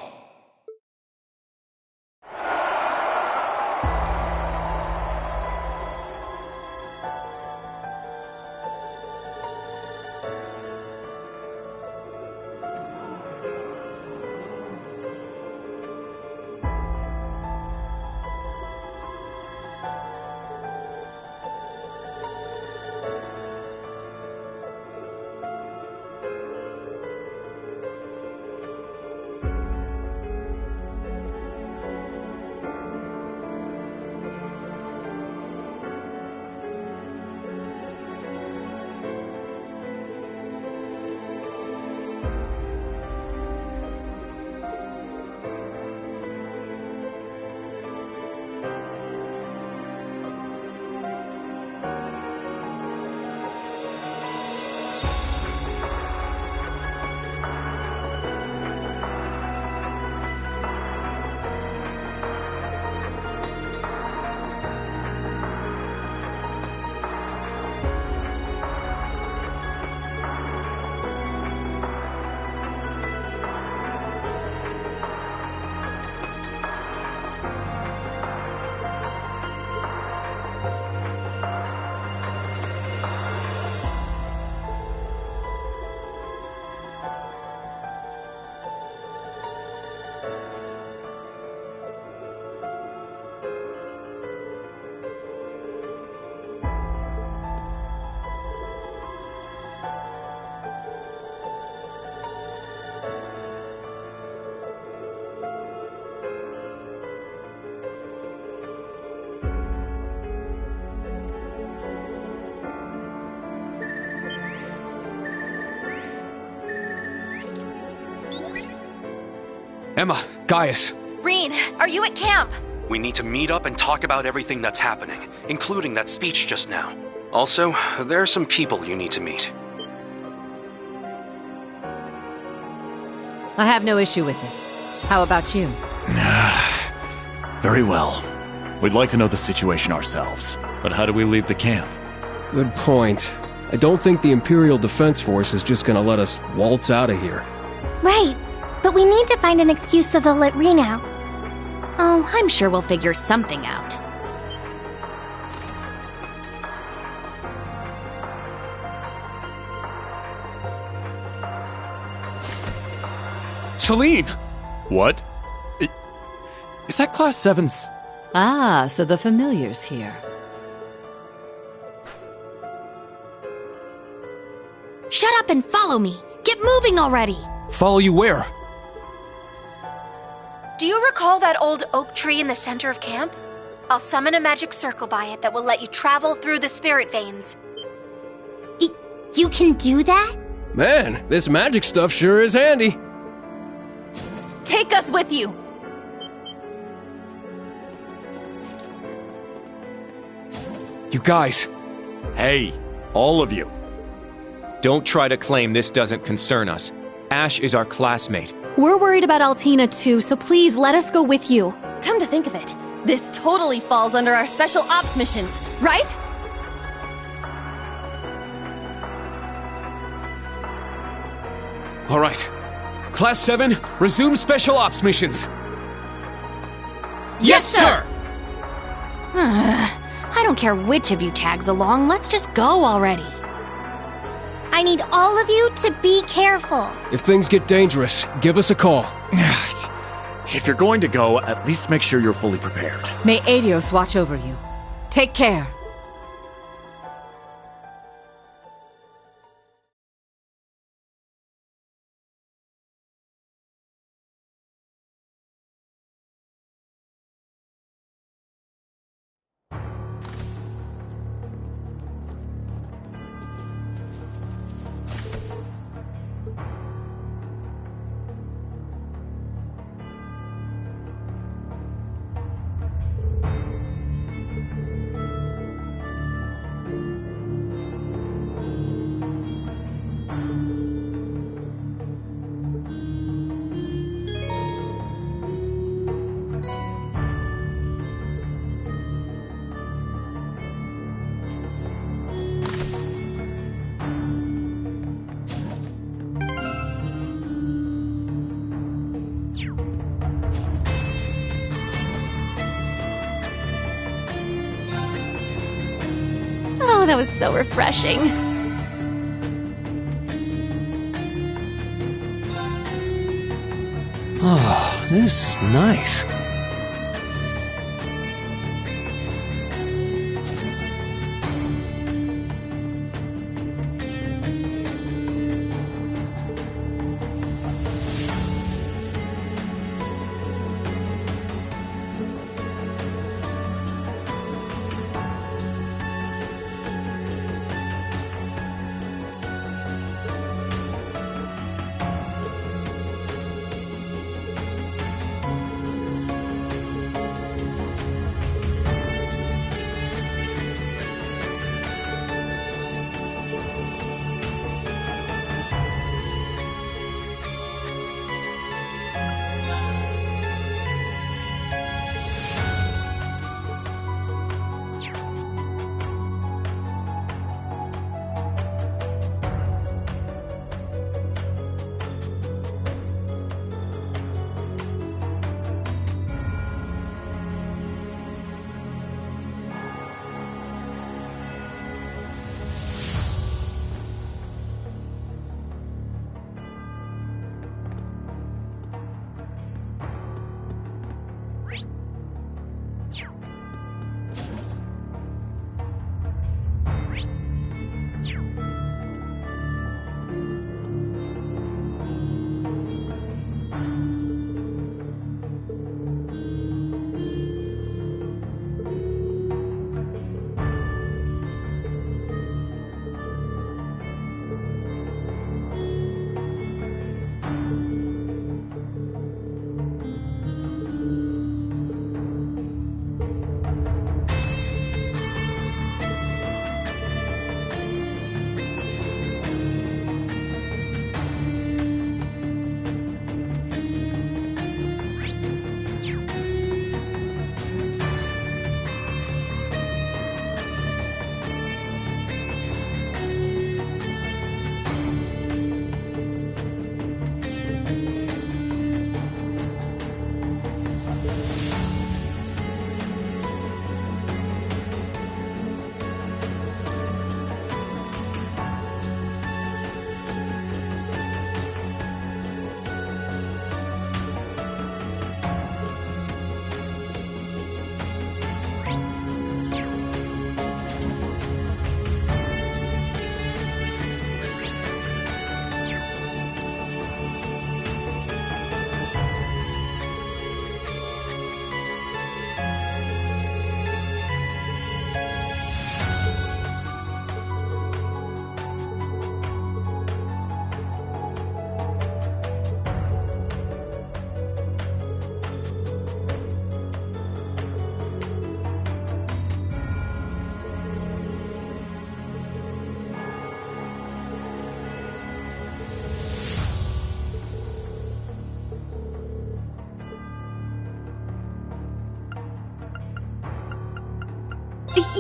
Emma, Gaius. Reen, are you at camp? We need to meet up and talk about everything that's happening, including that speech just now. Also, there are some people you need to meet. I have no issue with it. How about you? Very well. We'd like to know the situation ourselves. But how do we leave the camp? Good point. I don't think the Imperial Defense Force is just gonna let us waltz out of here. Right, but we need to find an excuse so they'll let Reen out. Oh, I'm sure we'll figure something out. Celine! What? Is that Class 7's... Ah, so the familiar's here. Shut up and follow me! Get moving already! Follow you where? Do you recall that old oak tree in the center of camp? I'll summon a magic circle by it that will let you travel through the spirit veins. You can do that? Man, this magic stuff sure is handy. Take us with you! You guys! Hey, all of you. Don't try to claim this doesn't concern us. Ash is our classmate. We're worried about Altina too, so please let us go with you. Come to think of it, this totally falls under our special ops missions, right? All right. Class 7, resume special ops missions. Yes, sir! I don't care which of you tags along, let's just go already. I need all of you to be careful. If things get dangerous, give us a call. If you're going to go, at least make sure you're fully prepared. May Adios watch over you. Take care. Oh, that was so refreshing. Oh, this is nice.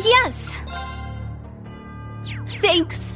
Yes! Thanks.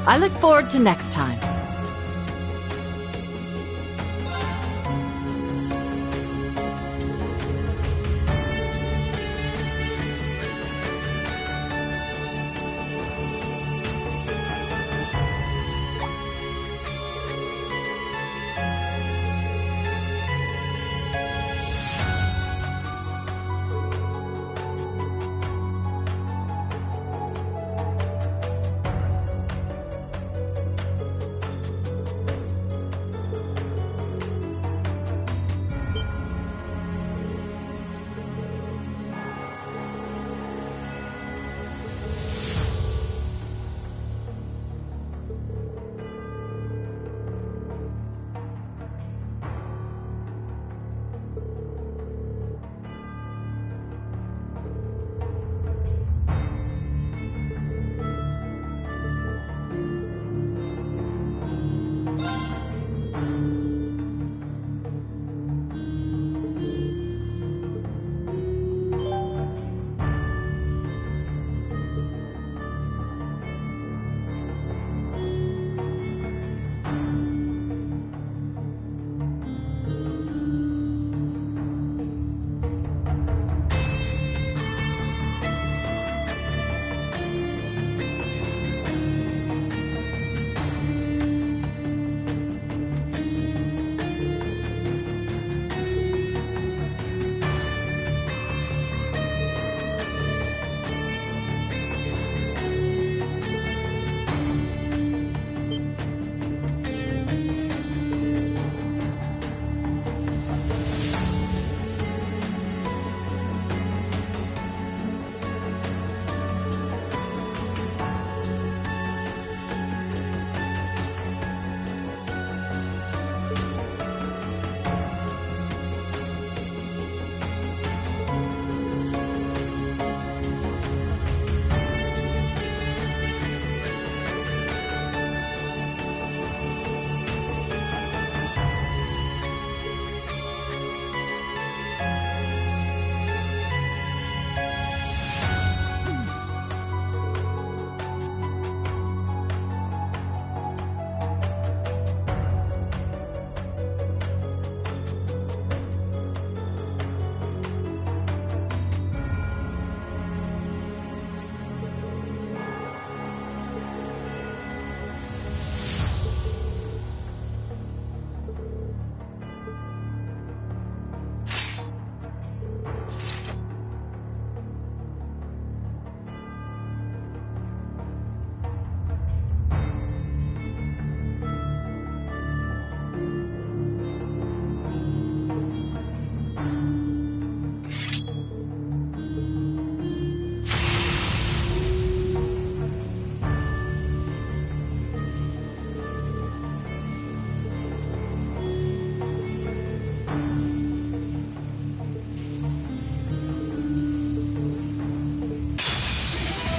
I look forward to next time.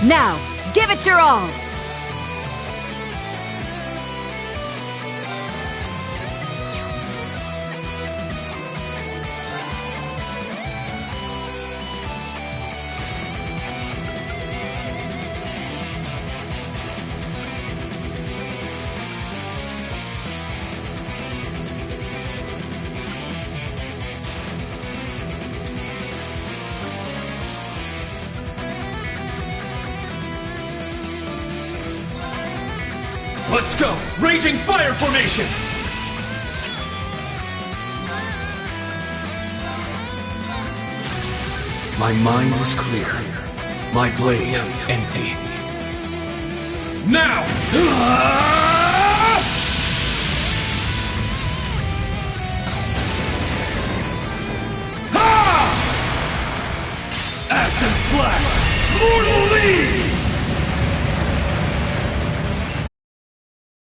Now, give it your all! Let's go! Raging Fire Formation! My mind is clear. My blade empty. Now! Ashen Slash! Mortal Leaves!